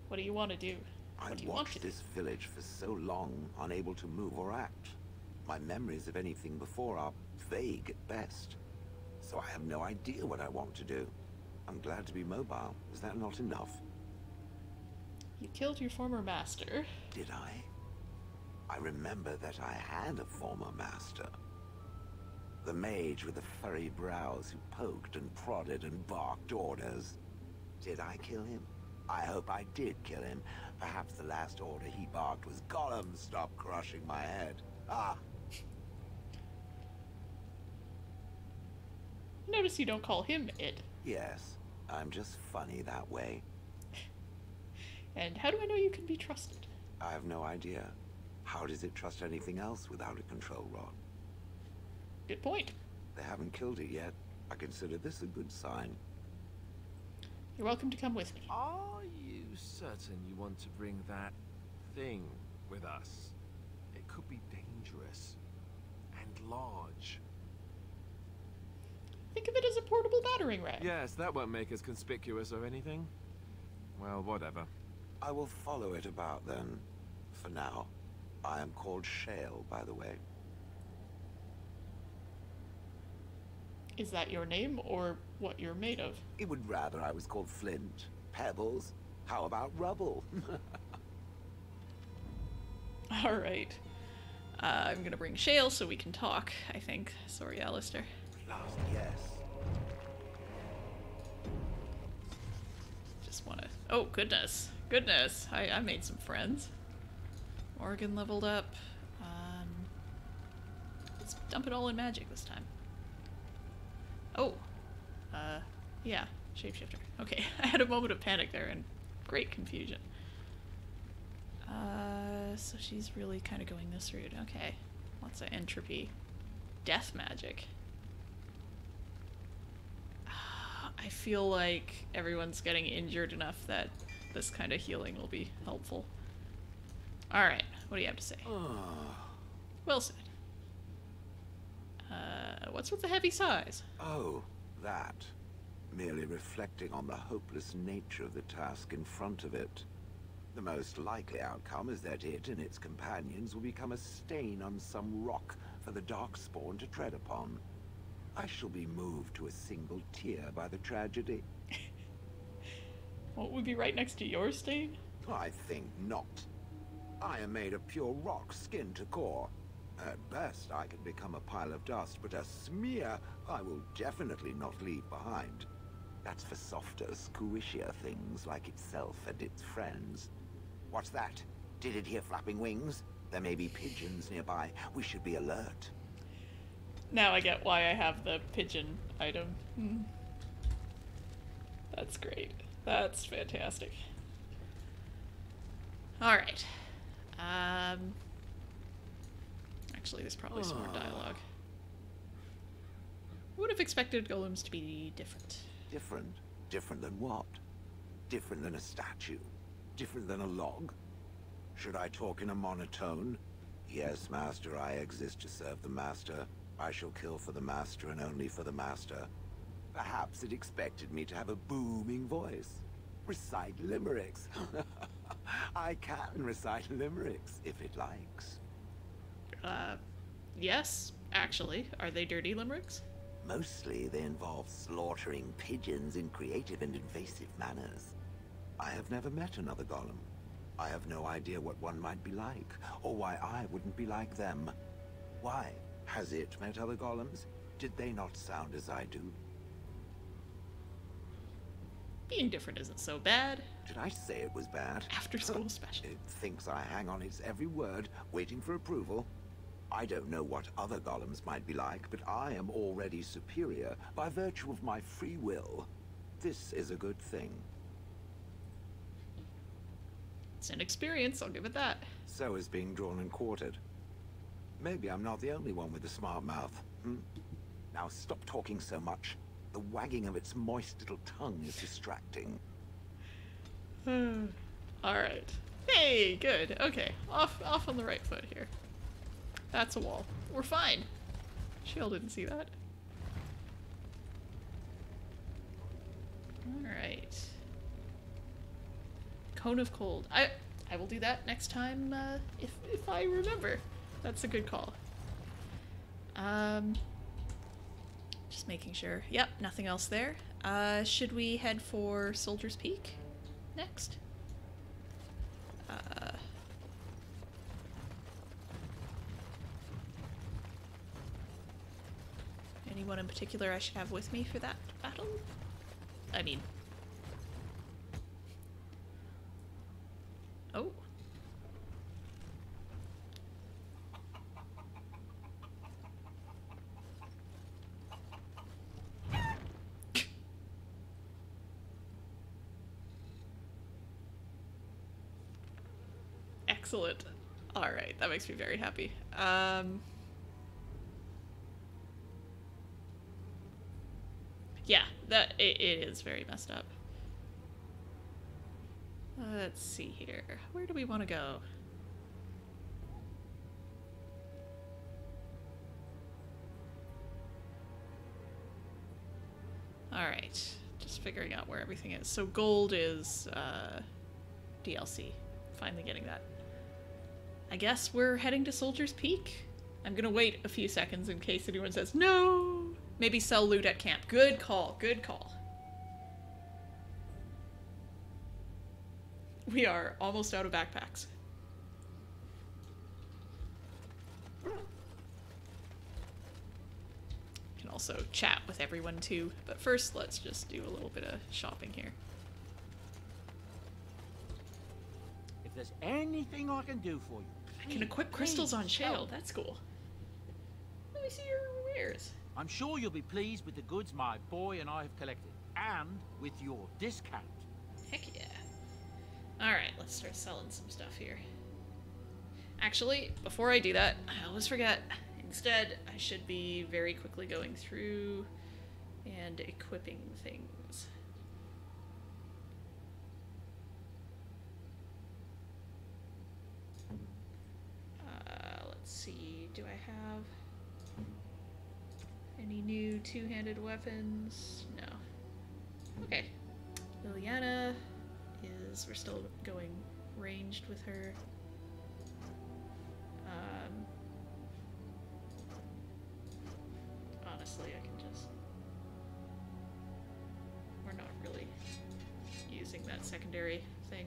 What do you want to do? What do you want to do? I've watched this village for so long, unable to move or act. My memories of anything before are vague at best. So I have no idea what I want to do. I'm glad to be mobile. Is that not enough? You killed your former master. Did I? I remember that I had a former master. The mage with the furry brows who poked and prodded and barked orders. Did I kill him? I hope I did kill him. Perhaps the last order he barked was, Gollum, stop crushing my head. Ah. Notice you don't call him it. Yes, I'm just funny that way. And how do I know you can be trusted? I have no idea. How does it trust anything else without a control rod? Good point. They haven't killed it yet. I consider this a good sign. You're welcome to come with me. Are you certain you want to bring that thing with us? It could be dangerous and large. Think of it as a portable battering ram. Yes, that won't make us conspicuous or anything. Well, whatever. I will follow it about then. For now. I am called Shale, by the way. Is that your name, or what you're made of? It would rather I was called Flint. Pebbles. How about rubble? Alright. I'm gonna bring Shale so we can talk, I think. Sorry, Alistair. Last, yes. Just wanna... Oh, goodness. Goodness. I made some friends. Morgan leveled up. Let's dump it all in magic this time. Oh. Yeah. Shapeshifter. Okay, I had a moment of panic there and great confusion. So she's really kind of going this route. Okay. Lots of entropy. Death magic. I feel like everyone's getting injured enough that this kind of healing will be helpful. Alright, what do you have to say? Well said. What's with the heavy sighs? Oh, that. Merely reflecting on the hopeless nature of the task in front of it. The most likely outcome is that it and its companions will become a stain on some rock for the Darkspawn to tread upon. I shall be moved to a single tear by the tragedy. What would be right next to your stain? I think not. I am made of pure rock, skin to core. At best, I can become a pile of dust, but a smear I will definitely not leave behind. That's for softer, squishier things like itself and its friends. What's that? Did it hear flapping wings? There may be pigeons nearby. We should be alert. Now I get why I have the pigeon item. That's great. That's fantastic. Alright. Actually, there's probably some more dialogue. Would have expected golems to be different. Different? Different than what? Different than a statue? Different than a log? Should I talk in a monotone? Yes, Master, I exist to serve the Master. I shall kill for the Master and only for the Master. Perhaps it expected me to have a booming voice. Recite limericks. I can recite limericks, if it likes. Yes, actually. Are they dirty limericks? Mostly they involve slaughtering pigeons in creative and invasive manners. I have never met another golem. I have no idea what one might be like, or why I wouldn't be like them. Why? Has it met other golems? Did they not sound as I do? Being different isn't so bad. Did I say it was bad? After school special. It thinks I hang on its every word, waiting for approval. I don't know what other golems might be like, but I am already superior by virtue of my free will. This is a good thing. It's an experience, I'll give it that. So is being drawn and quartered. Maybe I'm not the only one with a smart mouth. Now stop talking so much. The wagging of its moist little tongue is distracting. Alright. Hey, good. Okay, off on the right foot here. That's a wall. We're fine. Shield didn't see that. Alright. Cone of Cold. I will do that next time, if I remember. That's a good call. Just making sure. Yep, nothing else there. Should we head for Soldier's Peak next? Anyone in particular I should have with me for that battle? I mean, Oh. Excellent. Alright, that makes me very happy. Yeah, it is very messed up. Let's see here. Where do we want to go? Alright, just figuring out where everything is. So gold is DLC. Finally getting that. I guess we're heading to Soldier's Peak. I'm gonna wait a few seconds in case anyone says no. Maybe sell loot at camp. Good call, good call. We are almost out of backpacks. Can also chat with everyone too, but first let's just do a little bit of shopping here. If there's anything I can do for you, I can equip crystals on Shale. help. That's cool. Let me see your wares. I'm sure you'll be pleased with the goods my boy and I have collected, and with your discount. Heck yeah. Alright, let's start selling some stuff here. Actually, before I do that, I always forget. Instead, I should be very quickly going through and equipping things. Let's see, do I have any new two-handed weapons? No. Okay. Liliana is, we're still going ranged with her. Honestly, I can just, we're not really using that secondary thing.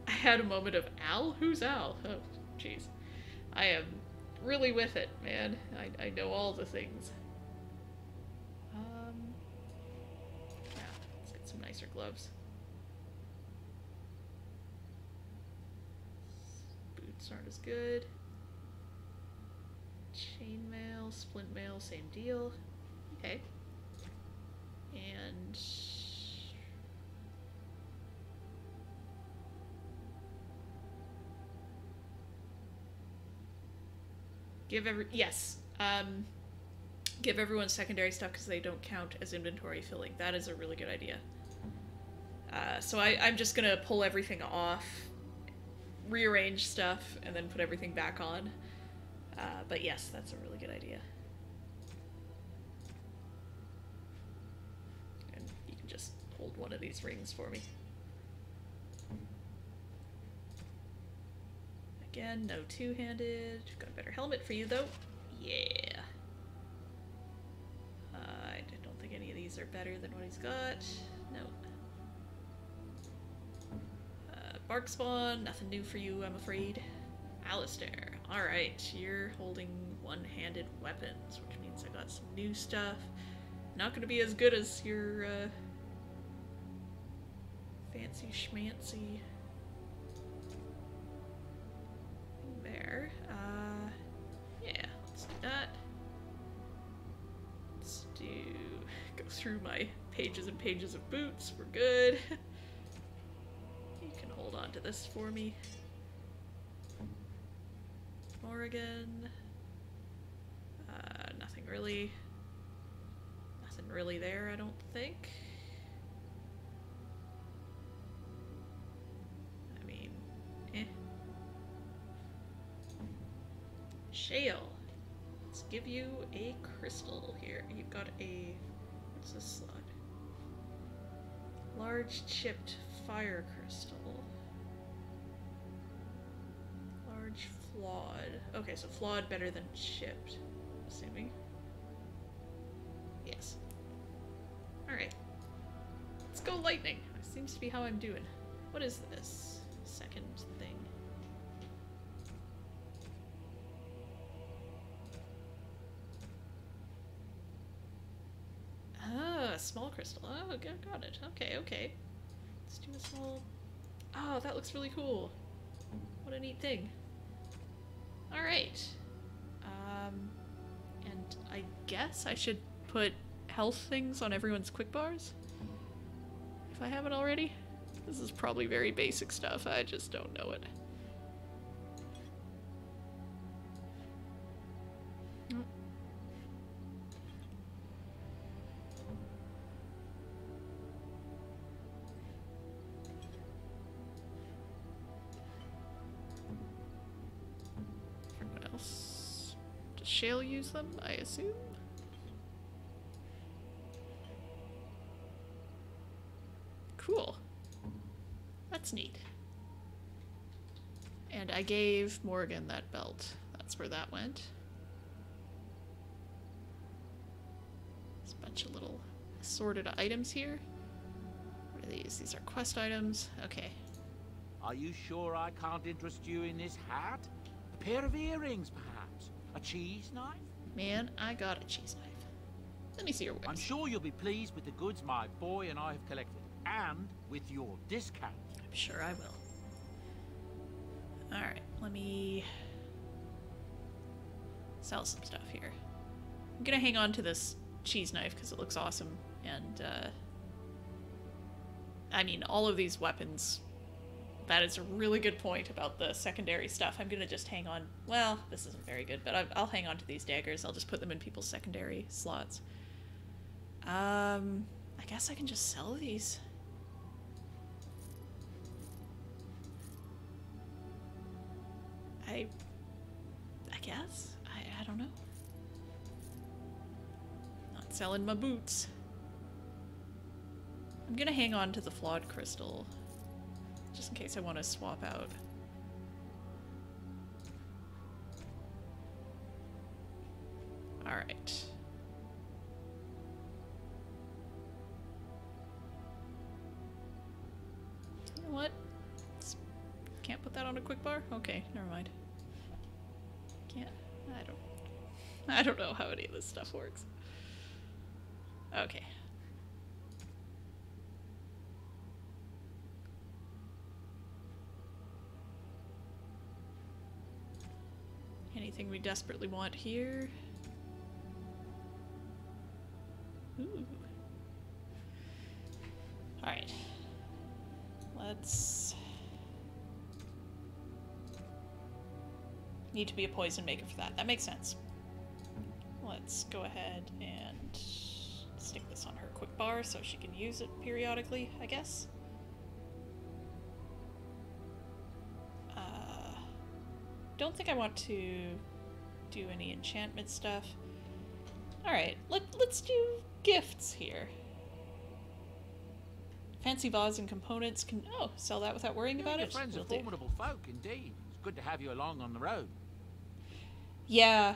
I had a moment of Al? Who's Al? Oh, jeez. I am really with it, man. I know all the things. Yeah, let's get some nicer gloves. Boots aren't as good. Chainmail, splint mail, same deal. Okay. And give give everyone secondary stuff because they don't count as inventory filling. That is a really good idea. So I'm just gonna pull everything off, rearrange stuff, and then put everything back on. But yes, that's a really good idea. And you can just hold one of these rings for me. Again, no two-handed. Got a better helmet for you, though. Yeah. I don't think any of these are better than what he's got. No. Bark Spawn, nothing new for you, I'm afraid. Alistair. Alright, you're holding one-handed weapons, which means I got some new stuff. Not gonna be as good as your, fancy schmancy there. Yeah, let's do that. Let's go through my pages and pages of boots. We're good. You can hold on to this for me. Oregon. Nothing really there, I don't think. I mean, eh. Shale. Let's give you a crystal here. You've got a, what's this slot? Large chipped fire crystal. Large flawed. Okay, so flawed better than chipped, I'm assuming. Yes. Alright. Let's go lightning. That seems to be how I'm doing. What is this second thing? Ah, small crystal. Oh, got it. Okay, okay. Let's do a small... Oh, that looks really cool. What a neat thing. Alright. And I guess I should put health things on everyone's quick bars? If I haven't already? This is probably very basic stuff. I just don't know it. Everyone else? Does Shale use them, I assume? Cool. That's neat. And I gave Morgan that belt. That's where that went. There's a bunch of little assorted items here. What are these? These are quest items. Okay. Are you sure I can't interest you in this hat? A pair of earrings, perhaps? A cheese knife? Man, I got a cheese knife. Let me see your wares. I'm sure you'll be pleased with the goods my boy and I have collected. And with your discount. I'm sure I will. Alright, let me sell some stuff here. I'm gonna hang on to this cheese knife because it looks awesome. And, I mean, all of these weapons, that is a really good point about the secondary stuff. I'm gonna just hang on. Well, this isn't very good, but I'll hang on to these daggers. I'll just put them in people's secondary slots. I guess I can just sell these. I guess? I don't know. Not selling my boots. I'm gonna hang on to the flawed crystal, just in case I want to swap out. Alright. You know what? Can't put that on a quick bar? Okay, never mind. Can't. I don't know how any of this stuff works. Okay. Anything we desperately want here? Ooh. Alright. Let's... Need to be a poison maker for that. That makes sense. Let's go ahead and stick this on her quick bar so she can use it periodically, I guess. Don't think I want to do any enchantment stuff. Alright, let's do gifts here. Fancy vase and components can... Oh, sell that without worrying about Your it? friends Will are do. formidable folk, indeed. It's good to have you along on the road. Yeah,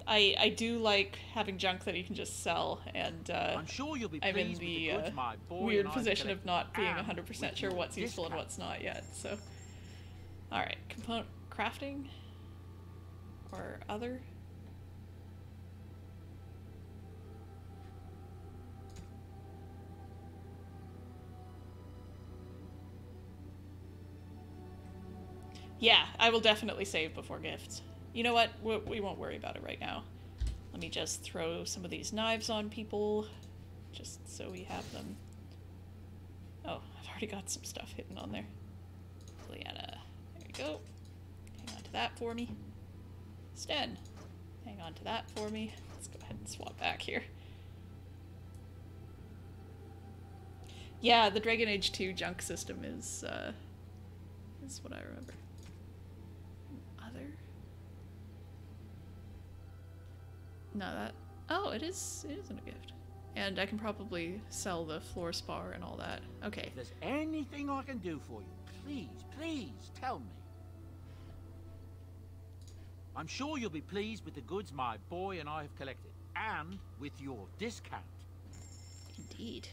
I do like having junk that you can just sell, and I'm sure you'll be I'm in pleased with the the goods my boy weird and I position of collect. not being And 100% with sure your what's useful and discount. what's not yet, so... Alright, component crafting? Or other? Yeah, I will definitely save before gifts. You know what? We won't worry about it right now. Let me just throw some of these knives on people, just so we have them. Oh, I've already got some stuff hidden on there. Liana, there you go. Hang on to that for me. Sten, hang on to that for me. Let's go ahead and swap back here. Yeah, the Dragon Age 2 junk system is what I remember. Other? No, that... Oh, it isn't a gift. And I can probably sell the floor spar and all that. Okay. If there's anything I can do for you, please, please tell me. I'm sure you'll be pleased with the goods my boy and I have collected, and with your discount. Indeed.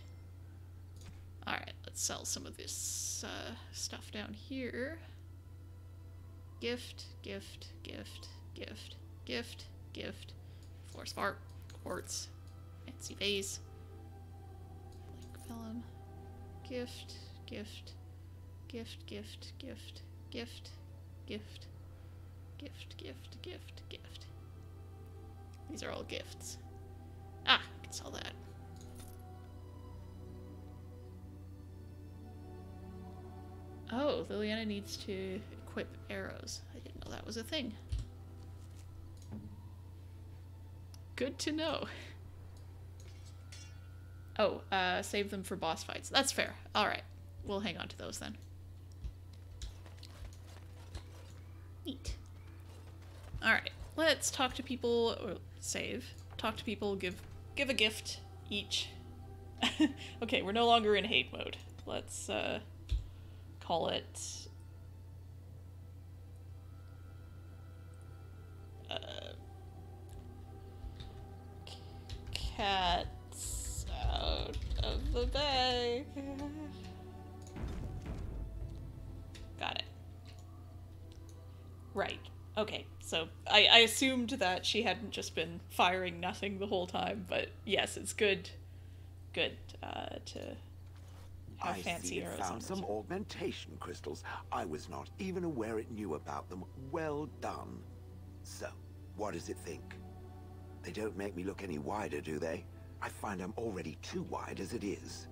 Alright, let's sell some of this stuff down here. Gift, gift, gift, gift, gift, gift, floor spark, quartz, Fancy vase. Blank vellum. Gift, gift, gift, gift, gift, gift, gift, gift, gift, gift, gift. These are all gifts. Ah, I can sell that. Oh, Liliana needs to equip arrows. I didn't know that was a thing. Good to know. Oh, save them for boss fights. That's fair. Alright. We'll hang on to those then. Neat. Alright. Let's talk to people, or save. Talk to people, give a gift each. Okay, we're no longer in hate mode. Let's, call it... Cats out of the bag. Got it. Right. Okay, so I assumed that she hadn't just been firing nothing the whole time, but yes, it's good to have fancy arrows. I found some augmentation crystals. I was not even aware it knew about them. Well done. So, what does it think? They don't make me look any wider, do they? I find I'm already too wide as it is.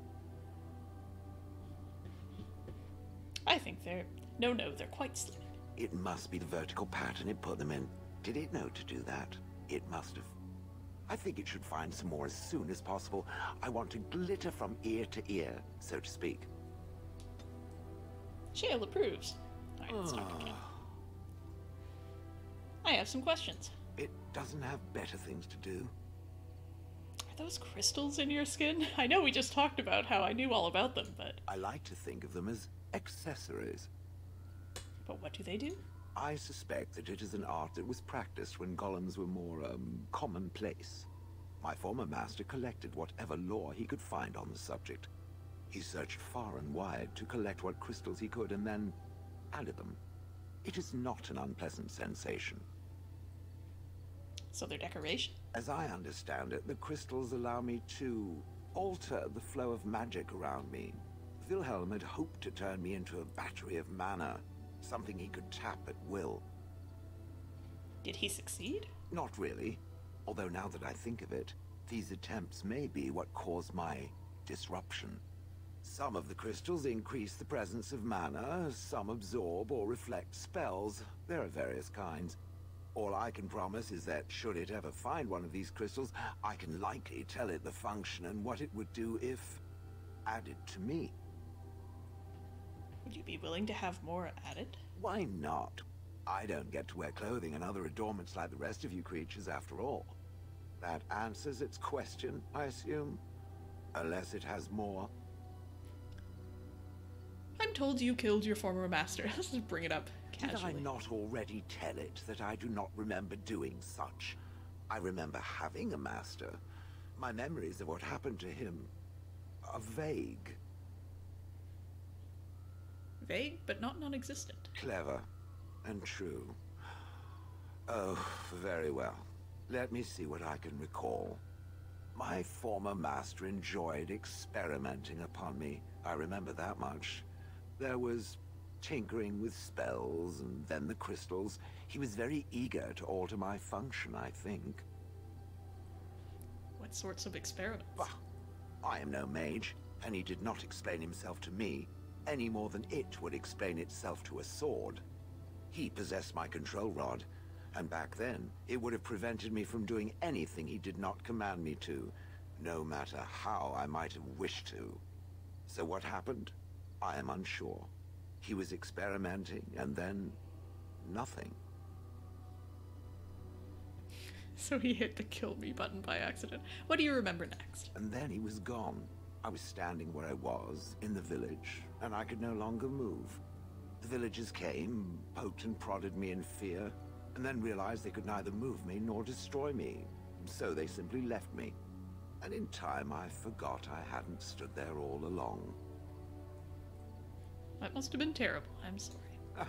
I think they're... No, they're quite slim. It must be the vertical pattern it put them in. Did it know to do that? It must have. I think it should find some more as soon as possible. I want to glitter from ear to ear, so to speak. Shale approves. Alright, let's talk again. I have some questions. It doesn't have better things to do. Are those crystals in your skin? I know we just talked about how I knew all about them, but... I like to think of them as accessories. But what do they do? I suspect that it is an art that was practiced when golems were more, commonplace. My former master collected whatever lore he could find on the subject. He searched far and wide to collect what crystals he could and then added them. It is not an unpleasant sensation. So they're decoration? As I understand it, the crystals allow me to alter the flow of magic around me. Wilhelm had hoped to turn me into a battery of mana, something he could tap at will. Did he succeed? Not really. Although now that I think of it, these attempts may be what caused my disruption. Some of the crystals increase the presence of mana, some absorb or reflect spells. There are various kinds. All I can promise is that should it ever find one of these crystals, I can likely tell it the function and what it would do if added to me. Would you be willing to have more added? Why not? I don't get to wear clothing and other adornments like the rest of you creatures after all. That answers its question, I assume? Unless it has more. I'm told you killed your former master. Let's just bring it up casually. Did I not already tell it that I do not remember doing such? I remember having a master. My memories of what happened to him are vague. Vague, but not non-existent. Clever and true. Oh, very well. Let me see what I can recall. My former master enjoyed experimenting upon me. I remember that much. There was tinkering with spells, and then the crystals. He was very eager to alter my function, I think. What sorts of experiments? Bah, I am no mage, and he did not explain himself to me, any more than it would explain itself to a sword. He possessed my control rod, and back then, it would have prevented me from doing anything he did not command me to, no matter how I might have wished to. So what happened? I am unsure. He was experimenting, and then nothing. So he hit the kill me button by accident. What do you remember next? And then he was gone. I was standing where I was, in the village, and I could no longer move. The villagers came, poked and prodded me in fear, and then realized they could neither move me nor destroy me. So they simply left me. And in time, I forgot I hadn't stood there all along. That must have been terrible. I'm sorry.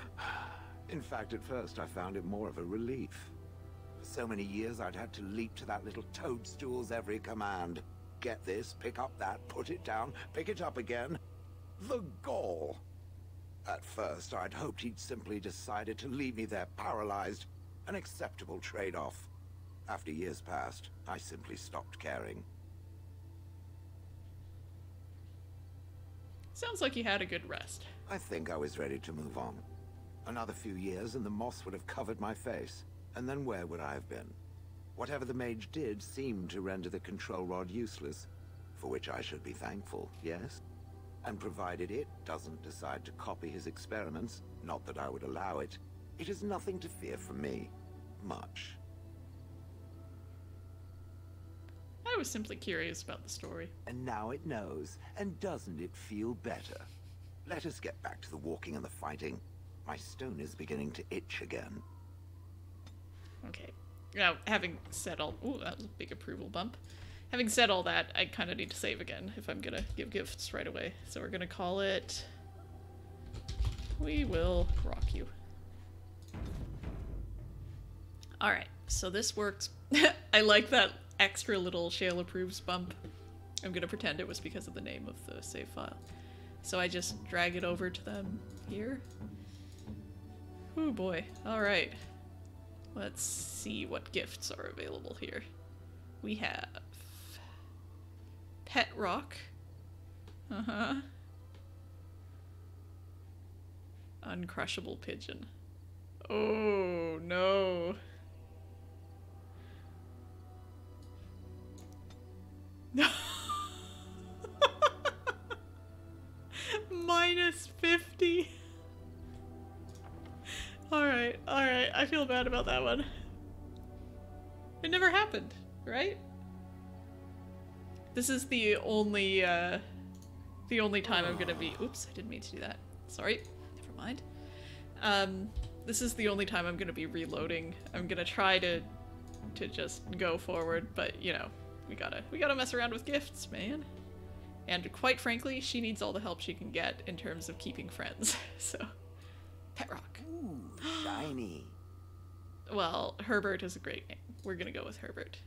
In fact, at first I found it more of a relief. For so many years I'd had to leap to that little toadstool's every command. Get this, pick up that, put it down, pick it up again. The gall. At first, I'd hoped he'd simply decided to leave me there paralyzed. An acceptable trade-off. After years passed, I simply stopped caring. Sounds like you had a good rest. I think I was ready to move on. Another few years and the moss would have covered my face. And then where would I have been? Whatever the mage did seemed to render the control rod useless, for which I should be thankful, yes? And provided it doesn't decide to copy his experiments, not that I would allow it, it is nothing to fear from me. Much. I was simply curious about the story. And now it knows, and doesn't it feel better? Let us get back to the walking and the fighting. My stone is beginning to itch again. Okay. Now, having said all... Ooh, that was a big approval bump. Having said all that, I kind of need to save again if I'm gonna give gifts right away. So we're gonna call it... We will rock you. Alright, so this works. I like that extra little Shale approves bump. I'm gonna pretend it was because of the name of the save file. So I just drag it over to them here. Oh boy, alright. Let's see what gifts are available here. We have... Pet Rock. Uh-huh. Uncrushable Pigeon. Oh, no. Minus 50. Alright, I feel bad about that one. It never happened, right? This is the only time I'm gonna be- oops, I didn't mean to do that. Sorry, never mind. This is the only time I'm gonna be reloading. I'm gonna try to just go forward, but you know, we gotta mess around with gifts, man. And quite frankly, she needs all the help she can get in terms of keeping friends, so. Pet Rock. Ooh, shiny. Well, Herbert is a great name. We're gonna go with Herbert.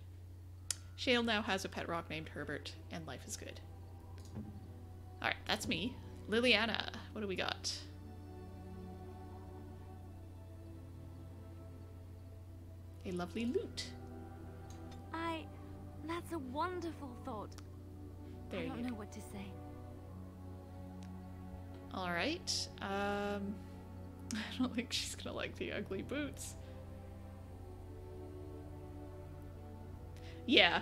Shale now has a pet rock named Herbert, and life is good. Alright, that's me. Liliana, what do we got? A lovely lute. That's a wonderful thought. There I don't you know go. what to say. Alright, I don't think she's gonna like the ugly boots. Yeah,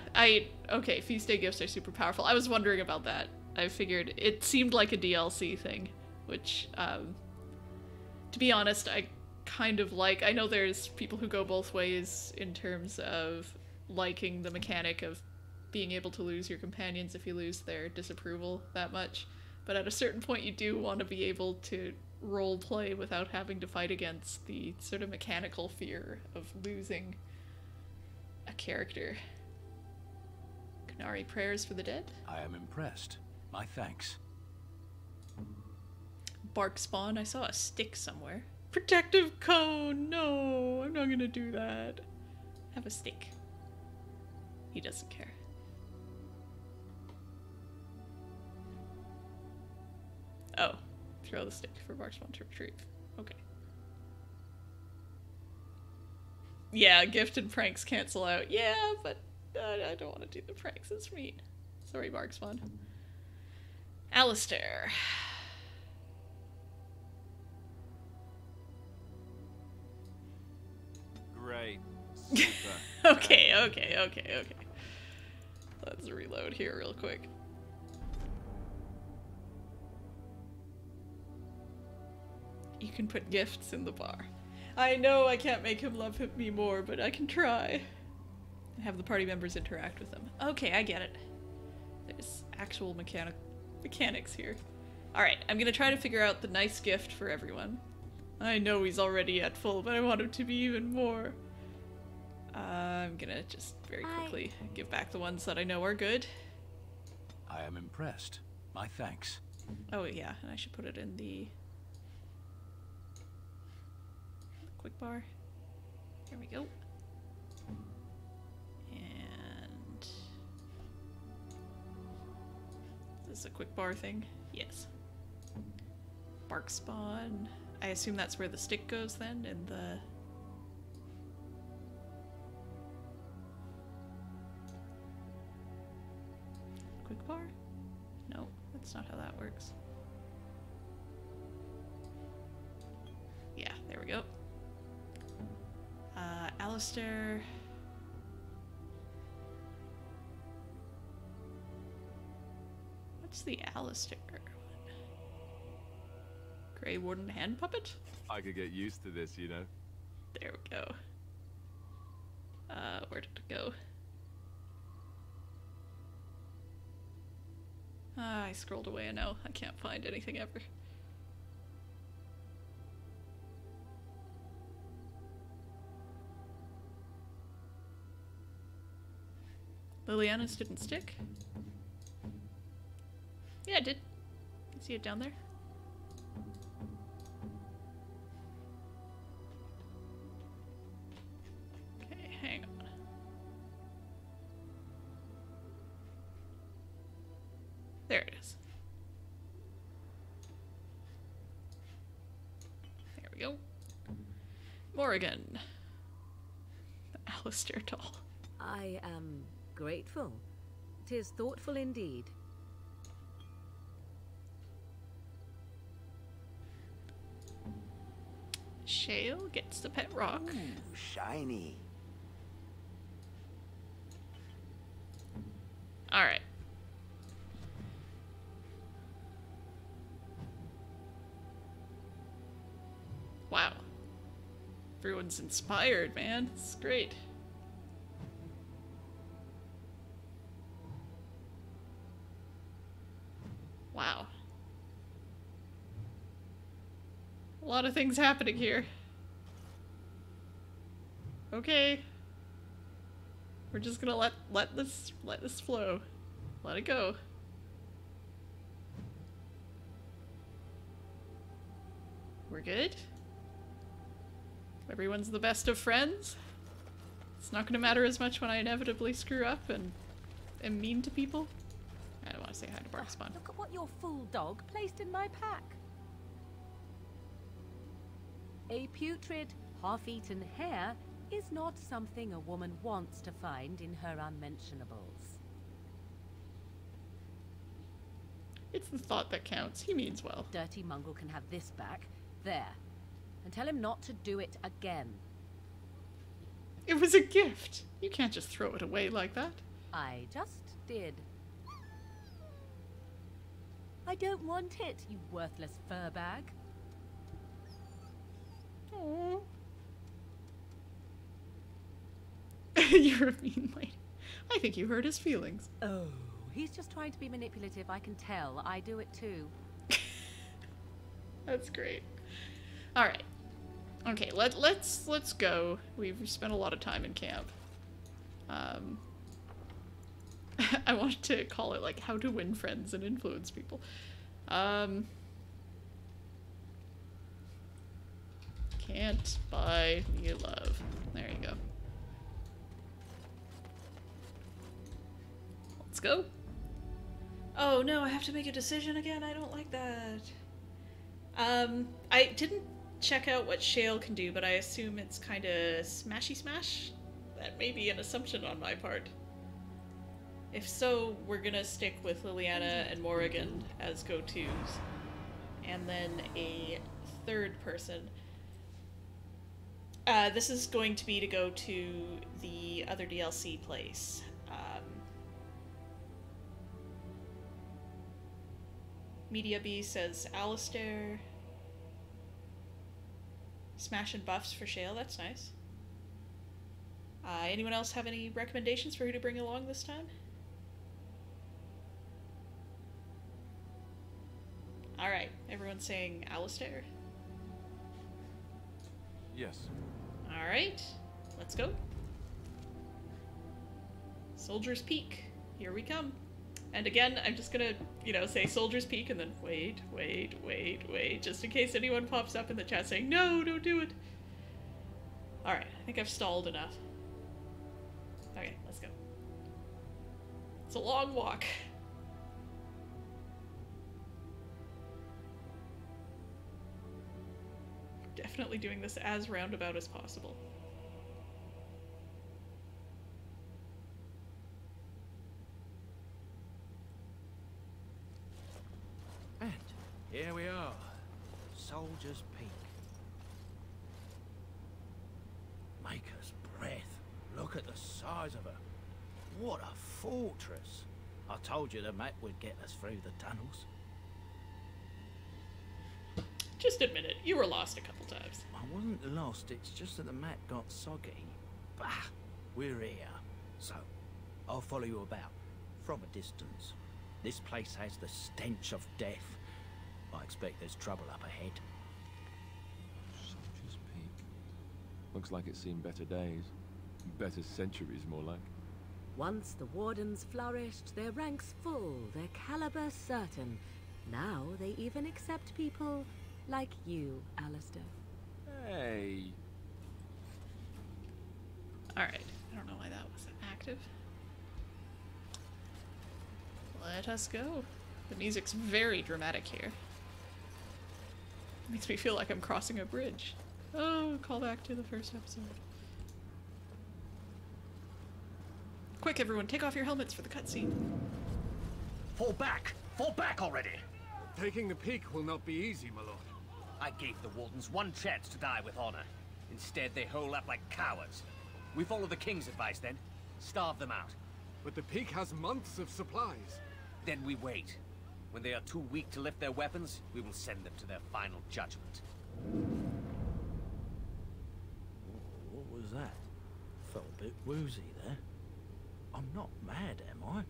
okay, Feast Day gifts are super powerful. I was wondering about that. I figured it seemed like a DLC thing, which, to be honest, I kind of like. I know there's people who go both ways in terms of liking the mechanic of being able to lose your companions if you lose their disapproval that much, but at a certain point you do want to be able to roleplay without having to fight against the sort of mechanical fear of losing a character. Canary prayers for the dead. I am impressed. My thanks. Bark spawn. I saw a stick somewhere. Protective cone. No, I'm not gonna do that. Have a stick. He doesn't care. Oh, throw the stick for bark spawn to retrieve. Okay. Yeah, gift and pranks cancel out. Yeah, but I don't want to do the pranks. It's mean. Sorry, bark spawn. Alistair. Great. Super. Okay. Let's reload here real quick. You can put gifts in the bar. I know I can't make him love me more, but I can try. And have the party members interact with them. Okay, I get it. There's actual mechanics here. Alright, I'm gonna try to figure out the nice gift for everyone. I know he's already at full, but I want him to be even more. I'm gonna just very quickly give back the ones that I know are good. I am impressed. My thanks. Oh yeah, and I should put it in the quick bar. There we go. this a quick bar thing? Yes. Bark spawn. I assume that's where the stick goes then, in the... Quick bar? No, that's not how that works. Yeah, there we go. Alistair... What's the Alistair one? Grey Warden hand puppet? I could get used to this, you know. There we go. Where did it go? I scrolled away and now I can't find anything ever. Liliana's didn't stick? Yeah, it did. You see it down there? Okay, hang on. There it is. There we go. Morrigan. The Alistair doll. I am grateful. 'Tis thoughtful indeed. Shale gets the pet rock. Ooh, shiny. Alright. Wow. Everyone's inspired, man. It's great. Wow. A lot of things happening here. Okay. We're just gonna let this flow. Let it go. We're good? Everyone's the best of friends? It's not gonna matter as much when I inevitably screw up and am mean to people? I don't want to say hi to Bark Spawn. Look at what your fool dog placed in my pack. A putrid, half-eaten hare is not something a woman wants to find in her unmentionables. It's the thought that counts. He means well. Dirty mongrel can have this back. There. And tell him not to do it again. It was a gift. You can't just throw it away like that. I just did. I don't want it, you worthless fur bag. Aww. You're a mean lady. I think you hurt his feelings. Oh, he's just trying to be manipulative, I can tell. I do it too. That's great. Alright. Okay, let's go. We've spent a lot of time in camp. I wanted to call it like how to win friends and influence people. Can't buy me love. There you go. Let's go. Oh no, I have to make a decision again? I don't like that. I didn't check out what Shale can do, but I assume it's kind of smashy smash? That may be an assumption on my part. If so, we're gonna stick with Liliana and Morrigan as go-tos. And then a third person. This is going to be to go to the other DLC place. Media B says Alistair. Smash and buffs for Shale, that's nice. Anyone else have any recommendations for who to bring along this time? Alright, everyone's saying Alistair? Yes. Alright, let's go. Soldier's Peak, here we come. And again, I'm just gonna, say Soldier's Peak and then wait, just in case anyone pops up in the chat saying, no, don't do it. Alright, I think I've stalled enough. Okay, let's go. It's a long walk. definitely doing this as roundabout as possible. And here we are, Soldier's Peak. Maker's breath. Look at the size of her. What a fortress. I told you the map would get us through the tunnels. Just admit it, you were lost a couple times. I wasn't lost, it's just that the map got soggy. Bah, we're here. So, I'll follow you about, from a distance. This place has the stench of death. I expect there's trouble up ahead. Soldier's Peak. Looks like it's seen better days. Better centuries, more like. Once the Wardens flourished, their ranks full, their caliber certain. Now they even accept people like you, Alistair. Hey. Alright, I don't know why that was active. Let us go. The music's very dramatic here. Makes me feel like I'm crossing a bridge. Oh, call back to the first episode. Quick, everyone, take off your helmets for the cutscene. Fall back! Fall back already! Taking the peak will not be easy, my lord. I gave the Wardens one chance to die with honor. Instead, they hole up like cowards. We follow the King's advice, then. Starve them out. But the peak has months of supplies. Then we wait. When they are too weak to lift their weapons, we will send them to their final judgment. What was that? Felt a bit woozy there. I'm not mad, am I?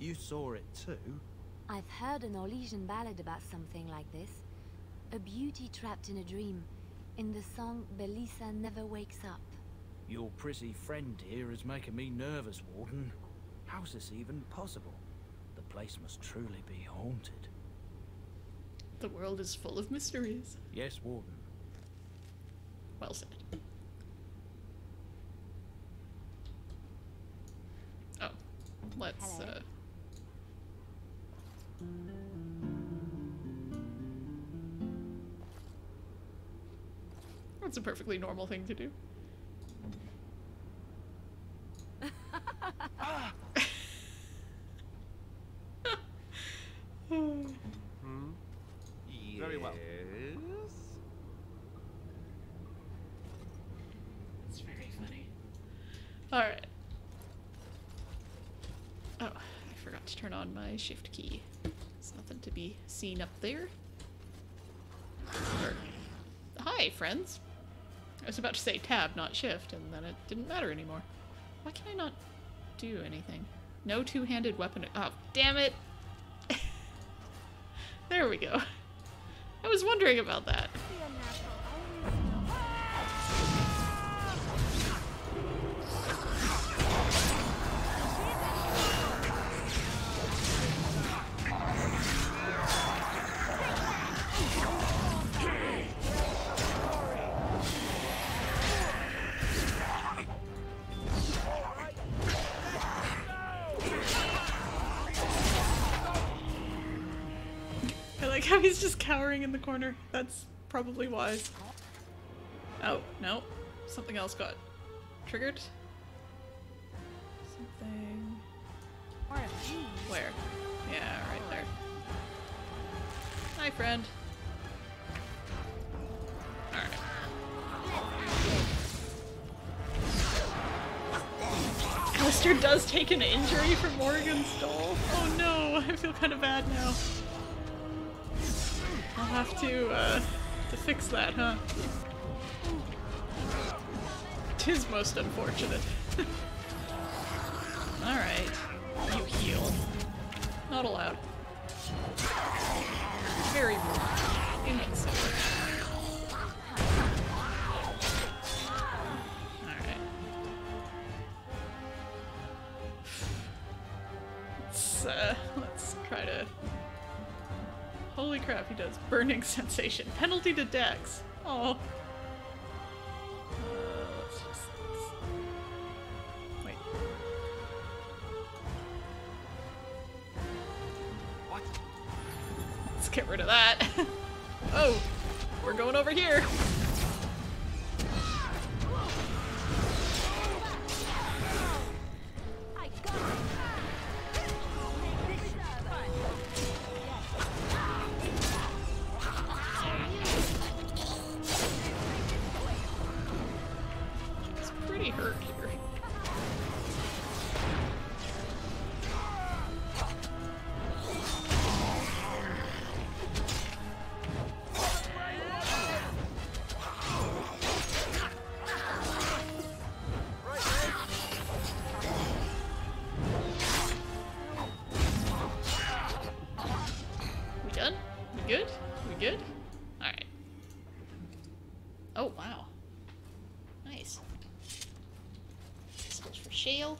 You saw it too? I've heard an Orlesian ballad about something like this. A beauty trapped in a dream. In the song, Belisa never wakes up. Your prissy friend here is making me nervous, Warden. How's this even possible? The place must truly be haunted. The world is full of mysteries. Yes, Warden. Well said. Oh, let's, That's a perfectly normal thing to do. Very well. It's very funny. Alright. Oh, I forgot to turn on my shift key. There's nothing to be seen up there. Hi, friends. I was about to say tab, not shift, and then it didn't matter anymore. Why can I not do anything? No two-handed weapon. Oh, damn it! There we go. I was wondering about that. How he's just cowering in the corner. That's probably wise. Oh, no. Something else got triggered. Something... Where? Yeah, right there. Hi, friend. Alright. Alistair does take an injury from Morrigan's stole. Oh no, I feel kind of bad now. I'll have to fix that, huh? 'Tis most unfortunate. Alright. You heal. Not allowed. Very rude. Inconsiderate. Alright. Let's try to... Holy crap, he does. Burning sensation. Penalty to Dex. Oh. Let's just... Wait. What? Let's get rid of that. Oh! We're going over here. meal.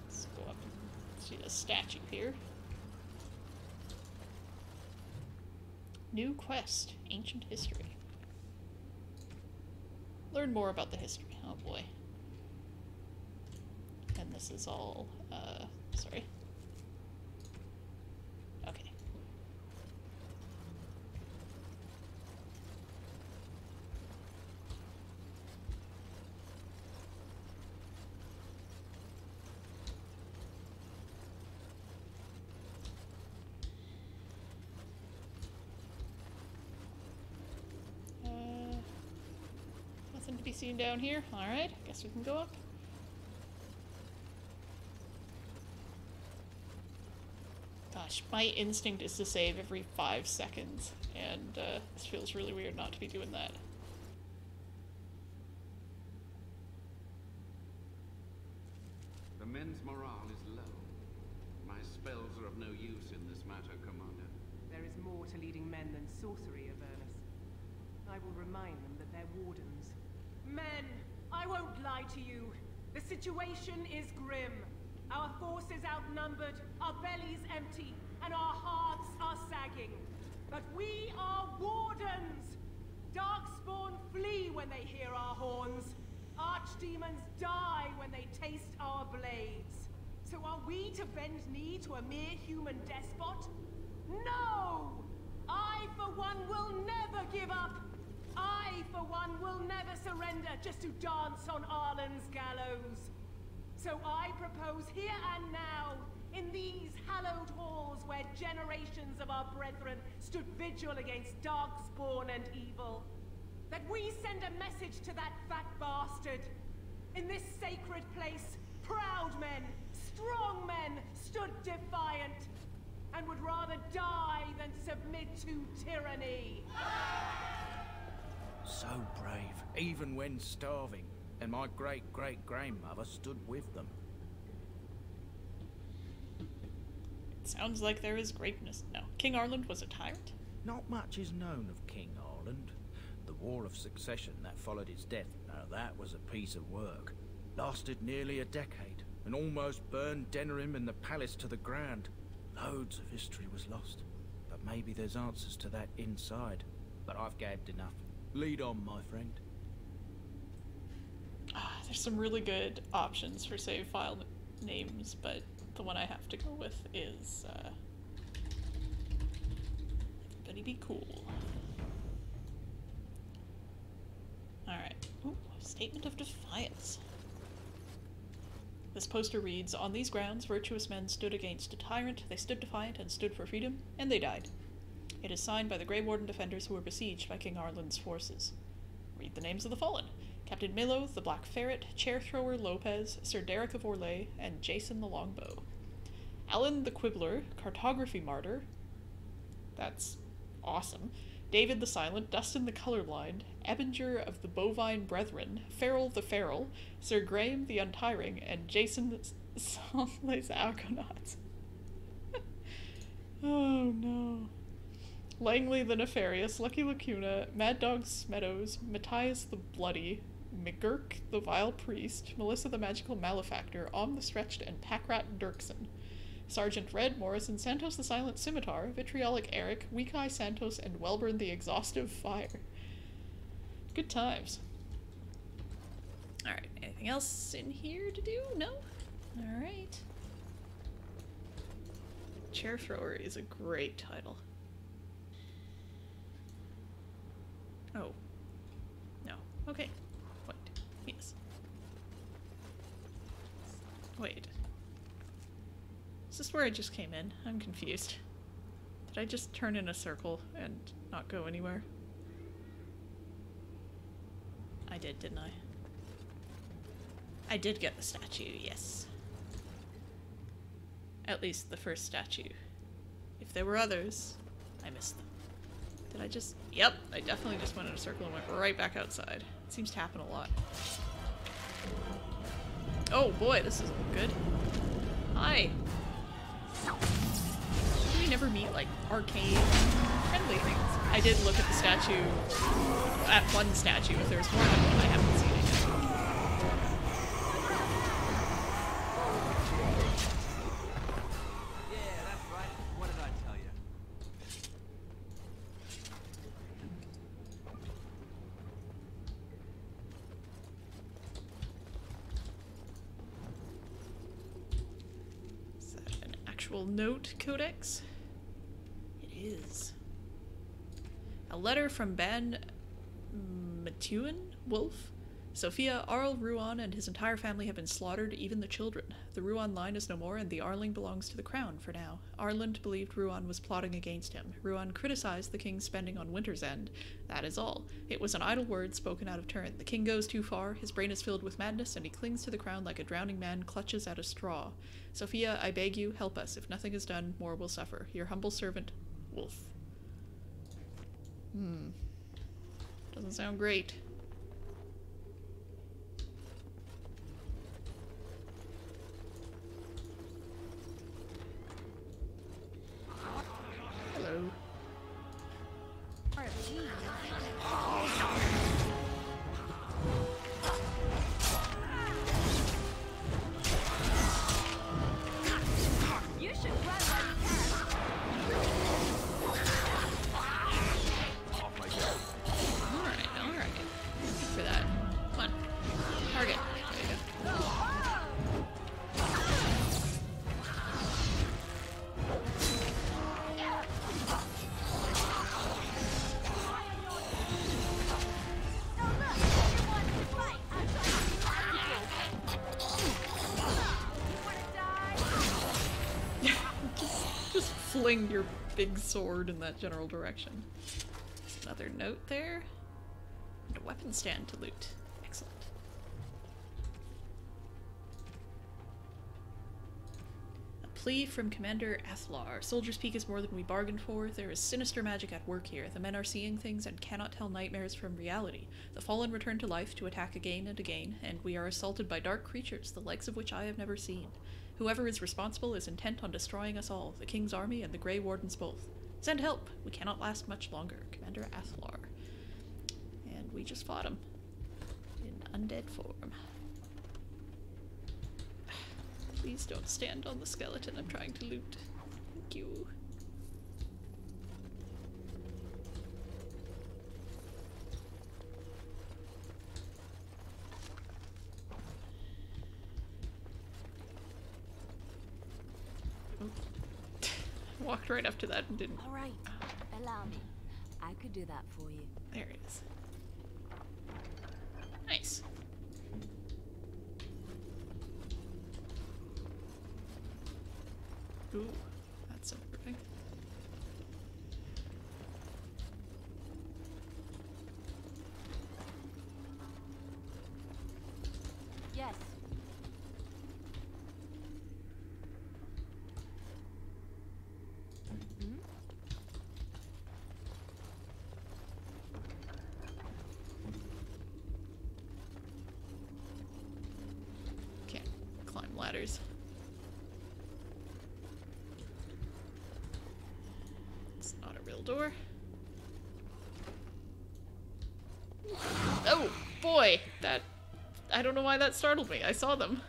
Let's go up and see the statue here. New quest, ancient history. Learn more about the history. Oh boy. And this is all, sorry. Okay. Nothing to be seen down here. Alright, guess we can go up. Gosh, my instinct is to save every 5 seconds, and this feels really weird not to be doing that. The men's morale is low. My spells are of no use in this matter, Commander. There is more to leading men than sorcery, Avernus. I will remind them that they're wardens. Men, I won't lie to you. The situation is grim. Our forces outnumbered, our bellies empty, and our hearts are sagging. But we are wardens! Darkspawn flee when they hear our horns. Archdemons die when they taste our blades. So are we to bend knee to a mere human despot? No! I, for one, will never give up. I, for one, will never surrender just to dance on Arlen's gallows. So I propose here and now, in these hallowed halls where generations of our brethren stood vigil against darkspawn and evil, that we send a message to that fat bastard. In this sacred place, proud men, strong men stood defiant, and would rather die than submit to tyranny. So brave, even when starving. And my great-great-grandmother stood with them. Sounds like there is greatness. No, King Arland was a tyrant? Not much is known of King Arland. The War of Succession that followed his death, now that was a piece of work. Lasted nearly a decade, and almost burned Denerim and the palace to the ground. Loads of history was lost, but maybe there's answers to that inside. But I've gabbed enough. Lead on, my friend. There's some really good options for save file names, but the one I have to go with is, Everybody Be Cool. Alright. Ooh, Statement of Defiance. This poster reads, "On these grounds, virtuous men stood against a tyrant, they stood defiant and stood for freedom, and they died. It is signed by the Grey Warden defenders who were besieged by King Arland's forces." Read the names of the fallen. Captain Milo, the Black Ferret, Chair Thrower Lopez, Sir Derek of Orlais, and Jason the Longbow. Alan the Quibbler, Cartography Martyr. That's awesome. David the Silent, Dustin the Colorblind, Ebinger of the Bovine Brethren, Farrell the Feral, Sir Graham the Untiring, and Jason the Songless Argonauts. Oh no. Langley the Nefarious, Lucky Lacuna, Mad Dog Meadows, Matthias the Bloody, McGurk the Vile Priest, Melissa the Magical Malefactor, Om the Stretched, and Packrat Dirksen. Sergeant Red, Morrison Santos the Silent Scimitar, Vitriolic Eric, Weak Eye Santos, and Welburn the Exhaustive Fire. Good times. Alright, anything else in here to do? No? Alright. Chair Thrower is a great title. Oh. No. Okay. Wait. Yes. Wait. Is this where I just came in? I'm confused. Did I just turn in a circle and not go anywhere? I did, didn't I? I did get the statue, yes. At least the first statue. If there were others, I missed them. Did I just... Yep, I definitely just went in a circle and went right back outside. It seems to happen a lot. Oh boy, this is good. Hi. Do we never meet, like, arcane friendly things? I did look at the statue, at one statue. If there's more than one, I haven't seen it yet. Yeah, that's right. What did I tell you? Is that an actual note codex? It is. A letter from Ben Matuin Wolf. Sophia, Arl Ruan and his entire family have been slaughtered, even the children. The Ruan line is no more, and the Arling belongs to the crown for now. Arland believed Ruan was plotting against him. Ruan criticized the king's spending on Winter's End. That is all. It was an idle word spoken out of turn. The king goes too far, his brain is filled with madness, and he clings to the crown like a drowning man clutches at a straw. Sophia, I beg you, help us. If nothing is done, more will suffer. Your humble servant, Wolf. Doesn't sound great. Hello. You should run when you can. Alright. Good for that. Come on. Target. There you go. Just fling your big sword in that general direction. There's another note there. And a weapon stand to loot. Excellent. A plea from Commander Athlar. Soldier's Peak is more than we bargained for. There is sinister magic at work here. The men are seeing things and cannot tell nightmares from reality. The fallen return to life to attack again and again, and we are assaulted by dark creatures, the likes of which I have never seen. Whoever is responsible is intent on destroying us all, the King's army and the Grey Wardens both. Send help! We cannot last much longer. Commander Athlar. And we just fought him. In undead form. Please don't stand on the skeleton I'm trying to loot. Thank you. Walked right up to that and didn't. All right, allow me. I could do that for you. There it is. Nice. Ooh, that's improving. Yes. Can't climb ladders. It's not a real door. Oh boy, that, I don't know why that startled me. I saw them.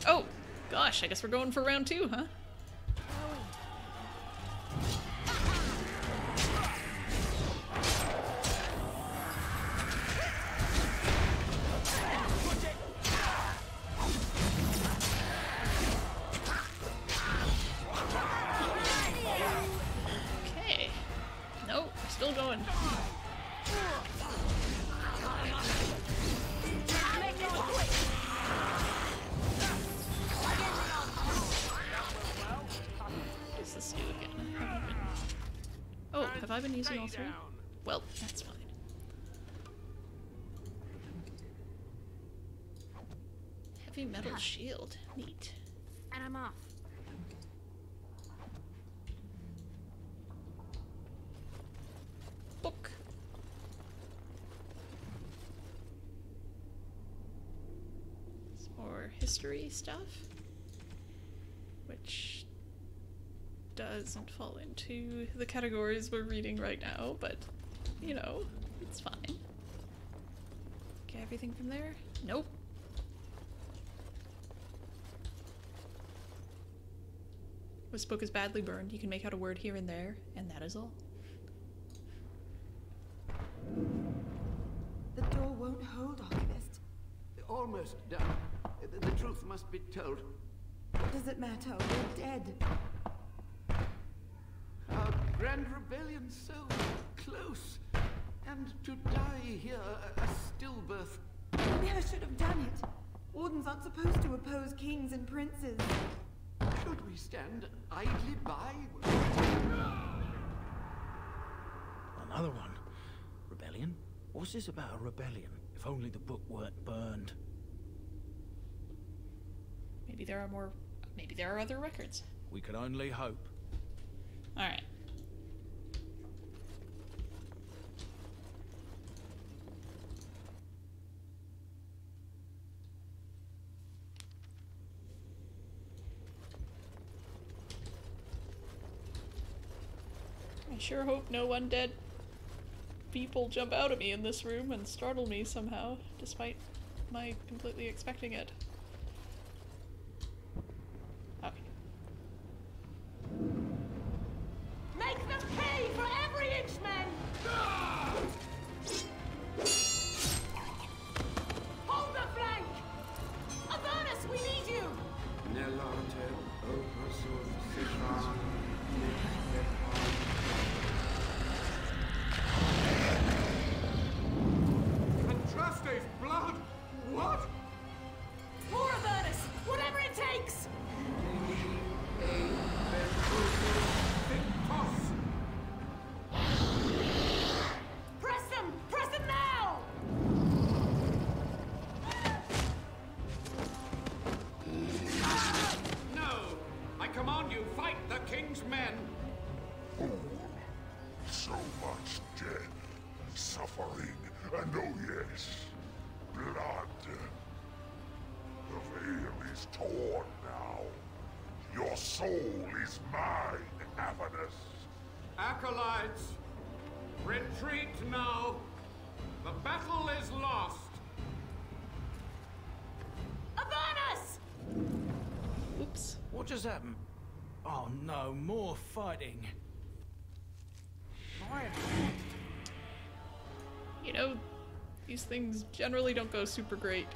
Oh, gosh, I guess we're going for round 2, huh? Okay. Nope, still going. What's this do again? Oh, have I been using all 3? Well, that's fine. Heavy metal shield. Neat. And I'm off. Book. Some more history stuff, which doesn't fall into the categories we're reading right now, but you know, it's fine. Get everything from there? Nope. This book is badly burned. You can make out a word here and there, and that is all. The door won't hold, Archivist. Almost done. The truth must be told. What does it matter? We're dead. Our grand rebellion so close. And to die here, a stillbirth. We never should have done it. Wardens aren't supposed to oppose kings and princes. Should we stand idly by? Another one. Rebellion? What's this about a rebellion? If only the book weren't burned. Maybe there are more. Maybe there are other records. We could only hope. Alright. I sure hope no undead people jump out at me in this room and startle me somehow, despite my completely expecting it. Okay. Make them pay for every inch, men! Hold the flank! Avernus, we need you! Contraste's blood? What? More Avernus! Whatever it takes! Press them! Press them now! No! I command you, fight the king's men! So much death, suffering, and oh yes, blood. The veil is torn now. Your soul is mine, Avernus. Acolytes, retreat now. The battle is lost. Avernus! Oops. What just happened? Oh no, more fighting. You know, these things generally don't go super great.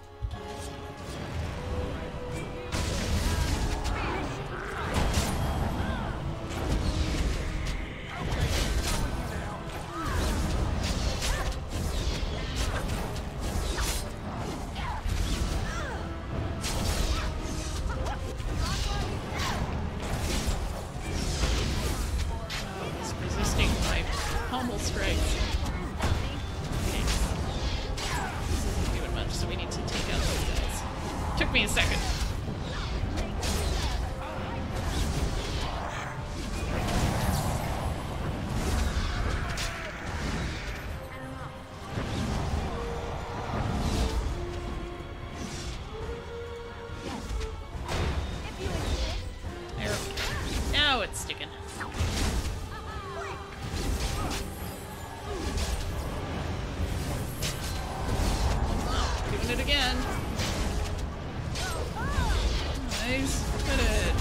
It's resisting my pommel strikes. Okay. This isn't doing much, so we need to take out those guys. Took me a second. There we go. Now it's sticking. Doing it again. Nice. Hit it.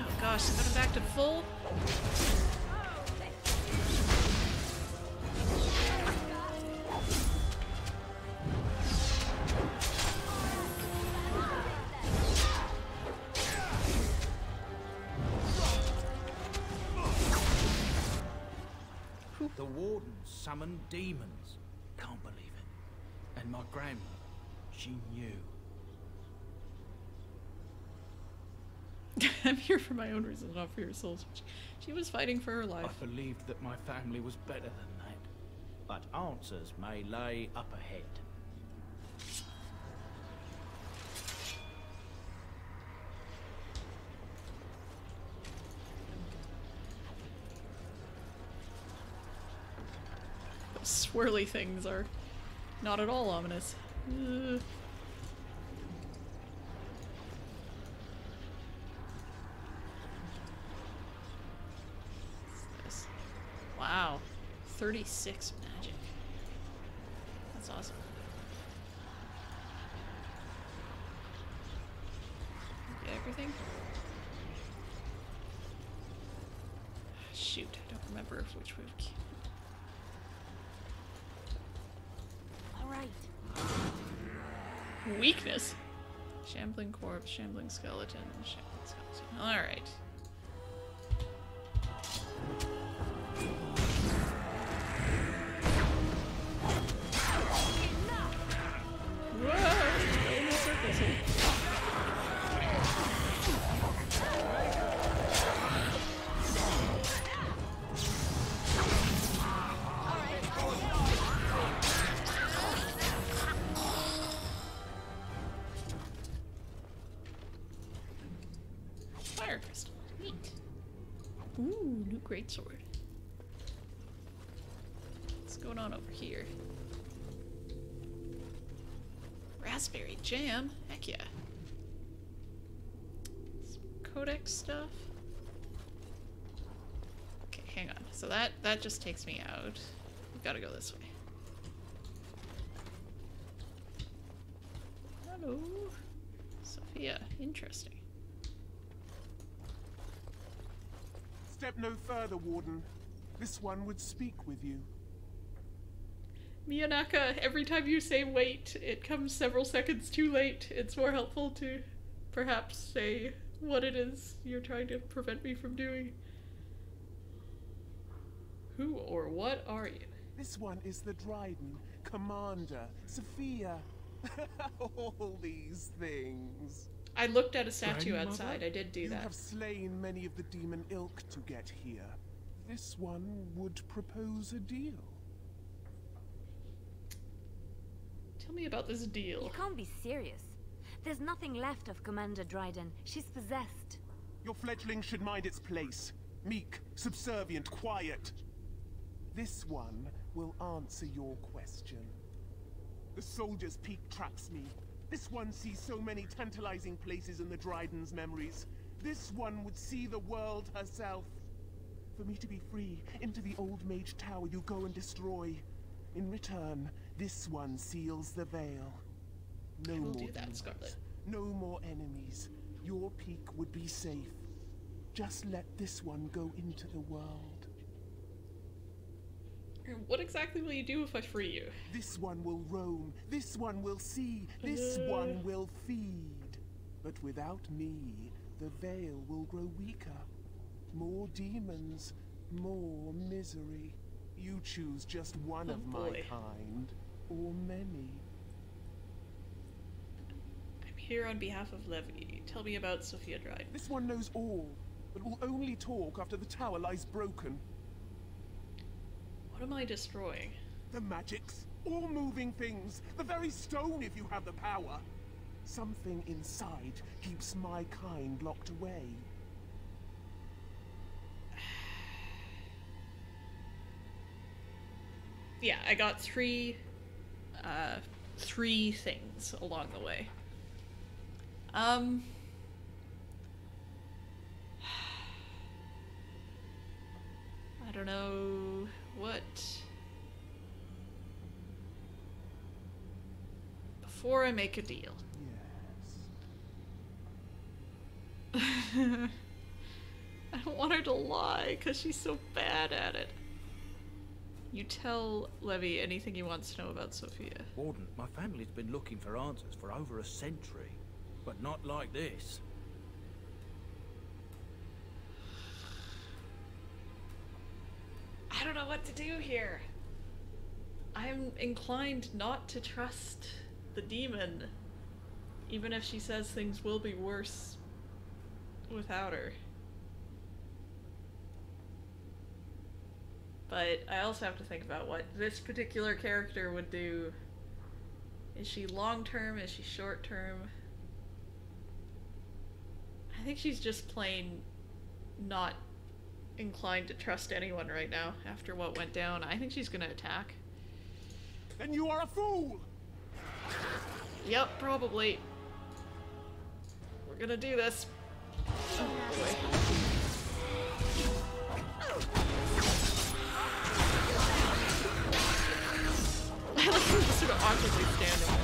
Oh gosh, is it back to full? The wardens summoned demons. Can't believe it. And my grandmother, She knew. I'm here for my own reasons, not for your soul's. She was fighting for her life. I believed that my family was better than that. But answers may lay up ahead. Those swirly things are not at all ominous. Wow, 36 magic. That's awesome. Get everything? Shoot, I don't remember which way we came. Alright. Weakness? Shambling corpse, shambling skeleton, shambling skeleton. Alright. Fire crystal. Neat. Ooh, new greatsword. What's going on over here? Raspberry jam? Heck yeah. Some codex stuff. Okay, hang on. So that just takes me out. We've got to go this way. Hello. Sophia. Interesting. Step no further, Warden. This one would speak with you. Miyanaka, every time you say wait, it comes several seconds too late. It's more helpful to perhaps say what it is you're trying to prevent me from doing. Who or what are you? This one is the Dryden, Commander, Sophia. All these things. I looked at a statue outside. I did do that. You have slain many of the demon ilk to get here. This one would propose a deal. Tell me about this deal. You can't be serious. There's nothing left of Commander Dryden. She's possessed. Your fledgling should mind its place. Meek, subservient, quiet. This one will answer your question. The soldier's peak traps me. This one sees so many tantalizing places in the Dryden's memories. This one would see the world herself. For me to be free, into the old mage tower you go and destroy. In return, this one seals the veil. No more do that, demons, Scarlet. no more enemies. Your peak would be safe. Just let this one go into the world. What exactly will you do if I free you? This one will roam, this one will see, this one will feed. But without me, the veil will grow weaker. More demons, more misery. You choose just one of my kind, or many. I'm here on behalf of Levy. Tell me about Sophia Dryden. This one knows all, but will only talk after the tower lies broken. What am I destroying? The magics, all moving things, the very stone if you have the power. Something inside keeps my kind locked away. Yeah, I got three things along the way. I don't know what. Before I make a deal. Yes. I don't want her to lie, because she's so bad at it. You tell Levy anything he wants to know about Sophia. Warden, my family's been looking for answers for over a century, but not like this. I don't know what to do here. I'm inclined not to trust the demon, even if she says things will be worse without her. But I also have to think about what this particular character would do. Is she long-term? Is she short-term? I think she's just plain not inclined to trust anyone right now after what went down. I think she's gonna attack. Then you are a fool! Yep, probably. We're gonna do this. Oh, boy. I like him just sort of awkwardly standing there.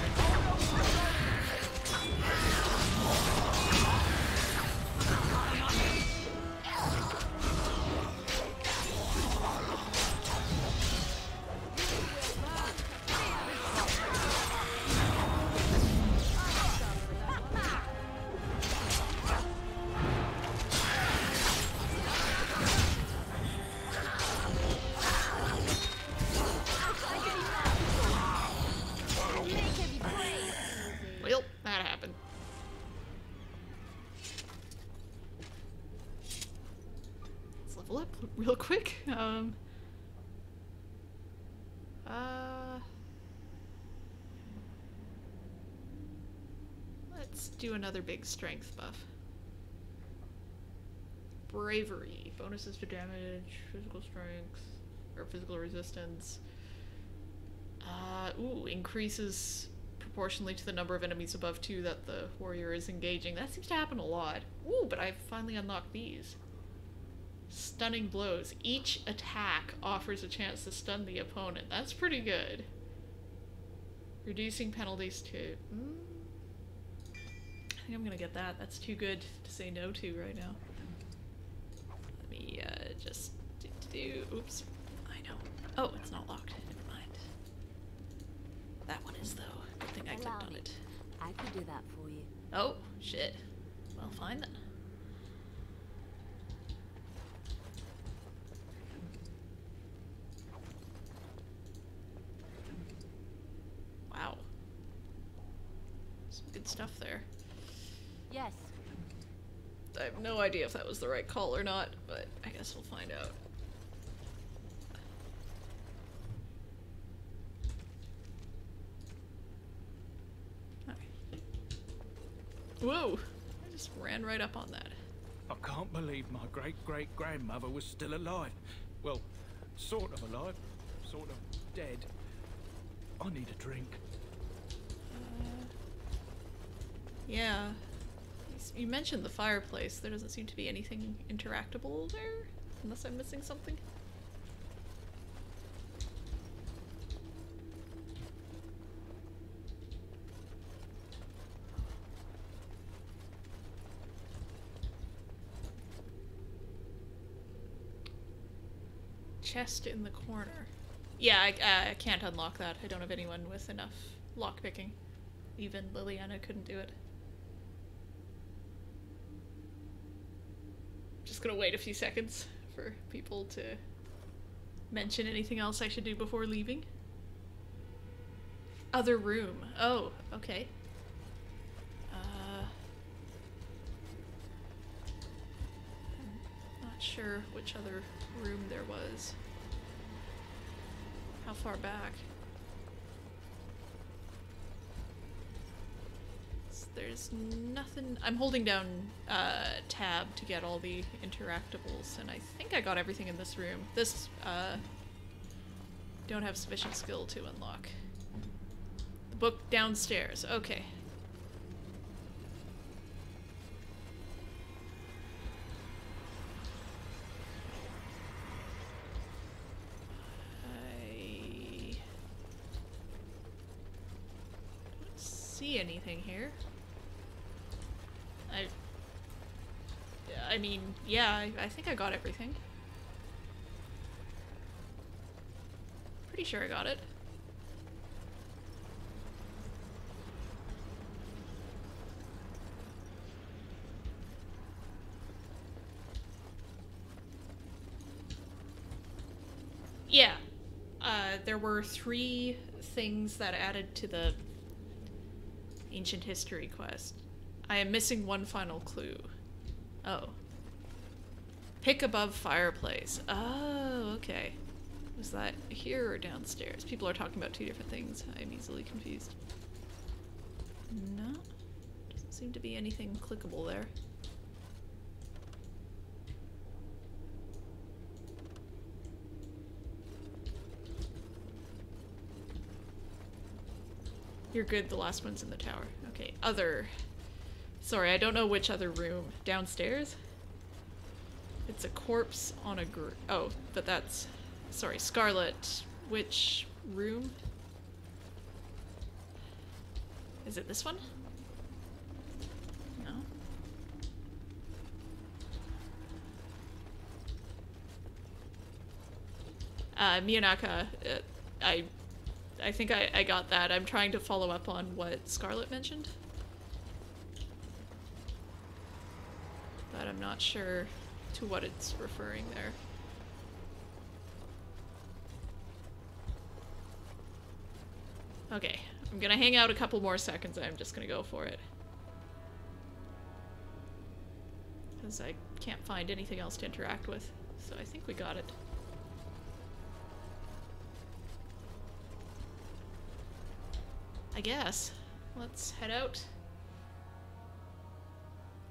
Well, that happened. Let's level up real quick. Let's do another big strength buff. Bravery. Bonuses to damage, physical strength, or physical resistance. Ooh, increases proportionally to the number of enemies above 2 that the warrior is engaging. That seems to happen a lot. Ooh, but I've finally unlocked these. Stunning blows. Each attack offers a chance to stun the opponent. That's pretty good. Reducing penalties to... I think I'm gonna get that. That's too good to say no to right now. Let me just do... Oops. I know. Oh, it's not locked. Never mind. That one is, though. Good thing I clicked on it. I could do that for you. Oh, shit. Well, fine then. Wow. Some good stuff there. Yes. I have no idea if that was the right call or not, but I guess we'll find out. Whoa! I just ran right up on that. I can't believe my great-great-grandmother was still alive. Well, sort of alive, sort of dead. I need a drink. Yeah. You mentioned the fireplace. There doesn't seem to be anything interactable there, unless I'm missing something. Chest in the corner. Yeah, I can't unlock that. I don't have anyone with enough lockpicking. Even Liliana couldn't do it. Just gonna wait a few seconds for people to mention anything else I should do before leaving. Other room. Oh, okay. I'm not sure which other room there was. How far back? There's nothing. I'm holding down tab to get all the interactables, and I think I got everything in this room. This don't have sufficient skill to unlock. The book downstairs. Okay. I don't see anything here. I mean, yeah, I think I got everything. Pretty sure I got it. Yeah. There were 3 things that added to the Ancient history quest. I am missing one final clue. Oh. Pick above fireplace. Oh, okay. Was that here or downstairs? People are talking about two different things. I'm easily confused. No. Doesn't seem to be anything clickable there. You're good, the last one's in the tower. Okay, other. Sorry, I don't know which other room. Downstairs? It's a corpse on a oh, but that's... Sorry, Scarlet. Which room? Is it this one? No? Miyanaka, I think I got that. I'm trying to follow up on what Scarlet mentioned. But I'm not sure to what it's referring there. Okay, I'm gonna hang out a couple more seconds and I'm just gonna go for it. Because I can't find anything else to interact with. So I think we got it. I guess. Let's head out.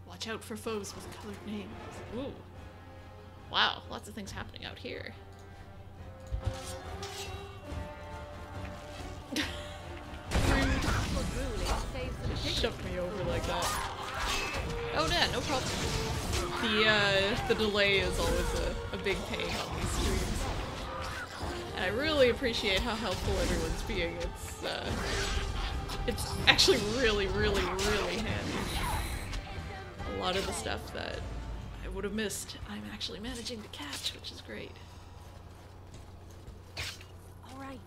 Watch out for foes with colored names. Ooh. Wow, lots of things happening out here. Shoved me over like that. Oh yeah, no problem. The delay is always a big pain on these streams. And I really appreciate how helpful everyone's being. It's actually really, really, really handy. A lot of the stuff that I would have missed, I'm actually managing to catch, which is great. All right.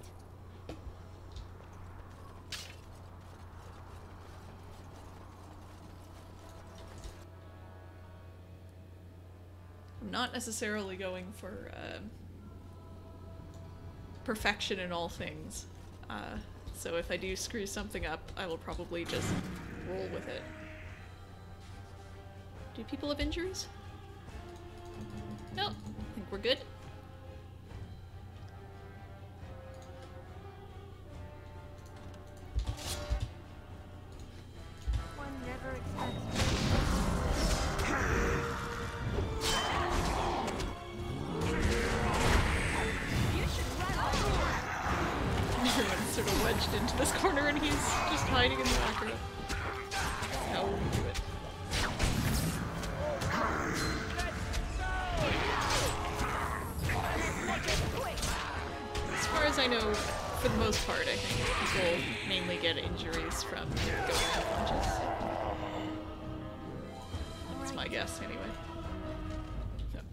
I'm not necessarily going for perfection in all things. So if I do screw something up, I will probably just roll with it. Do people have injuries? No, I think we're good. One never expects. Everyone's sort of wedged into this corner and he's just hiding in the background. That's how we do it. As far as I know, for the most part, I think people mainly get injuries from going unconscious. That's my guess, anyway.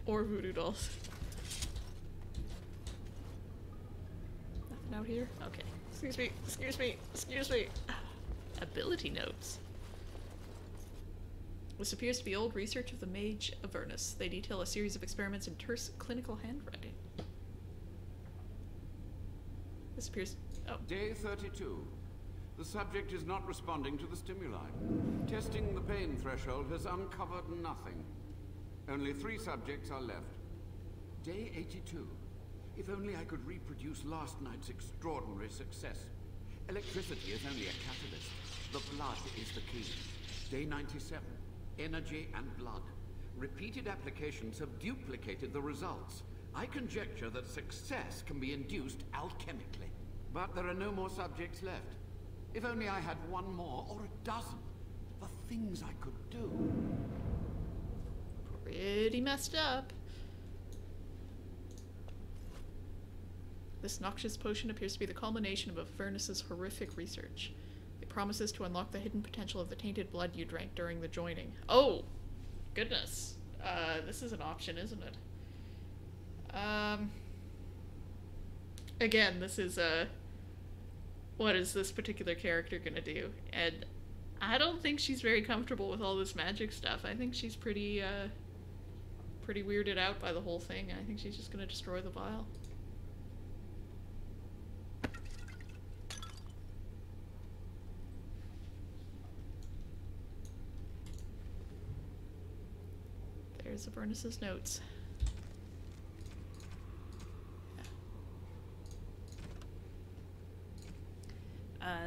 Or voodoo dolls. Nothing out here? Okay. Excuse me, excuse me, excuse me. Ability notes. This appears to be old research of the Mage Avernus. They detail a series of experiments in terse clinical handwriting. This appears... oh. Day 32. The subject is not responding to the stimuli. Testing the pain threshold has uncovered nothing. Only 3 subjects are left. Day 82. If only I could reproduce last night's extraordinary success. Electricity is only a catalyst. The blood is the key. Day 97. Energy and blood. Repeated applications have duplicated the results. I conjecture that success can be induced alchemically. But there are no more subjects left. If only I had 1 more or a dozen. The things I could do. Pretty messed up. This noxious potion appears to be the culmination of Avernus's horrific research. It promises to unlock the hidden potential of the tainted blood you drank during the joining. Oh! Goodness. This is an option, isn't it? Again, this is what is this particular character gonna do? And I don't think she's very comfortable with all this magic stuff. I think she's pretty weirded out by the whole thing. I think she's just gonna destroy the vial. There's Avernus's notes.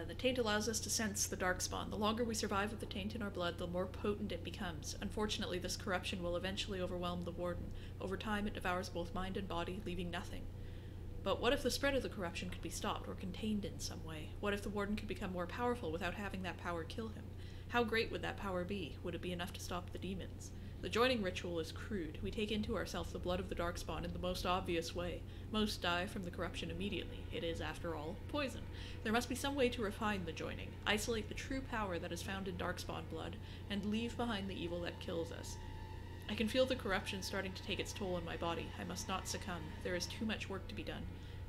The taint allows us to sense the darkspawn. The longer we survive with the taint in our blood, the more potent it becomes. Unfortunately, this corruption will eventually overwhelm the Warden. Over time, it devours both mind and body, leaving nothing. But what if the spread of the corruption could be stopped or contained in some way? What if the Warden could become more powerful without having that power kill him? How great would that power be? Would it be enough to stop the demons? The joining ritual is crude. We take into ourselves the blood of the Darkspawn in the most obvious way. Most die from the corruption immediately. It is, after all, poison. There must be some way to refine the joining, isolate the true power that is found in Darkspawn blood, and leave behind the evil that kills us. I can feel the corruption starting to take its toll on my body. I must not succumb. There is too much work to be done.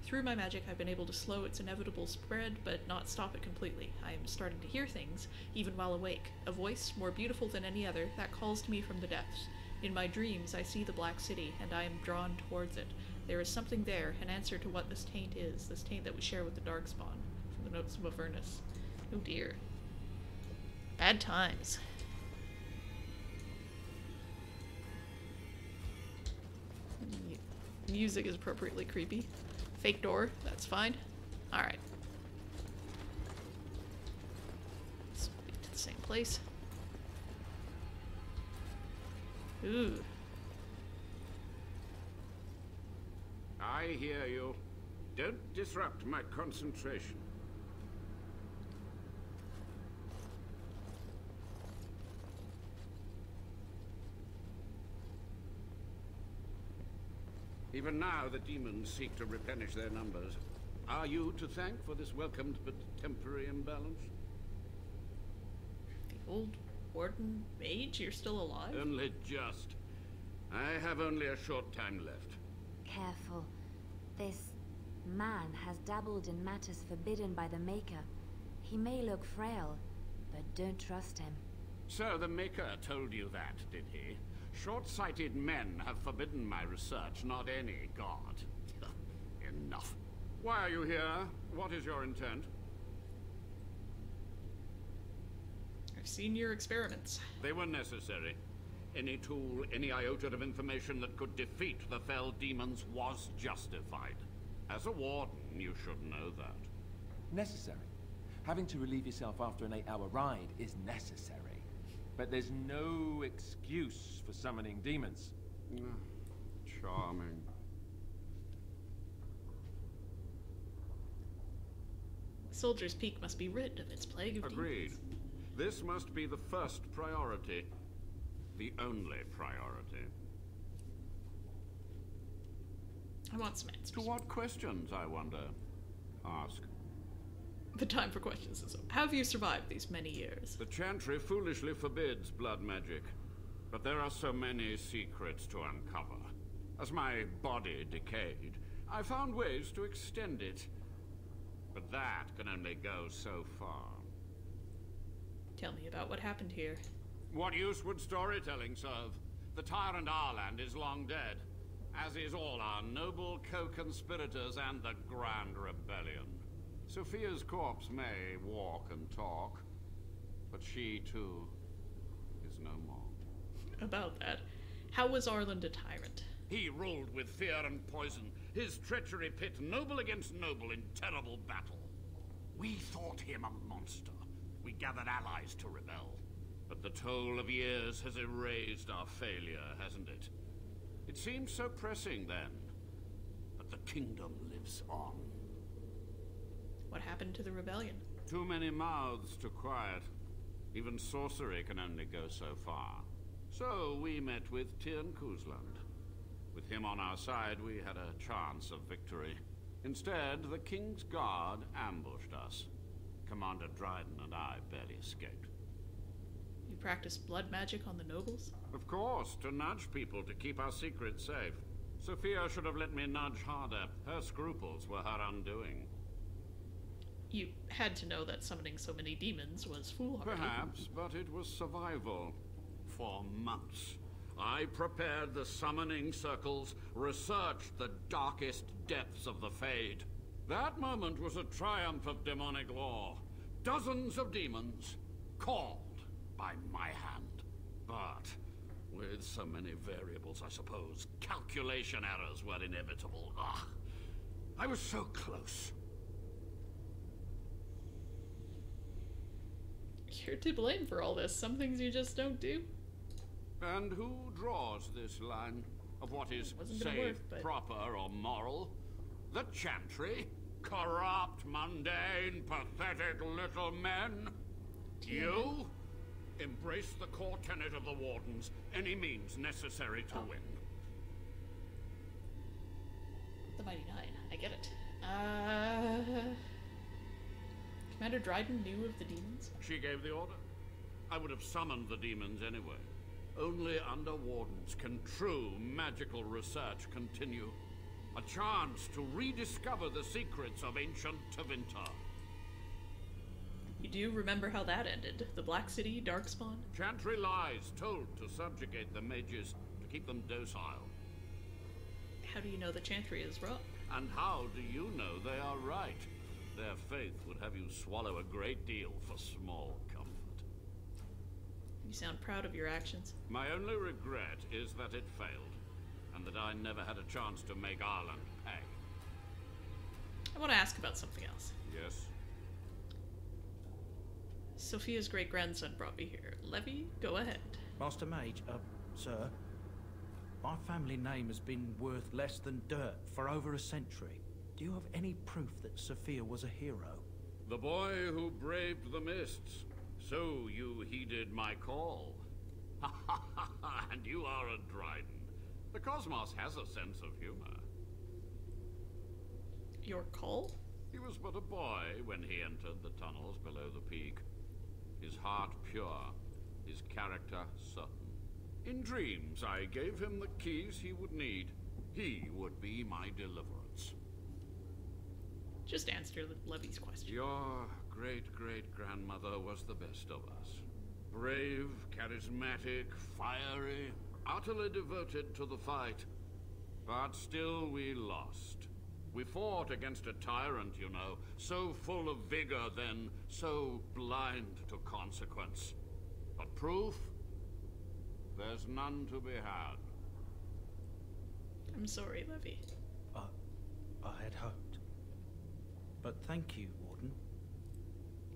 Through my magic, I've been able to slow its inevitable spread, but not stop it completely. I am starting to hear things, even while awake. A voice, more beautiful than any other, that calls to me from the depths. In my dreams, I see the Black City, and I am drawn towards it. There is something there, an answer to what this taint is, this taint that we share with the Darkspawn. From the notes of Avernus. Oh dear. Bad times. Music is appropriately creepy. Fake door, that's fine. Alright. Let's get to the same place. Ooh. I hear you. Don't disrupt my concentration. Even now, the demons seek to replenish their numbers. Are you to thank for this welcomed but temporary imbalance? The old Warden mage? You're still alive? Only just. I have only a short time left. Careful. This man has dabbled in matters forbidden by the Maker. He may look frail, but don't trust him. So the Maker told you that, did he? Short-sighted men have forbidden my research, not any god. Enough. Why are you here? What is your intent? I've seen your experiments. They were necessary. Any tool, any iota of information that could defeat the fell demons was justified. As a warden, you should know that. Necessary. Having to relieve yourself after an 8-hour ride is necessary. But there's no excuse for summoning demons. Charming. Soldier's Peak must be rid of its plague of Agreed. demons. This must be the first priority. The only priority. I want some answers. To what questions, I wonder? Ask. The time for questions is over. How have you survived these many years? The Chantry foolishly forbids blood magic. But there are so many secrets to uncover. As my body decayed, I found ways to extend it. But that can only go so far. Tell me about what happened here. What use would storytelling serve? The tyrant Arland is long dead, as is all our noble co-conspirators and the Grand Rebellion. Sophia's corpse may walk and talk, but she, too, is no more. About that, how was Arland a tyrant? He ruled with fear and poison, his treachery pit noble against noble in terrible battle. We thought him a monster. We gathered allies to rebel. But the toll of years has erased our failure, hasn't it? It seemed so pressing then, but the kingdom lives on. What happened to the rebellion? Too many mouths to quiet. Even sorcery can only go so far. So we met with Tyrn Kuzland. With him on our side, we had a chance of victory. Instead, the King's Guard ambushed us. Commander Dryden and I barely escaped. You practiced blood magic on the nobles? Of course, to nudge people to keep our secrets safe. Sophia should have let me nudge harder. Her scruples were her undoing. You had to know that summoning so many demons was foolhardy. Perhaps, but it was survival. For months, I prepared the summoning circles, researched the darkest depths of the Fade. That moment was a triumph of demonic law. Dozens of demons, called by my hand. But With so many variables, I suppose calculation errors were inevitable. Ugh. I was so close. You're to blame for all this. Some things you just don't do. And who draws this line of what is safe, proper, or moral? The Chantry? Corrupt, mundane, pathetic little men? You? Embrace the core tenet of the Wardens, any means necessary to win. The Mighty Nine. I get it. Commander Dryden knew of the demons? She gave the order. I would have summoned the demons anyway. Only under Wardens can true magical research continue. A chance to rediscover the secrets of ancient Tevinter. You do remember how that ended? The Black City, Darkspawn? Chantry lies told to subjugate the mages, to keep them docile. How do you know the Chantry is wrong? And how do you know they are right? Their faith would have you swallow a great deal for small comfort. You sound proud of your actions. My only regret is that it failed, and that I never had a chance to make Ireland pay. I want to ask about something else. Yes? Sophia's great-grandson brought me here. Levy, go ahead. Master Mage, sir, my family name has been worth less than dirt for over a century. Do you have any proof that Sophia was a hero? The boy who braved the mists. So you heeded my call. And you are a Dryden. The cosmos has a sense of humor. Your call? He was but a boy when he entered the tunnels below the peak. His heart pure, his character certain. In dreams, I gave him the keys he would need. He would be my deliverance. Just answer Levy's question. Your great-great-grandmother was the best of us. Brave, charismatic, fiery, utterly devoted to the fight. But still we lost. We fought against a tyrant, you know, so full of vigor then, so blind to consequence. But proof? There's none to be had. I'm sorry, Levy. I had hoped. But thank you, Warden.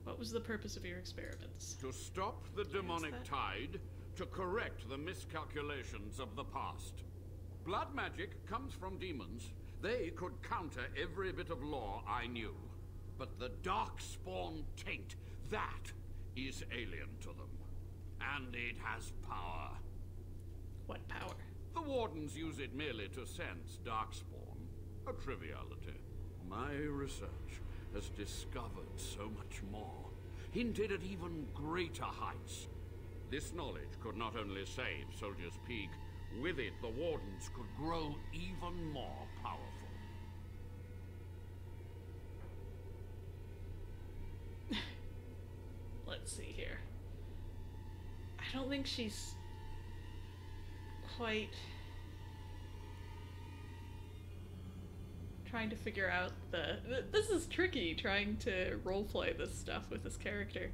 What was the purpose of your experiments? To stop the demonic tide, to correct the miscalculations of the past. Blood magic comes from demons. They could counter every bit of law I knew. But the Darkspawn taint, that is alien to them. And it has power. What power? The Wardens use it merely to sense Darkspawn. A triviality. My research has discovered so much more. Hinted at even greater heights. This knowledge could not only save Soldier's Peak, with it the Wardens could grow even more powerful. Let's see here. I don't think she's quite trying to figure out this is tricky, trying to roleplay this stuff with this character.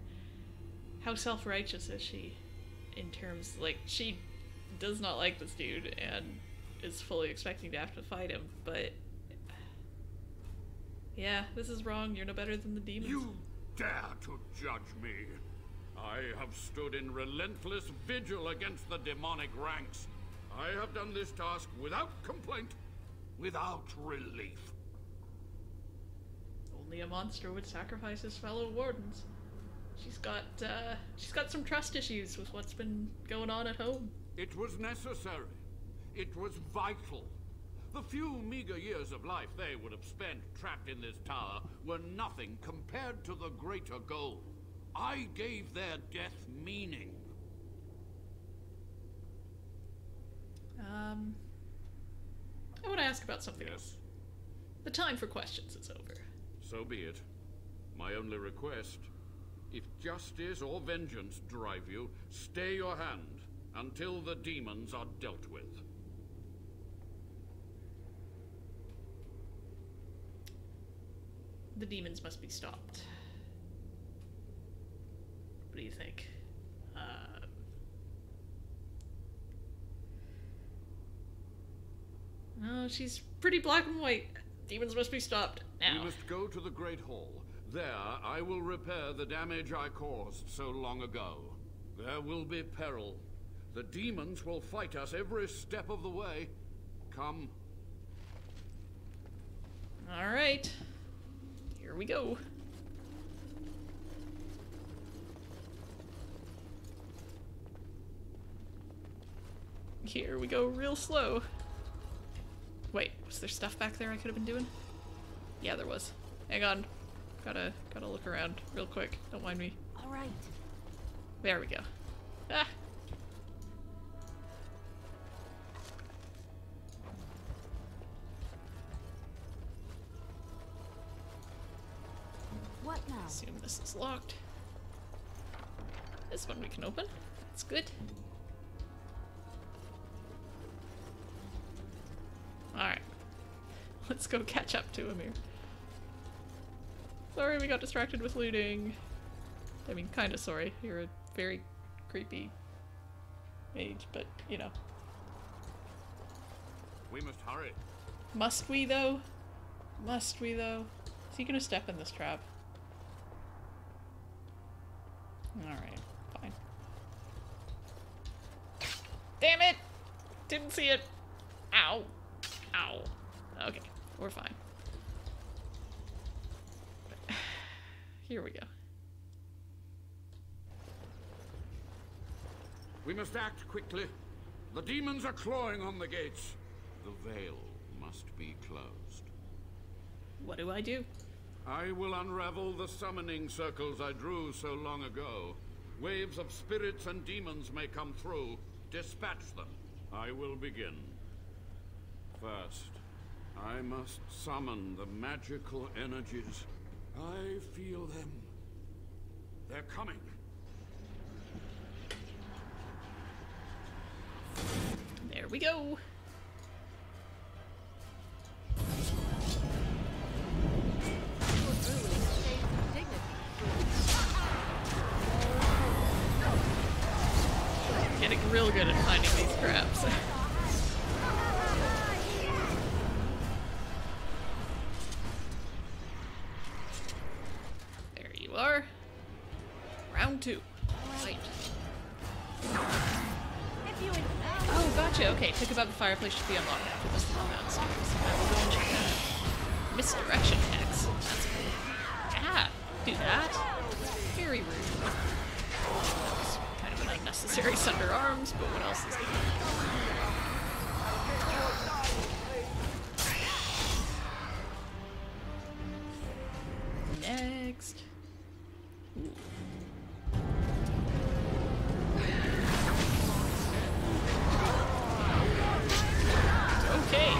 How self-righteous is she in terms, like, she does not like this dude and is fully expecting to have to fight him, but yeah, this is wrong. You're no better than the demons. You dare to judge me? I have stood in relentless vigil against the demonic ranks. I have done this task without complaint, without relief. Only a monster would sacrifice his fellow wardens. She's got some trust issues with what's been going on at home. It was necessary. It was vital. The few meager years of life they would have spent trapped in this tower were nothing compared to the greater goal. I gave their death meaning. I want to ask about something else. The time for questions is over. So be it. My only request, if justice or vengeance drive you, stay your hand until the demons are dealt with. The demons must be stopped. What do you think? Oh, she's pretty black and white. Demons must be stopped now. We must go to the Great Hall. There, I will repair the damage I caused so long ago. There will be peril. The demons will fight us every step of the way. Come. All right. Here we go. Here we go real slow. Wait, was there stuff back there I could have been doing? Yeah, there was. Hang on. Gotta look around real quick. Don't mind me. All right. There we go. Ah! What now? Assume this is locked. This one we can open. That's good. Alright. Let's go catch up to him here. Sorry we got distracted with looting. I mean, kinda sorry. You're a very creepy mage, but, you know. We must hurry. Must we, though? Must we, though? Is he gonna step in this trap? Alright, fine. Damn it! Didn't see it! Ow! Ow. Okay, we're fine. Here we go. We must act quickly. The demons are clawing on the gates. The veil must be closed. What do I do? I will unravel the summoning circles I drew so long ago. Waves of spirits and demons may come through. Dispatch them. I will begin. First, I must summon the magical energies. I feel them. They're coming. There we go. Getting real good at finding these traps. There you are. Round 2. Right. Oh, gotcha. Okay, pick above the fireplace should be unlocked after this long downstairs. I will go and check that out. Misdirection hex. That's cool. Ah, do that. Very rude. That was kind of an unnecessary sunder arms, but what else is there? Next. Ooh. Okay.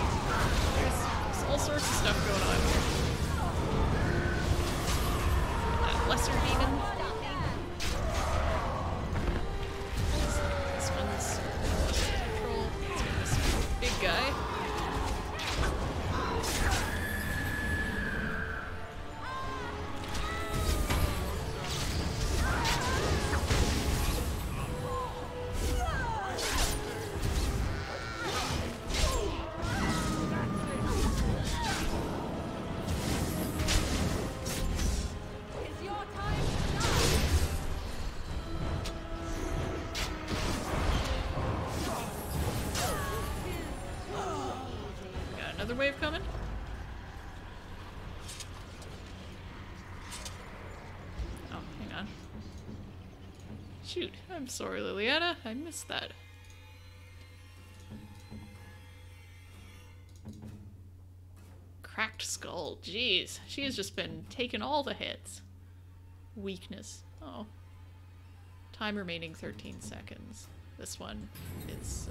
There's all sorts of stuff going on here. That lesser demon. This one's control. This big guy. Another wave coming? Oh, hang on. Shoot, I'm sorry, Liliana. I missed that. Cracked skull. Jeez, she has just been taking all the hits. Weakness. Oh. Time remaining 13 seconds. This one is,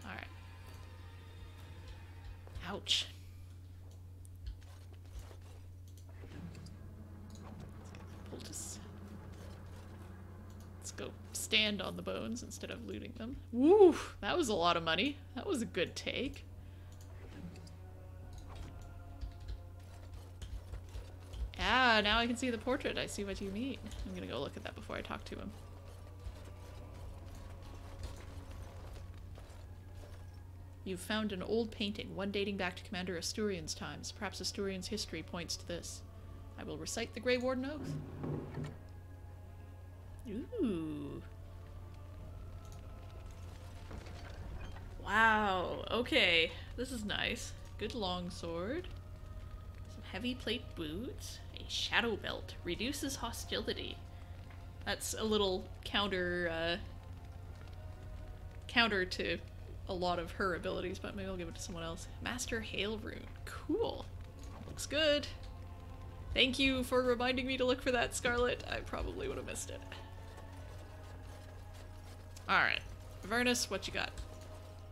alright. Ouch. Let's go stand on the bones instead of looting them. Woo! That was a lot of money. That was a good take. Ah, now I can see the portrait. I see what you mean. I'm gonna go look at that before I talk to him. You've found an old painting, one dating back to Commander Asturian's times. Perhaps Asturian's history points to this. I will recite the Grey Warden Oath. Ooh. Wow, okay. This is nice. Good longsword. Some heavy plate boots. A shadow belt. Reduces hostility. That's a little counter to a lot of her abilities, but maybe I'll give it to someone else. Master Hail Rune. Cool. Looks good. Thank you for reminding me to look for that, Scarlet. I probably would have missed it. Alright. Avernus, what you got?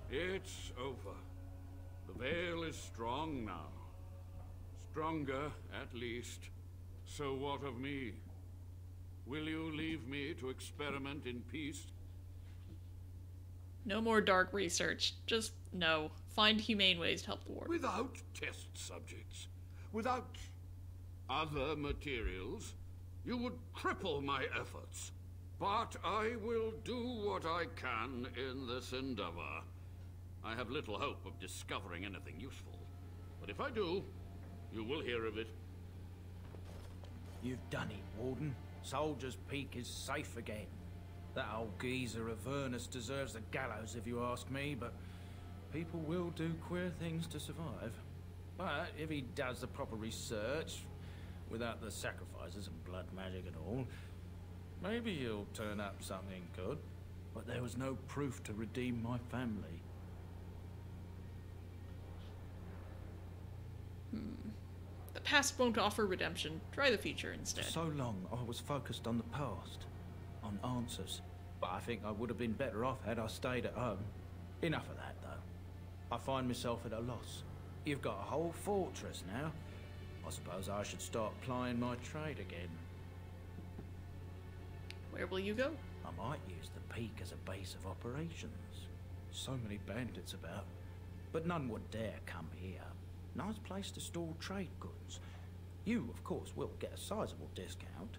It's over. The veil is strong now. Stronger, at least. So what of me? Will you leave me to experiment in peace? No more dark research. Just no. Find humane ways to help the war. Without test subjects, without other materials, you would cripple my efforts. But I will do what I can in this endeavor. I have little hope of discovering anything useful. But if I do, you will hear of it. You've done it, Warden. Soldier's Peak is safe again. That old geezer Avernus deserves the gallows if you ask me, but people will do queer things to survive. But if he does the proper research, without the sacrifices and blood magic and all, maybe he'll turn up something good. But there was no proof to redeem my family. The past won't offer redemption. Try the future instead. For so long, I was focused on the past, on answers. But I think I would have been better off had I stayed at home. Enough of that, though. I find myself at a loss. You've got a whole fortress now. I suppose I should start plying my trade again. Where will you go? I might use the Peak as a base of operations. So many bandits about. But none would dare come here. Nice place to store trade goods. You, of course, will get a sizable discount.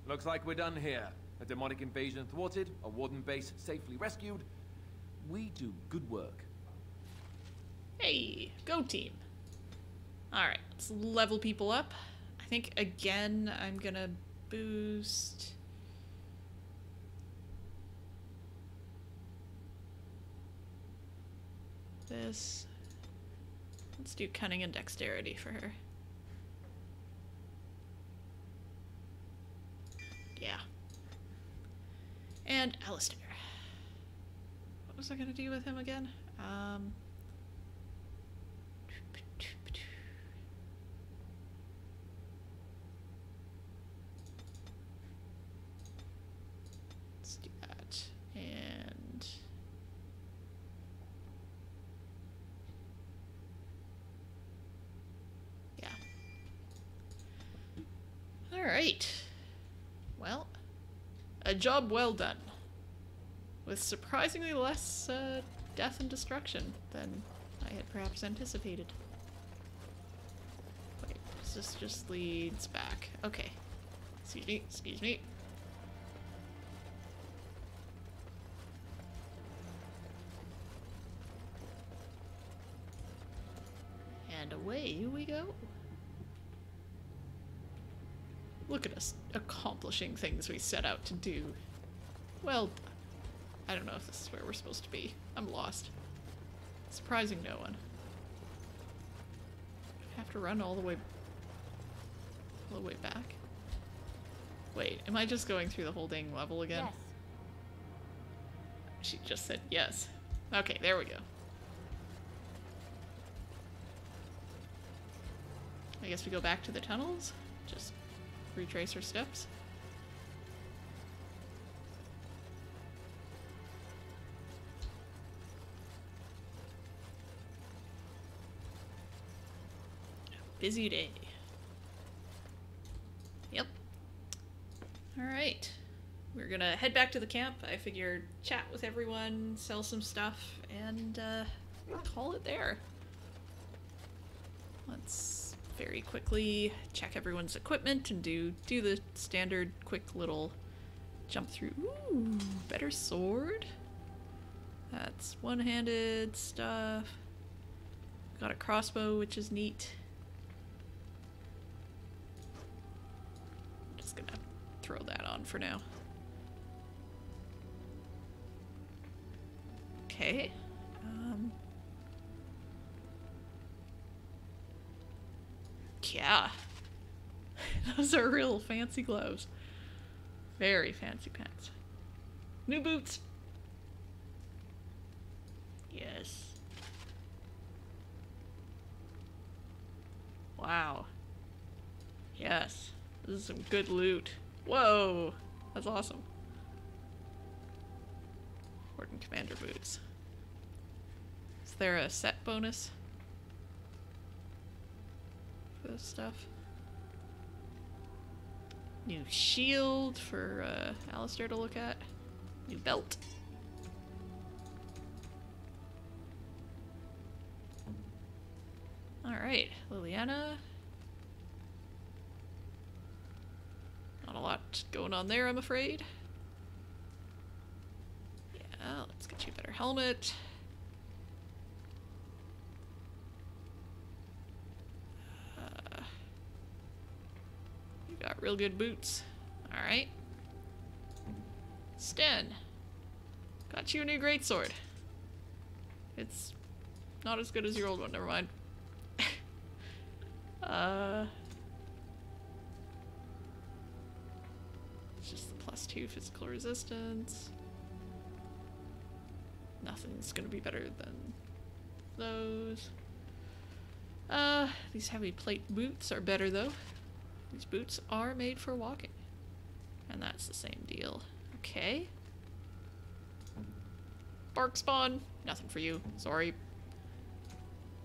Looks like we're done here. A demonic invasion thwarted, a warden base safely rescued. We do good work. Hey, go team. Alright, let's level people up. I think, again, I'm gonna boost... this. Let's do cunning and dexterity for her. Yeah. And Alistair. What was I gonna do with him again? Let's do that. And yeah. All right. Well, a job well done. With surprisingly less death and destruction than I had perhaps anticipated. Wait, this just leads back. Okay. Excuse me, excuse me. And away we go. Look at us accomplishing things we set out to do. Well done. I don't know if this is where we're supposed to be. I'm lost. Surprising no one. I have to run all the way back? Wait, am I just going through the whole dang level again? Yes. She just said yes. Okay, there we go. I guess we go back to the tunnels? Just retrace our steps? Busy day. Yep. Alright. We're gonna head back to the camp. I figured chat with everyone, sell some stuff, and call it there. Let's very quickly check everyone's equipment and do the standard quick little jump through. Ooh, better sword. That's one-handed stuff. Got a crossbow, which is neat. Just gonna throw that on for now. Okay. Yeah. Those are real fancy gloves. Very fancy pants. New boots. Yes. Wow. Yes. This is some good loot. Whoa! That's awesome. Warden Commander boots. Is there a set bonus for this stuff? New shield for Alistair to look at. New belt. Alright, Liliana. Not a lot going on there, I'm afraid. Yeah, let's get you a better helmet. You got real good boots. Alright. Sten. Got you a new greatsword. It's not as good as your old one, never mind. It's just the +2 physical resistance. Nothing's gonna be better than those. These heavy plate boots are better though. These boots are made for walking. And that's the same deal. Okay. Bark spawn. Nothing for you. Sorry.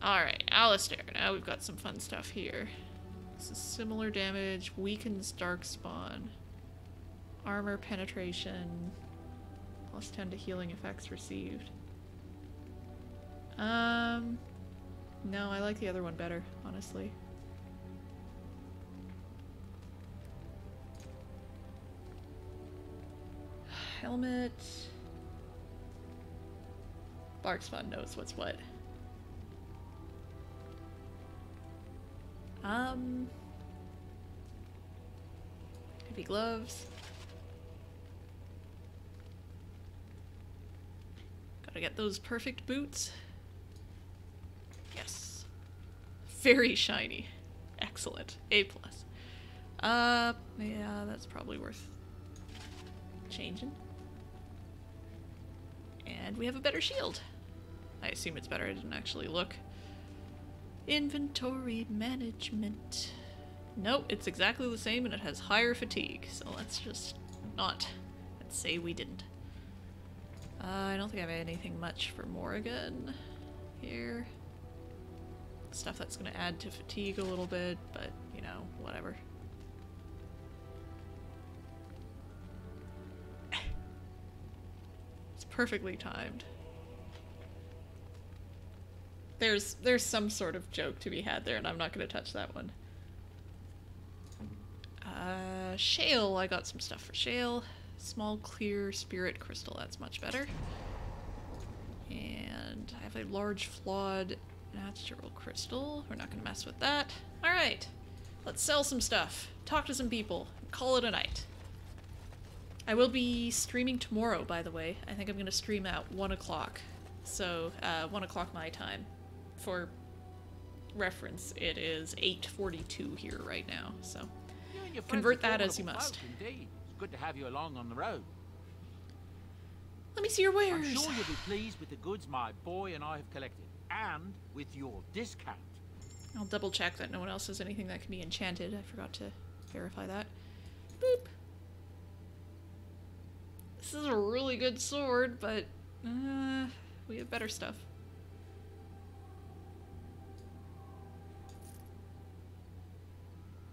Alright, Alistair. Now we've got some fun stuff here. This is similar damage. Weakens dark spawn. Armor penetration. +10 to healing effects received. No, I like the other one better, honestly. Helmet. Barkspawn knows what's what. Heavy gloves. Gotta get those perfect boots. Yes. Very shiny. Excellent. A+. Yeah, that's probably worth changing. And we have a better shield. I assume it's better. I didn't actually look. Inventory management. Nope, it's exactly the same and it has higher fatigue. So let's just not. Let's say we didn't. I don't think I have anything much for Morrigan here. Stuff that's going to add to fatigue a little bit, but, you know, whatever. It's perfectly timed. There's some sort of joke to be had there, and I'm not going to touch that one. Shale. I got some stuff for Shale. Small clear spirit crystal. That's much better. And I have a large flawed natural crystal. We're not going to mess with that. Alright. Let's sell some stuff. Talk to some people. Call it a night. I will be streaming tomorrow, by the way. I think I'm going to stream at 1 o'clock. So, 1 o'clock my time. For reference, it is 8:42 here right now, so convert that as you must. Indeed. It's good to have you along on the road. Let me see your wares. I'm sure you'll be pleased with the goods my boy and I have collected, and with your discount. I'll double check that no one else has anything that can be enchanted. I forgot to verify that. Boop. This is a really good sword, but we have better stuff.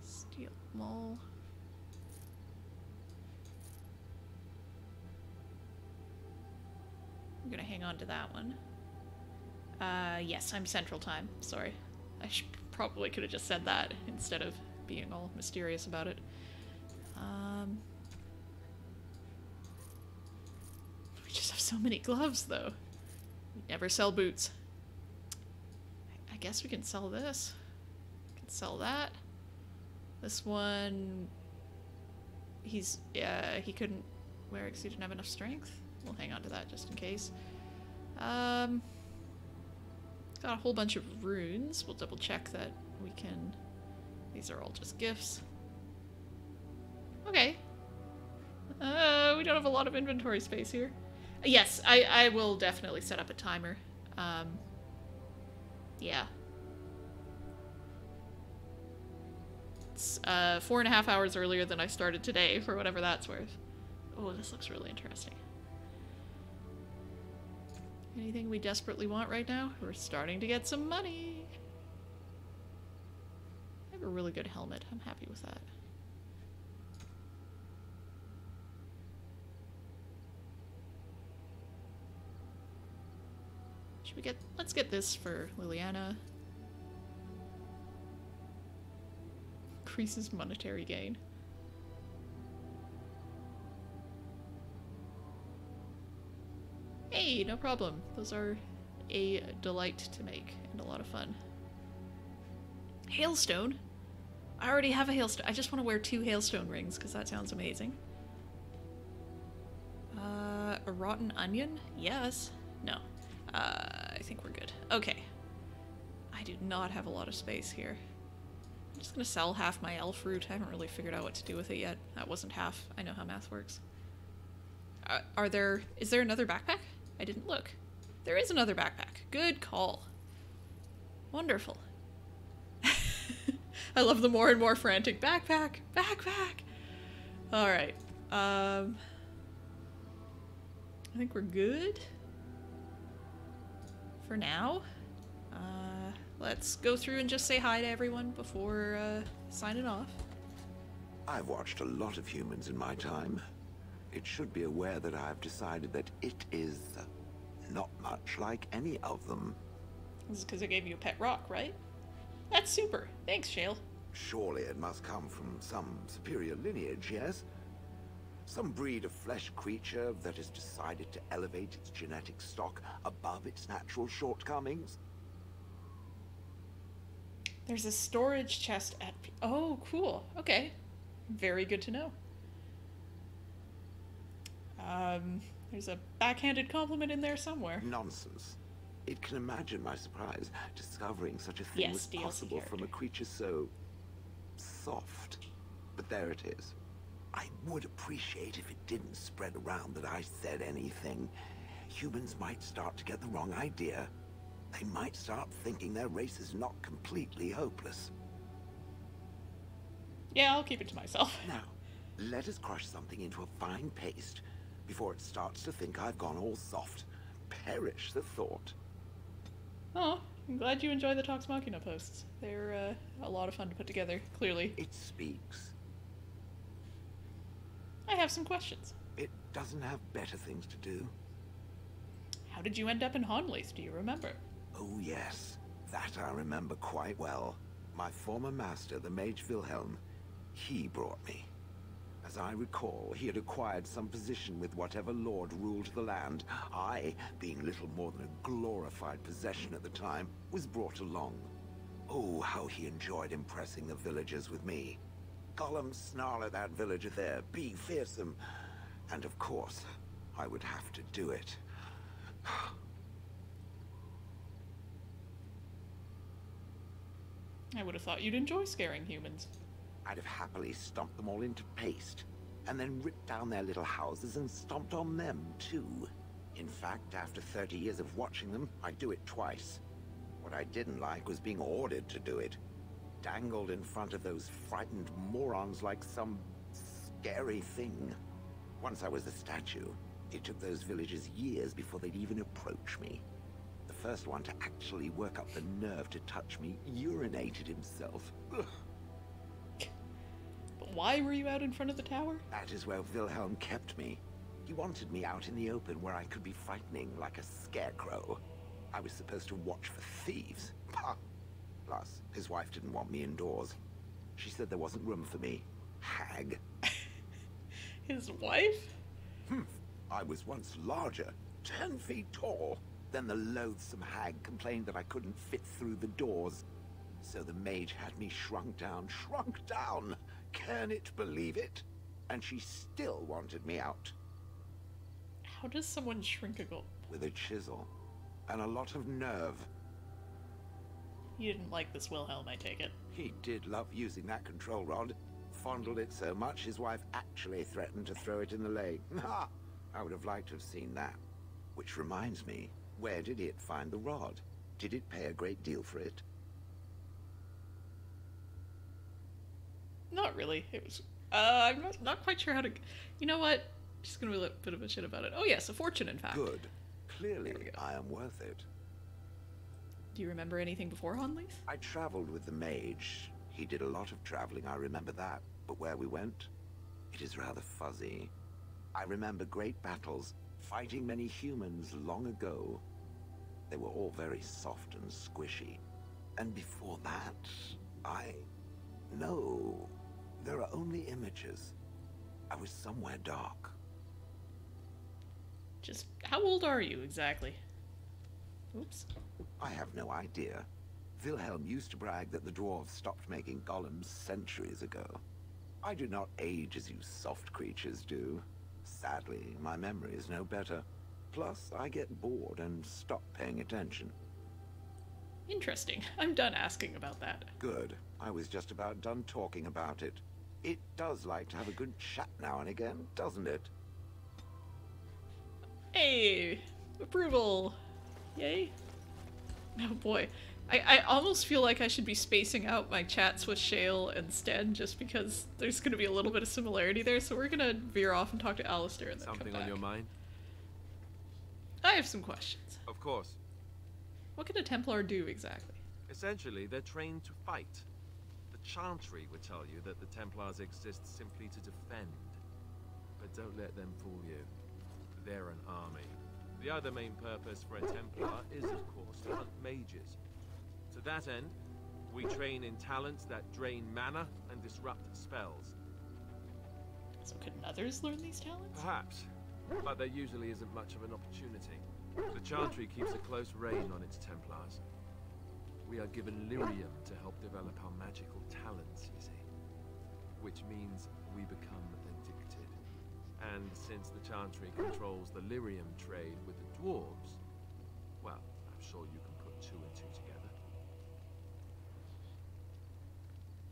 Steel maul. I'm gonna hang on to that one. Yes, I'm Central Time. Sorry. I probably could have just said that instead of being all mysterious about it. We just have so many gloves, though. We never sell boots. I guess we can sell this. We can sell that. This one... he couldn't wear it because he didn't have enough strength. We'll hang on to that just in case. Got a whole bunch of runes. We'll double check that we can... These are all just gifts. Okay. We don't have a lot of inventory space here. Yes, I will definitely set up a timer. Yeah. It's 4.5 hours earlier than I started today, for whatever that's worth. Oh, this looks really interesting. Anything we desperately want right now? We're starting to get some money. I have a really good helmet. I'm happy with that. Should we get... Let's get this for Liliana. Increases monetary gain. Hey, no problem. Those are a delight to make and a lot of fun. Hailstone? I already have a hailstone. I just want to wear 2 hailstone rings because that sounds amazing. A rotten onion? Yes. No. I think we're good. Okay. I do not have a lot of space here. I'm just gonna sell half my elf fruit. I haven't really figured out what to do with it yet. That wasn't half. I know how math works. Is there another backpack? I didn't look. There is another backpack. Good call. Wonderful. I love the more and more frantic backpack. Backpack! Alright. I think we're good. For now. Let's go through and just say hi to everyone before signing off. I've watched a lot of humans in my time. It should be aware that I've decided that it is not much like any of them. This is because I gave you a pet rock, right? That's super. Thanks, Shale. Surely it must come from some superior lineage, yes? Some breed of flesh creature that has decided to elevate its genetic stock above its natural shortcomings? There's a storage chest at... Oh, cool. Okay. Very good to know. There's a backhanded compliment in there somewhere. Nonsense. It can imagine my surprise discovering such a thing was possible from a creature so... soft. But there it is. I would appreciate if it didn't spread around that I said anything. Humans might start to get the wrong idea. They might start thinking their race is not completely hopeless. Yeah, I'll keep it to myself. Now, let us crush something into a fine paste before it starts to think I've gone all soft. Perish the thought. Oh, I'm glad you enjoy the Talks Machina posts. They're a lot of fun to put together, clearly. It speaks. I have some questions. It doesn't have better things to do. How did you end up in Honleith, do you remember? Oh yes, that I remember quite well. My former master, the Mage Wilhelm, he brought me. As I recall, he had acquired some position with whatever lord ruled the land. I, being little more than a glorified possession at the time, was brought along. Oh, how he enjoyed impressing the villagers with me. Gollum, snarl at that villager there, be fearsome. And of course, I would have to do it. I would have thought you'd enjoy scaring humans. I'd have happily stomped them all into paste, and then ripped down their little houses and stomped on them, too. In fact, after 30 years of watching them, I'd do it twice. What I didn't like was being ordered to do it. Dangled in front of those frightened morons like some scary thing. Once I was a statue, it took those villagers years before they'd even approach me. The first one to actually work up the nerve to touch me urinated himself. Ugh. But why were you out in front of the tower? That is where Wilhelm kept me. He wanted me out in the open where I could be frightening like a scarecrow. I was supposed to watch for thieves. Plus, his wife didn't want me indoors. She said there wasn't room for me. Hag. His wife? I was once larger, 10 feet tall. Then the loathsome hag complained that I couldn't fit through the doors. So the mage had me shrunk down. Can it believe it? And she still wanted me out. How does someone shrink a golem? With a chisel. And a lot of nerve. You didn't like this Wilhelm, I take it. He did love using that control rod. Fondled it so much his wife actually threatened to throw it in the lake. Ha! I would have liked to have seen that. Which reminds me, where did it find the rod? Did it pay a great deal for it? Not really. It was... I'm not quite sure how to... You know what? Just gonna be a bit of a shit about it. Oh yes, a fortune, in fact. Good. Clearly, I am worth it. Do you remember anything before Honleaf? I traveled with the mage. He did a lot of traveling, I remember that. But where we went, it is rather fuzzy. I remember great battles, fighting many humans long ago. They were all very soft and squishy. And before that, No. There are only images. I was somewhere dark. Just, how old are you, exactly? Oops. I have no idea. Wilhelm used to brag that the dwarves stopped making golems centuries ago. I do not age as you soft creatures do. Sadly, my memory is no better. Plus, I get bored and stop paying attention. Interesting. I'm done asking about that. Good. I was just about done talking about it. It does like to have a good chat now and again, doesn't it? Hey! Approval! Yay? Oh boy. I almost feel like I should be spacing out my chats with Shale and Sten just because there's going to be a little bit of similarity there, so we're going to veer off and talk to Alistair and then Something come back. on your mind? I have some questions. Of course. What can a Templar do exactly? Essentially, they're trained to fight. The Chantry would tell you that the Templars exist simply to defend. But don't let them fool you. They're an army. The other main purpose for a Templar is, of course, to hunt mages. To that end, we train in talents that drain mana and disrupt spells. So can others learn these talents? Perhaps, but there usually isn't much of an opportunity. The Chantry keeps a close rein on its Templars. We are given lyrium to help develop our magical talents, you see. Which means we become addicted. And since the Chantry controls the lyrium trade with the dwarves, well, I'm sure you can put two and two together.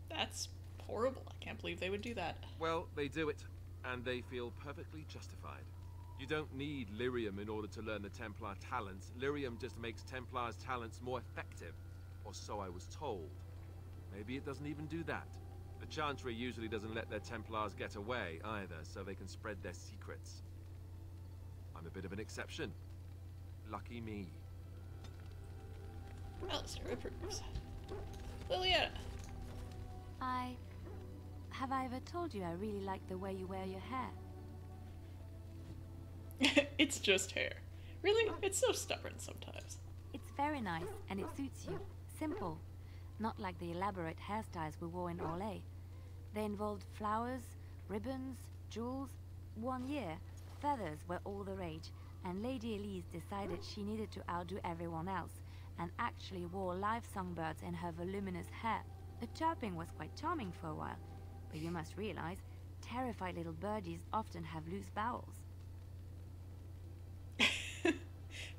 That's horrible. I can't believe they would do that. Well, they do it, and they feel perfectly justified. You don't need lyrium in order to learn the Templar talents. Lyrium just makes Templars' talents more effective. Or so I was told. Maybe it doesn't even do that. The Chantry usually doesn't let their Templars get away either, so they can spread their secrets. I'm a bit of an exception. Lucky me. Alistair approves. Liliana. Have I ever told you I really like the way you wear your hair? It's just hair. Really? It's so stubborn sometimes. It's very nice, and it suits you. Simple. Not like the elaborate hairstyles we wore in Orlais. They involved flowers, ribbons, jewels. One year, feathers were all the rage, and Lady Elise decided she needed to outdo everyone else, and actually wore live songbirds in her voluminous hair. The chirping was quite charming for a while, but you must realize, terrified little birdies often have loose bowels.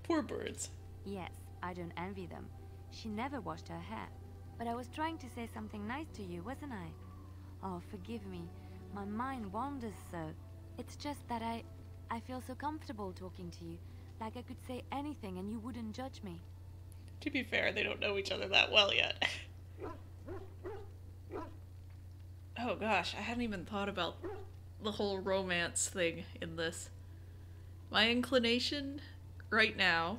Poor birds. Yes, I don't envy them. She never washed her hair. But I was trying to say something nice to you, wasn't I? Oh, forgive me. My mind wanders so. It's just that I feel so comfortable talking to you. Like I could say anything and you wouldn't judge me. To be fair, they don't know each other that well yet. Oh gosh, I hadn't even thought about the whole romance thing in this. My inclination right now,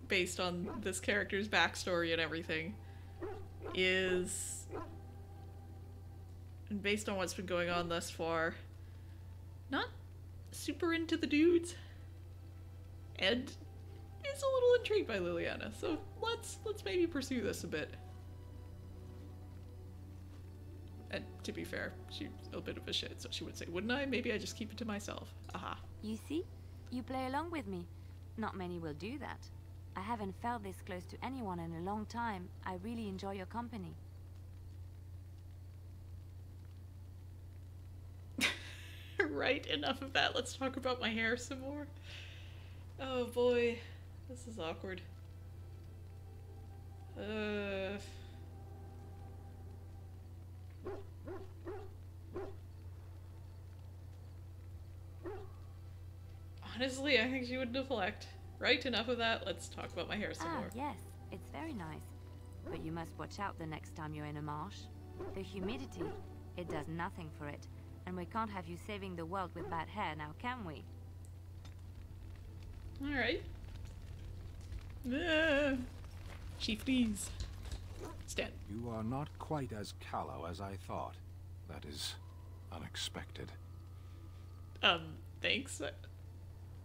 based on this character's backstory and everything, is, and based on what's been going on thus far, not super into the dudes, and is a little intrigued by Liliana. So let's maybe pursue this a bit. And to be fair, she's a bit of a shit, so she would say, wouldn't I? Maybe I just keep it to myself. Aha. You see? You play along with me. Not many will do that. I haven't felt this close to anyone in a long time. I really enjoy your company. Right, enough of that. Let's talk about my hair some more. Oh boy, this is awkward. Honestly, I think she would deflect. Right, enough of that. Let's talk about my hair some more. Yes, it's very nice. But you must watch out the next time you're in a marsh. The humidity, it does nothing for it. And we can't have you saving the world with bad hair now, can we? Alright. Chief, please. Stand. You are not quite as callow as I thought. That is unexpected. Thanks.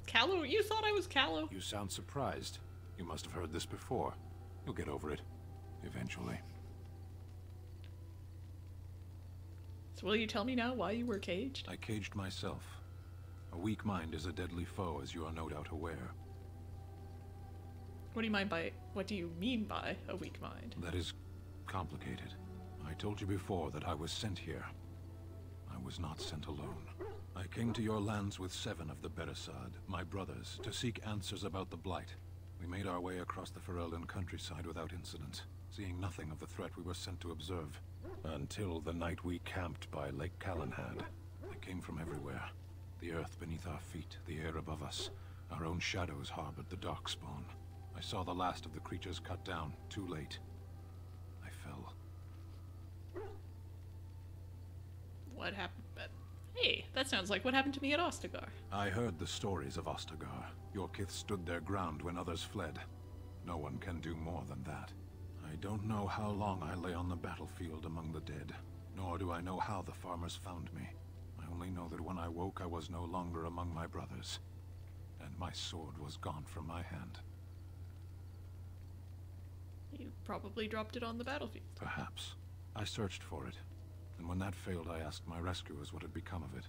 Callow? You thought I was callow? You sound surprised. You must have heard this before. You'll get over it. Eventually. So will you tell me now why you were caged? I caged myself. A weak mind is a deadly foe, as you are no doubt aware. What do you mean by a weak mind? That is complicated. I told you before that I was sent here. I was not sent alone. I came to your lands with 7 of the Beresad, my brothers, to seek answers about the Blight. We made our way across the Ferelden countryside without incident, seeing nothing of the threat we were sent to observe. Until the night we camped by Lake Calenhad. They came from everywhere. The earth beneath our feet, the air above us. Our own shadows harbored the darkspawn. I saw the last of the creatures cut down, too late. I fell. What happened? Hey, that sounds like what happened to me at Ostagar. I heard the stories of Ostagar. Your kith stood their ground when others fled. No one can do more than that. I don't know how long I lay on the battlefield among the dead, nor do I know how the farmers found me. I only know that when I woke, I was no longer among my brothers, and my sword was gone from my hand. You probably dropped it on the battlefield. Perhaps. I searched for it, and when that failed, I asked my rescuers what had become of it.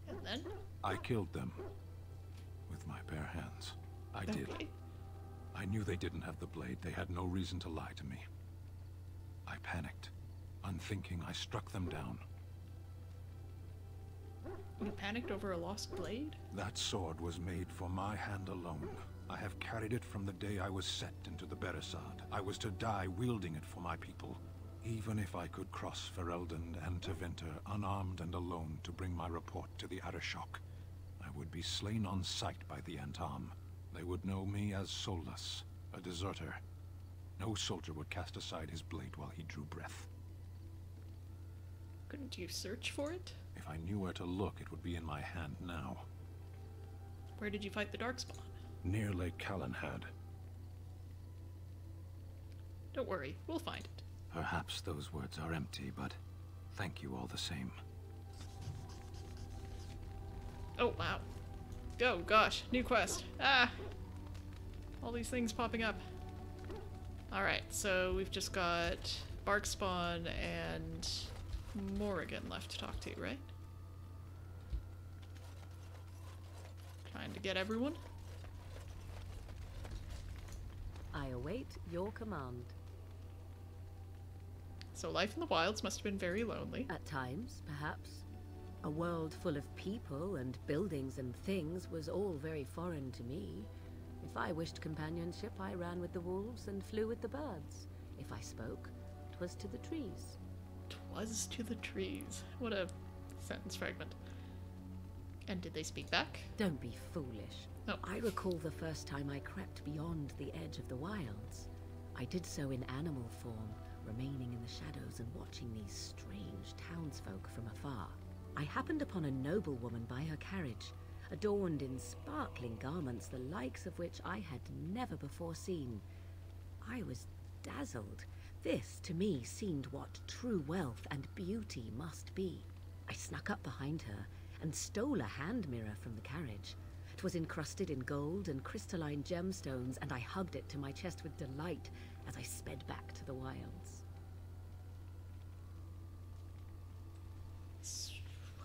And then? I killed them. With my bare hands. I did. I knew they didn't have the blade. They had no reason to lie to me. I panicked. Unthinking, I struck them down. You panicked over a lost blade? That sword was made for my hand alone. I have carried it from the day I was set into the Beresad. I was to die wielding it for my people. Even if I could cross Ferelden and Tevinter unarmed and alone to bring my report to the Arishok, I would be slain on sight by the Antam. They would know me as soulless, a deserter. No soldier would cast aside his blade while he drew breath. Couldn't you search for it? If I knew where to look, it would be in my hand now. Where did you fight the Darkspawn? Near Lake Calenhad. Don't worry, we'll find it. Perhaps those words are empty, but thank you all the same. Oh, wow. Oh, gosh. New quest. Ah! All these things popping up. Alright, so we've just got Barkspawn and Morrigan left to talk to, right? Trying to get everyone. I await your command. So life in the wilds must have been very lonely. At times, perhaps. A world full of people and buildings and things was all very foreign to me. If I wished companionship, I ran with the wolves and flew with the birds. If I spoke, 'twas to the trees. 'Twas to the trees. What a sentence fragment. And did they speak back? Don't be foolish. No. I recall the first time I crept beyond the edge of the wilds. I did so in animal form, remaining in the shadows and watching these strange townsfolk from afar. I happened upon a noblewoman by her carriage, adorned in sparkling garments the likes of which I had never before seen. I was dazzled. This, to me, seemed what true wealth and beauty must be. I snuck up behind her and stole a hand mirror from the carriage. 'Twas encrusted in gold and crystalline gemstones, and I hugged it to my chest with delight as I sped back to the wilds.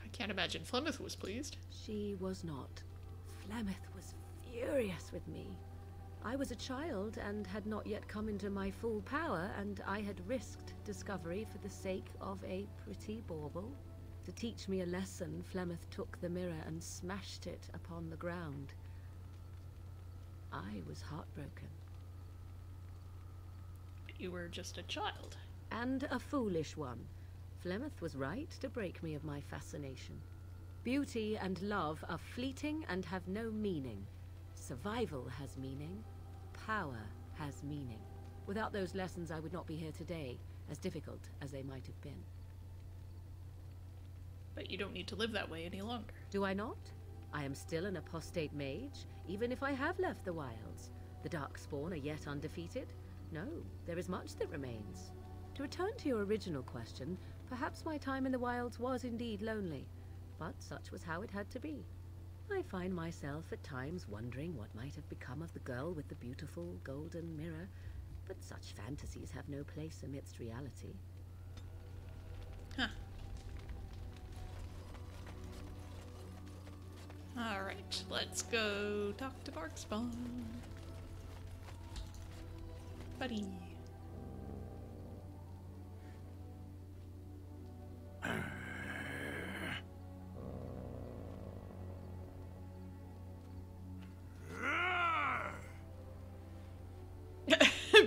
I can't imagine Flemeth was pleased. She was not. Flemeth was furious with me. I was a child and had not yet come into my full power, and I had risked discovery for the sake of a pretty bauble. To teach me a lesson, Flemeth took the mirror and smashed it upon the ground. I was heartbroken. You were just a child. And a foolish one. Flemeth was right to break me of my fascination. Beauty and love are fleeting and have no meaning. Survival has meaning. Power has meaning. Without those lessons, I would not be here today, as difficult as they might have been. But you don't need to live that way any longer. Do I not? I am still an apostate mage, even if I have left the wilds. The Darkspawn are yet undefeated. No, there is much that remains. To return to your original question, perhaps my time in the wilds was indeed lonely, but such was how it had to be. I find myself at times wondering what might have become of the girl with the beautiful golden mirror, but such fantasies have no place amidst reality. Huh. Alright, let's go talk to Darkspawn. Buddy.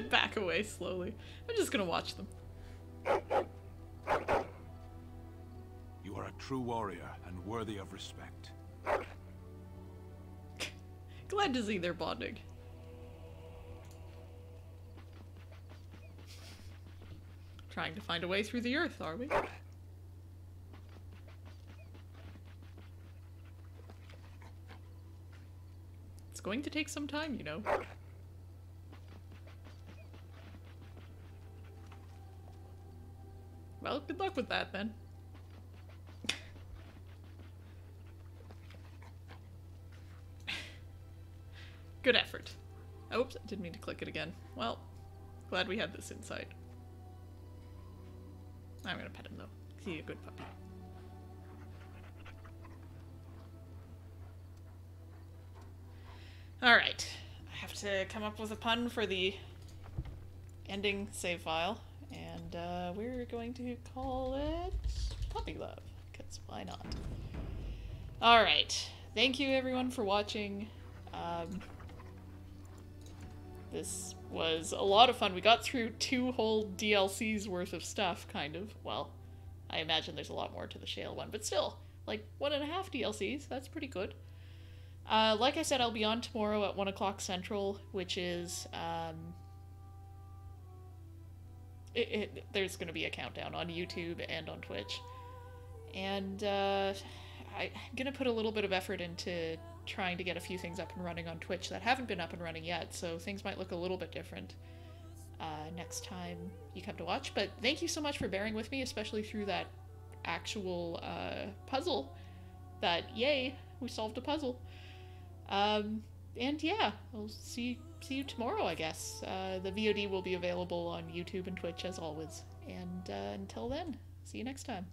Back away slowly. I'm just gonna watch them. You are a true warrior and worthy of respect. Glad to see they're bonding. Trying to find a way through the earth, are we? It's going to take some time, you know. Well, good luck with that, then. Good effort. Oops, I didn't mean to click it again. Well, glad we had this insight. I'm gonna pet him, though. He's a good puppy. Alright. I have to come up with a pun for the ending save file. And we're going to call it Puppy Love, because why not? Alright, thank you everyone for watching. This was a lot of fun. We got through 2 whole DLCs worth of stuff, kind of. Well, I imagine there's a lot more to the Shale one, but still, like 1.5 DLCs, that's pretty good. Like I said, I'll be on tomorrow at 1 o'clock Central, which is, there's going to be a countdown on YouTube and on Twitch. And I'm going to put a little bit of effort into trying to get a few things up and running on Twitch that haven't been up and running yet, so things might look a little bit different next time you come to watch. But thank you so much for bearing with me, especially through that actual puzzle. That, yay, we solved a puzzle. And yeah, I'll see you tomorrow, I guess. The VOD will be available on YouTube and Twitch as always. And until then, see you next time.